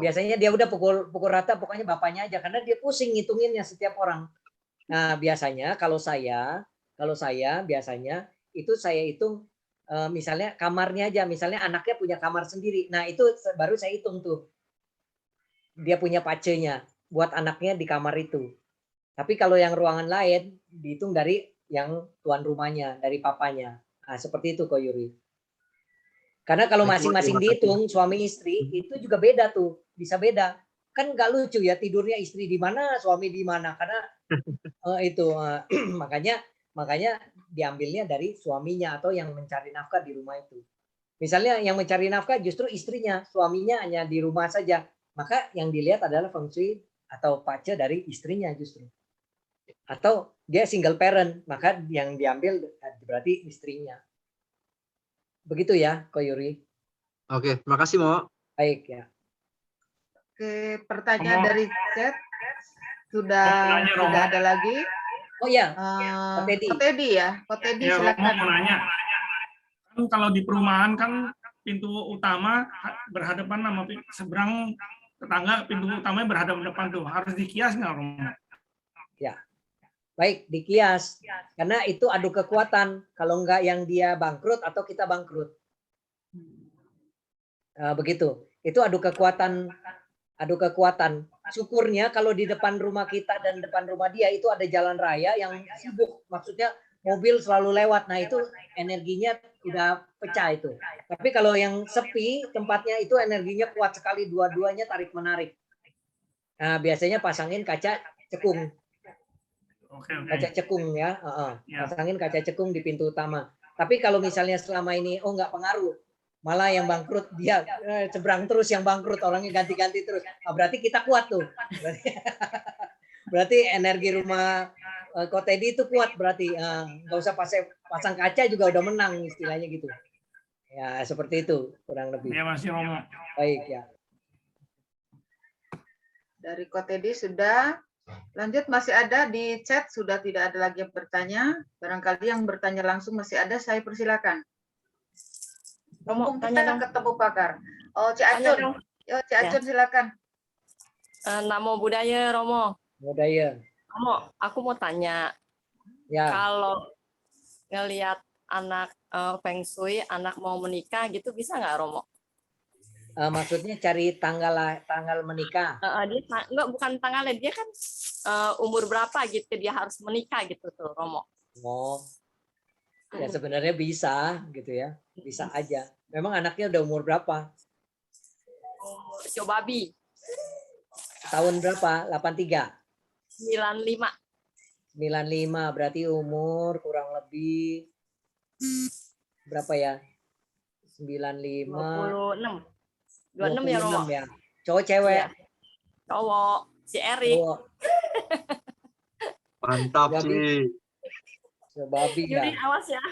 Biasanya dia udah pukul rata, pokoknya bapaknya aja, karena dia pusing ngitunginnya setiap orang. Nah, biasanya kalau saya biasanya itu saya hitung misalnya kamarnya aja, misalnya anaknya punya kamar sendiri. Nah, itu baru saya hitung tuh. Dia punya pacenya buat anaknya di kamar itu. Tapi kalau yang ruangan lain dihitung dari yang tuan rumahnya, dari papanya. Nah, seperti itu Ko Yuri. Karena kalau masing-masing dihitung suami istri itu juga beda tuh, bisa beda. Kan nggak lucu ya tidurnya istri di mana, suami di mana, karena makanya diambilnya dari suaminya atau yang mencari nafkah di rumah itu. Misalnya yang mencari nafkah justru istrinya, suaminya hanya di rumah saja. Maka yang dilihat adalah feng shui atau pace dari istrinya justru. Atau dia single parent, maka yang diambil berarti istrinya. Begitu ya, Ko Yuri. Oke, makasih Mo. Baik ya. Oke, pertanyaan dari chat sudah ada lagi. Oh ya, Ko Teddy ya. Ko Teddy Ya, Romo silakan. mau nanya. Kan kalau di perumahan kan pintu utama berhadapan sama seberang tetangga, pintu utamanya berhadapan tuh. Harus dikias nggak, Romo? Ya. Baik, dikias. Karena itu adu kekuatan. Kalau enggak yang dia bangkrut atau kita bangkrut. Begitu. Itu adu kekuatan. Syukurnya kalau di depan rumah kita dan depan rumah dia itu ada jalan raya yang sibuk. Maksudnya mobil selalu lewat. Nah, itu energinya udah pecah itu. Tapi kalau yang sepi tempatnya itu energinya kuat sekali, dua-duanya tarik-menarik. Nah, biasanya pasangin kaca cekung. Kaca cekung ya. Pasangin kaca cekung di pintu utama. Tapi kalau misalnya selama ini nggak pengaruh, malah yang bangkrut dia seberang terus, yang bangkrut orangnya ganti-ganti terus. Berarti kita kuat tuh. Berarti energi rumah Ko Teddy itu kuat berarti. Nggak usah pasang kaca juga udah menang istilahnya gitu. Ya seperti itu kurang lebih. Ya masih Romo. Baik ya. Dari Ko Teddy sudah. Lanjut, masih ada di chat, sudah tidak ada lagi yang bertanya. Barangkali yang bertanya langsung masih ada, saya persilakan. Romo, kita ketemu pakar. Oh, Cik Acun. Yo, Cik Acun silakan. Namo Buddhaya, Romo. Budaya. Romo, aku mau tanya. Ya. Kalau ngelihat anak Feng Shui, anak mau menikah gitu, bisa nggak, Romo? Maksudnya cari tanggal menikah? Dia enggak, bukan tanggalnya, dia kan umur berapa gitu dia harus menikah gitu tuh, Romo. Oh, ya sebenarnya bisa gitu ya, bisa aja. Memang anaknya udah umur berapa? Cobabi. Tahun berapa? 83? 95. 95, berarti umur kurang lebih berapa ya? 95. 26. 26 ya, Romo? Ya. Cowok cewek? Ya. Cowok, si Erik. Cowok. Mantap sih. Cobabi ya. Yuri, awas ya.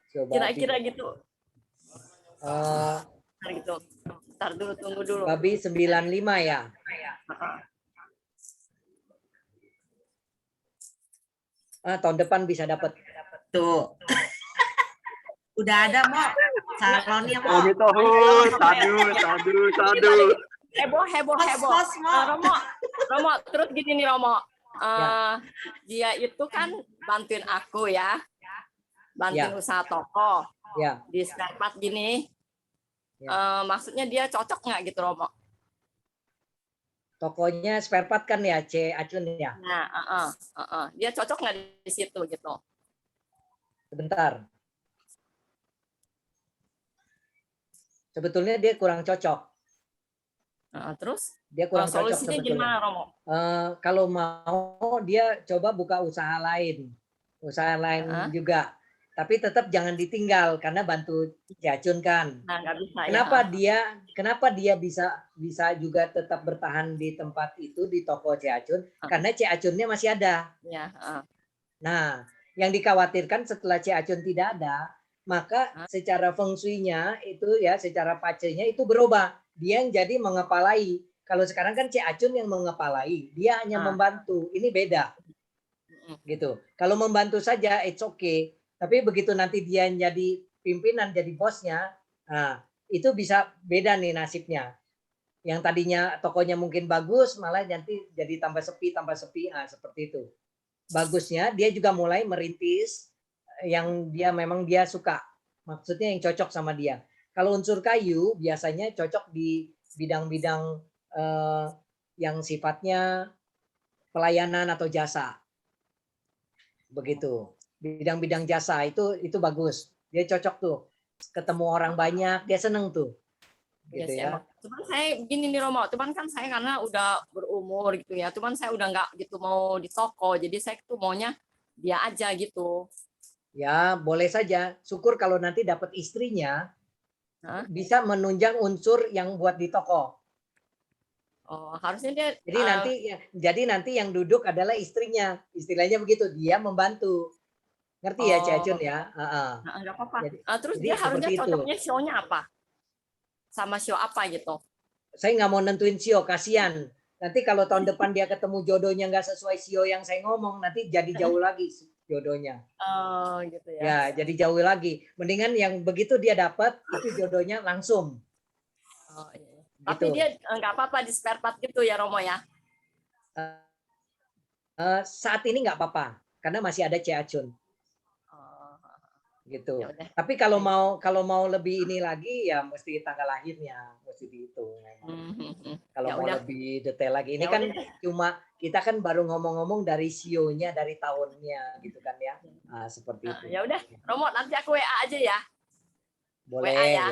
Kira-kira gitu. Gitu. Ntar dulu, tunggu dulu. Babi 95 ya? Tahun depan bisa dapat. Tuh. Udah ada Mo calonnya Mo. Sadu. Heboh. Host, Mo. Romo, Romo, terus gini nih Romo. Ya. Dia itu kan bantuin aku ya. Bantuin Ya. usaha toko. Ya. Di spare part gini. Ya. Maksudnya dia cocok nggak gitu Romo? Tokonya spare part kan ya, C. Acun ya? Nah, dia cocok nggak di situ gitu? Sebentar. Sebetulnya dia kurang cocok. Terus? Dia kurang cocok Solusinya sebetulnya. gimana Romo? Kalau mau dia coba buka usaha lain juga. Tapi tetap jangan ditinggal karena bantu Ciacun kan. Nah, nggak bisa Kenapa dia bisa juga tetap bertahan di tempat itu di toko Ciacun? Karena Ciacunnya masih ada. Ya. Nah, yang dikhawatirkan setelah Ciacun tidak ada, maka secara feng shui-nya itu ya, secara pacenya itu berubah. Dia yang jadi mengepalai. Kalau sekarang kan Ciacun yang mengepalai, dia hanya membantu. Ini beda. Gitu. Kalau membantu saja it's okay. Tapi begitu nanti dia jadi pimpinan, jadi bosnya, nah, itu bisa beda nih nasibnya. Yang tadinya tokonya mungkin bagus, malah nanti jadi tambah sepi, nah, seperti itu. Bagusnya dia juga mulai merintis yang memang dia suka. Maksudnya yang cocok sama dia. Kalau unsur kayu biasanya cocok di bidang-bidang yang sifatnya pelayanan atau jasa. Begitu. Bidang-bidang jasa itu bagus. Dia cocok tuh. Ketemu orang banyak, dia seneng tuh. Gitu ya. Cuman saya begini nih Romo, cuman kan saya karena udah berumur gitu ya, cuman saya udah nggak gitu mau di toko, jadi saya tuh maunya dia aja gitu. Ya boleh saja. Syukur kalau nanti dapat istrinya, bisa menunjang unsur yang buat di toko. Oh, harusnya dia. Jadi nanti yang duduk adalah istrinya, istilahnya begitu, dia membantu. Ngerti ya Ciacun ya? Nggak apa-apa. Terus dia harusnya cocoknya show-nya apa? Sama show apa gitu? Saya nggak mau nentuin show, kasihan. Nanti kalau tahun depan dia ketemu jodohnya nggak sesuai show yang saya ngomong, nanti jadi jauh lagi jodohnya. Oh gitu ya. Ya, jadi jauh lagi. Mendingan yang begitu dia dapat, itu jodohnya langsung. Oh iya. Tapi dia nggak apa-apa di spare part gitu ya Romo ya? Saat ini nggak apa-apa, karena masih ada Ciacun. Gitu. Tapi kalau mau lebih ini lagi ya mesti tanggal lahirnya mesti dihitung. Kalau mau lebih detail lagi, ini kan cuma kita kan baru ngomong-ngomong dari CEO-nya, dari tahunnya gitu kan ya. Seperti itu. Ya udah, Romo nanti aku WA aja ya. Boleh ya.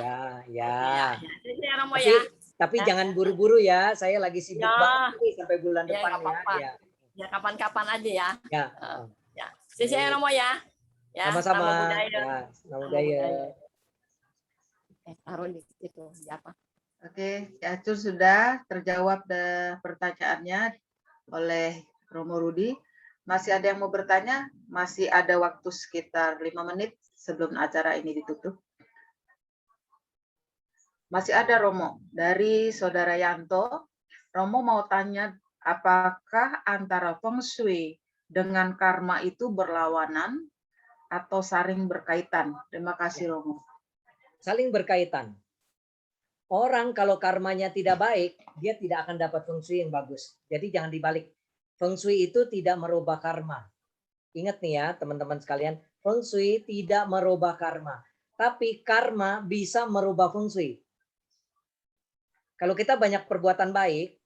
Romo ya. Tapi jangan buru-buru ya. Saya lagi sibuk banget nih sampai bulan depan ya. Ya kapan-kapan aja ya. Ya. Saya Romo ya. Ya, sama-sama. Selamat budaya. Taruh di situ, apa? Oke, Ciacun sudah terjawab pertanyaannya oleh Romo Rudi. Masih ada yang mau bertanya? Masih ada waktu sekitar 5 menit sebelum acara ini ditutup. Masih ada Romo dari Saudara Yanto. Romo mau tanya, apakah antara feng shui dengan karma itu berlawanan atau saling berkaitan? Terima kasih Romo. Saling berkaitan. Orang kalau karmanya tidak baik, dia tidak akan dapat feng shui yang bagus. Jadi jangan dibalik. Feng shui itu tidak merubah karma. Ingat nih ya teman-teman sekalian, feng shui tidak merubah karma. Tapi karma bisa merubah feng shui. Kalau kita banyak perbuatan baik,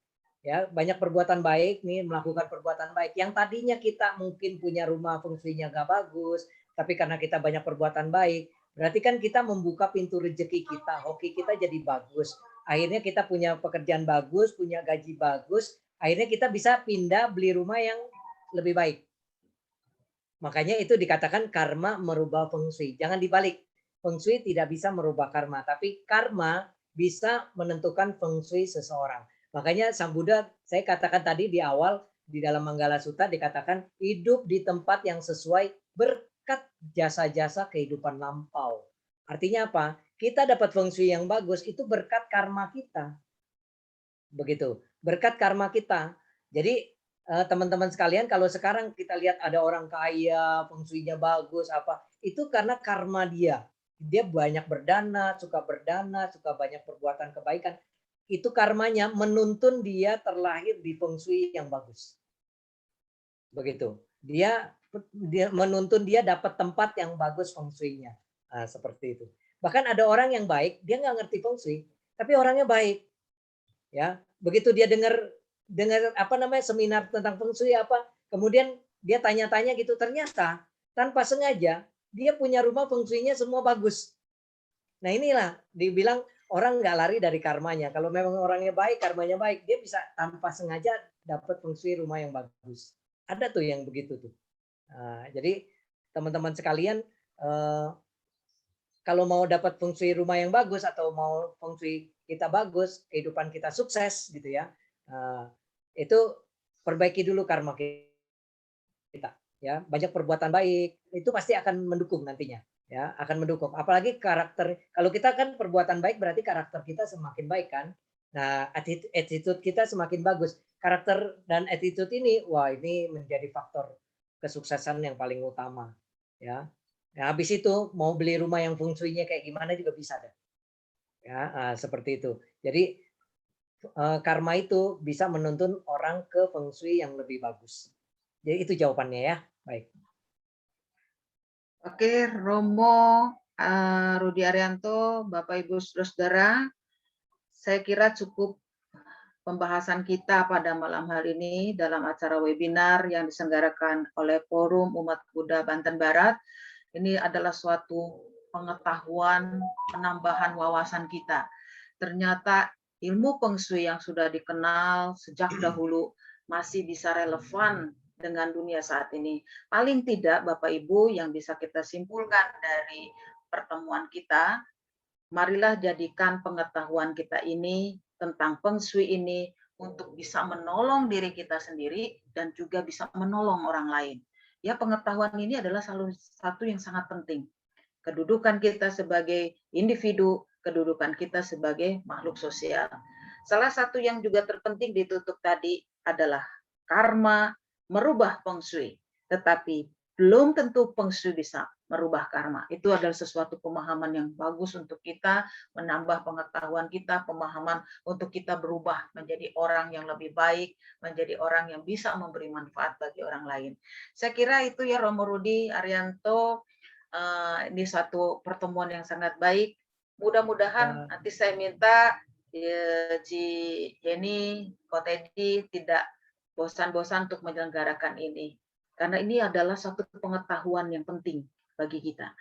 ya banyak perbuatan baik nih, melakukan perbuatan baik. Yang tadinya kita mungkin punya rumah feng shui-nya nggak bagus, tapi karena kita banyak perbuatan baik, berarti kan kita membuka pintu rezeki kita, hoki kita jadi bagus. Akhirnya kita punya pekerjaan bagus, punya gaji bagus, akhirnya kita bisa pindah beli rumah yang lebih baik. Makanya itu dikatakan karma merubah feng shui. Jangan dibalik. Feng shui tidak bisa merubah karma, tapi karma bisa menentukan feng shui seseorang. Makanya Sang Buddha, saya katakan tadi di awal, di dalam Manggala Sutta dikatakan hidup di tempat yang sesuai berkat jasa-jasa kehidupan lampau. Artinya apa? Kita dapat feng shui yang bagus itu berkat karma kita. Begitu, berkat karma kita. Jadi teman-teman sekalian, kalau sekarang kita lihat ada orang kaya, feng shui-nya bagus apa, itu karena karma dia. Dia banyak berdana, suka banyak perbuatan kebaikan. itu karmanya menuntun dia terlahir di feng shui yang bagus. Begitu. Dia menuntun dia dapat tempat yang bagus feng shui-nya. Nah, seperti itu. Bahkan ada orang yang baik, dia nggak ngerti feng shui, tapi orangnya baik. Ya, begitu dia dengar apa namanya seminar tentang feng shui apa, kemudian dia tanya-tanya gitu, ternyata tanpa sengaja dia punya rumah feng shui-nya semua bagus. Nah, inilah dibilang orang nggak lari dari karmanya. Kalau memang orangnya baik, karmanya baik, dia bisa tanpa sengaja dapat feng shui rumah yang bagus. Ada tuh yang begitu tuh. Nah, jadi teman-teman sekalian, kalau mau dapat feng shui rumah yang bagus atau mau feng shui kita bagus, kehidupan kita sukses gitu ya, itu perbaiki dulu karma kita. Ya, banyak perbuatan baik itu pasti akan mendukung nantinya. Ya, akan mendukung. Apalagi karakter. Kalau kita kan perbuatan baik berarti karakter kita semakin baik kan. Nah, attitude kita semakin bagus. Karakter dan attitude ini, wah ini menjadi faktor kesuksesan yang paling utama. Ya, nah, habis itu mau beli rumah yang feng shui-nya kayak gimana juga bisa deh. Ya, seperti itu. Jadi karma itu bisa menuntun orang ke feng shui yang lebih bagus. Jadi itu jawabannya ya. Baik. Oke, Romo Rudi Arianto, Bapak Ibu Saudara, saya kira cukup pembahasan kita pada malam hari ini dalam acara webinar yang diselenggarakan oleh Forum Umat Buddha Banten Barat. Ini adalah suatu pengetahuan, penambahan wawasan kita. Ternyata ilmu feng shui yang sudah dikenal sejak dahulu masih bisa relevan dengan dunia saat ini. Paling tidak Bapak Ibu yang bisa kita simpulkan dari pertemuan kita, marilah jadikan pengetahuan kita ini tentang feng shui ini untuk bisa menolong diri kita sendiri dan juga bisa menolong orang lain. Ya, pengetahuan ini adalah salah satu yang sangat penting. Kedudukan kita sebagai individu, kedudukan kita sebagai makhluk sosial. Salah satu yang juga terpenting ditutup tadi adalah karma merubah feng shui, tetapi belum tentu feng shui bisa merubah karma. Itu adalah sesuatu pemahaman yang bagus untuk kita, menambah pengetahuan kita, pemahaman untuk kita berubah menjadi orang yang lebih baik, menjadi orang yang bisa memberi manfaat bagi orang lain. Saya kira itu ya Romo Rudi Arianto, ini satu pertemuan yang sangat baik. Mudah-mudahan nanti saya minta Ci Jenny, Ko Teddy tidak bosan-bosan untuk menyelenggarakan ini. Karena ini adalah satu pengetahuan yang penting bagi kita.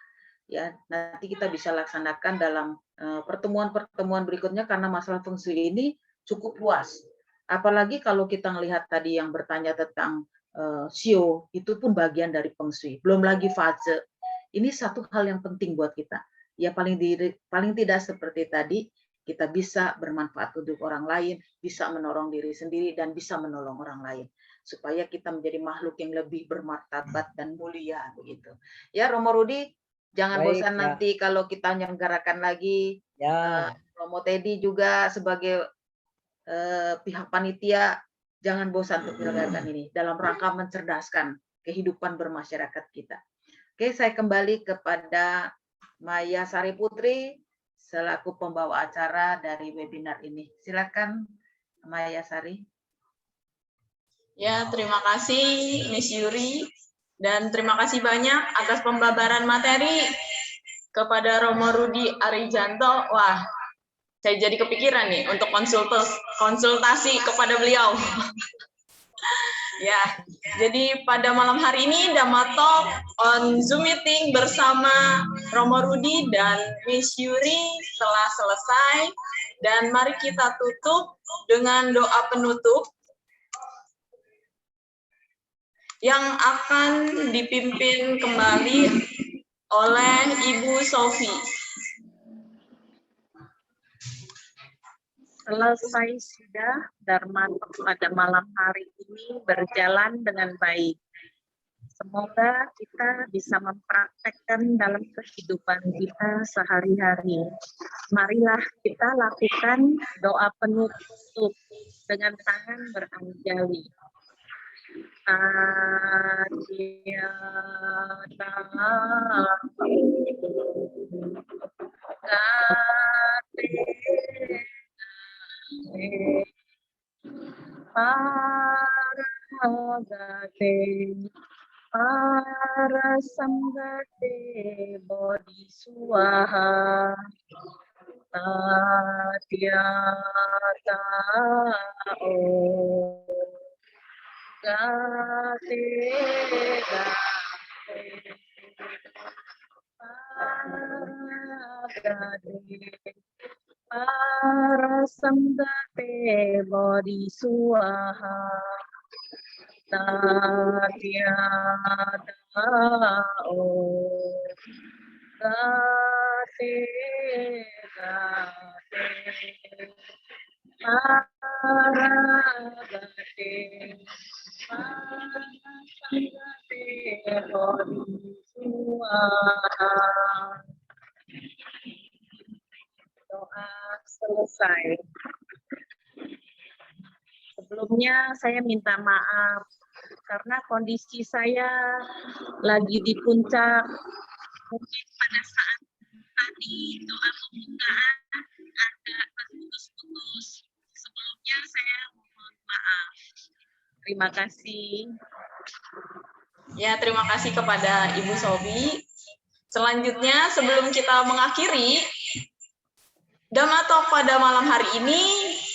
Ya, nanti kita bisa laksanakan dalam pertemuan-pertemuan berikutnya karena masalah feng shui ini cukup luas. Apalagi kalau kita melihat tadi yang bertanya tentang shio, itu pun bagian dari feng shui. Belum lagi fase. Ini satu hal yang penting buat kita. Ya paling tidak seperti tadi, kita bisa bermanfaat untuk orang lain, bisa menolong diri sendiri, dan bisa menolong orang lain. Supaya kita menjadi makhluk yang lebih bermartabat dan mulia. Begitu. Ya, Romo Rudi, jangan Baik, bosan ya. nanti kalau kita menyelenggarakan lagi. Ya. Romo Teddy juga sebagai pihak panitia, jangan bosan untuk menyelenggarakan ini. Dalam rangka mencerdaskan kehidupan bermasyarakat kita. Oke, saya kembali kepada Maya Sari Putri, selaku pembawa acara dari webinar ini. Silakan Maya Sari. Ya, terima kasih Miss Yuri dan terima kasih banyak atas pembabaran materi kepada Romo Rudi Arijanto. Wah, saya jadi kepikiran nih untuk konsultasi kepada beliau. Ya, jadi pada malam hari ini Dhamma Talk on Zoom meeting bersama Romo Rudi dan Miss Yuri telah selesai dan mari kita tutup dengan doa penutup yang akan dipimpin kembali oleh Ibu Sofi. Selesai sudah Dharma pada malam hari ini berjalan dengan baik. Semoga kita bisa mempraktekkan dalam kehidupan kita sehari-hari. Marilah kita lakukan doa penutup dengan tangan beranjali. Paragate Parasamgate Bodhiswaha Tatyata O Gate Gate Parasamgate Bodhiswaha Tatyata O Gate Paragate Parasamgate Bodhiswaha. Doa selesai. Sebelumnya saya minta maaf karena kondisi saya lagi di puncak. Mungkin pada saat tadi doa pembukaan agak terputus-putus. Sebelumnya saya mohon maaf. Terima kasih. Ya, terima kasih kepada Ibu Sobi. Selanjutnya, sebelum kita mengakhiri Dhamma Talk pada malam hari ini,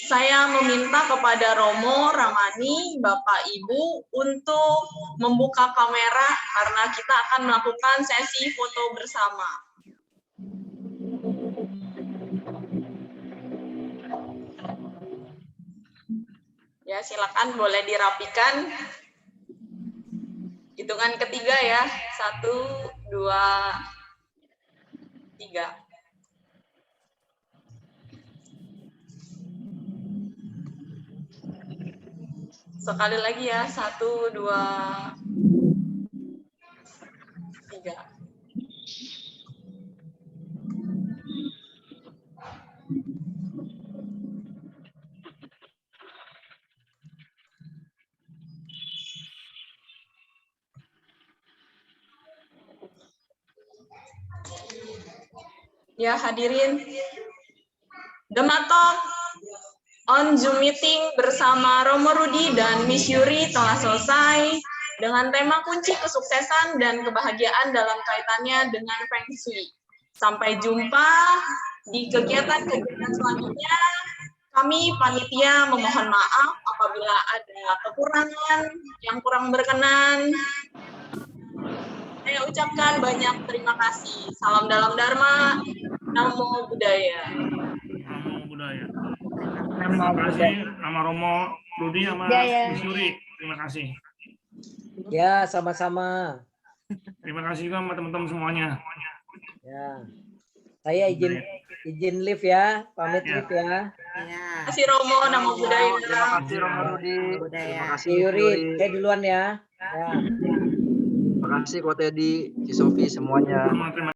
saya meminta kepada Romo, Ramani, Bapak Ibu untuk membuka kamera karena kita akan melakukan sesi foto bersama. Ya, silakan boleh dirapikan. Hitungan ketiga ya. 1, 2, 3. Sekali lagi ya. 1, 2, 3. Ya, hadirin. Dhamma Talk on Zoom meeting bersama Romo Rudi dan Miss Yuri telah selesai dengan tema kunci kesuksesan dan kebahagiaan dalam kaitannya dengan Feng Shui. Sampai jumpa di kegiatan-kegiatan selanjutnya. Kami panitia memohon maaf apabila ada kekurangan yang kurang berkenan. Saya ucapkan banyak terima kasih. Salam dalam Dharma. Namo Buddhaya. Namo Buddhaya. Terima kasih nama Romo Rudi sama Miss Yuri. Terima kasih. Ya, sama-sama. Terima kasih juga sama teman-teman semuanya. Ya. Saya izin live ya, pamit Ya. live ya. Ya. Terima kasih Romo, Namo Buddhaya. Terima kasih Romo Rudi. Terima kasih Yuri, Yuri. saya duluan ya. Ya. Terima kasih Ko Teddy, Ci Sofi semuanya. Terima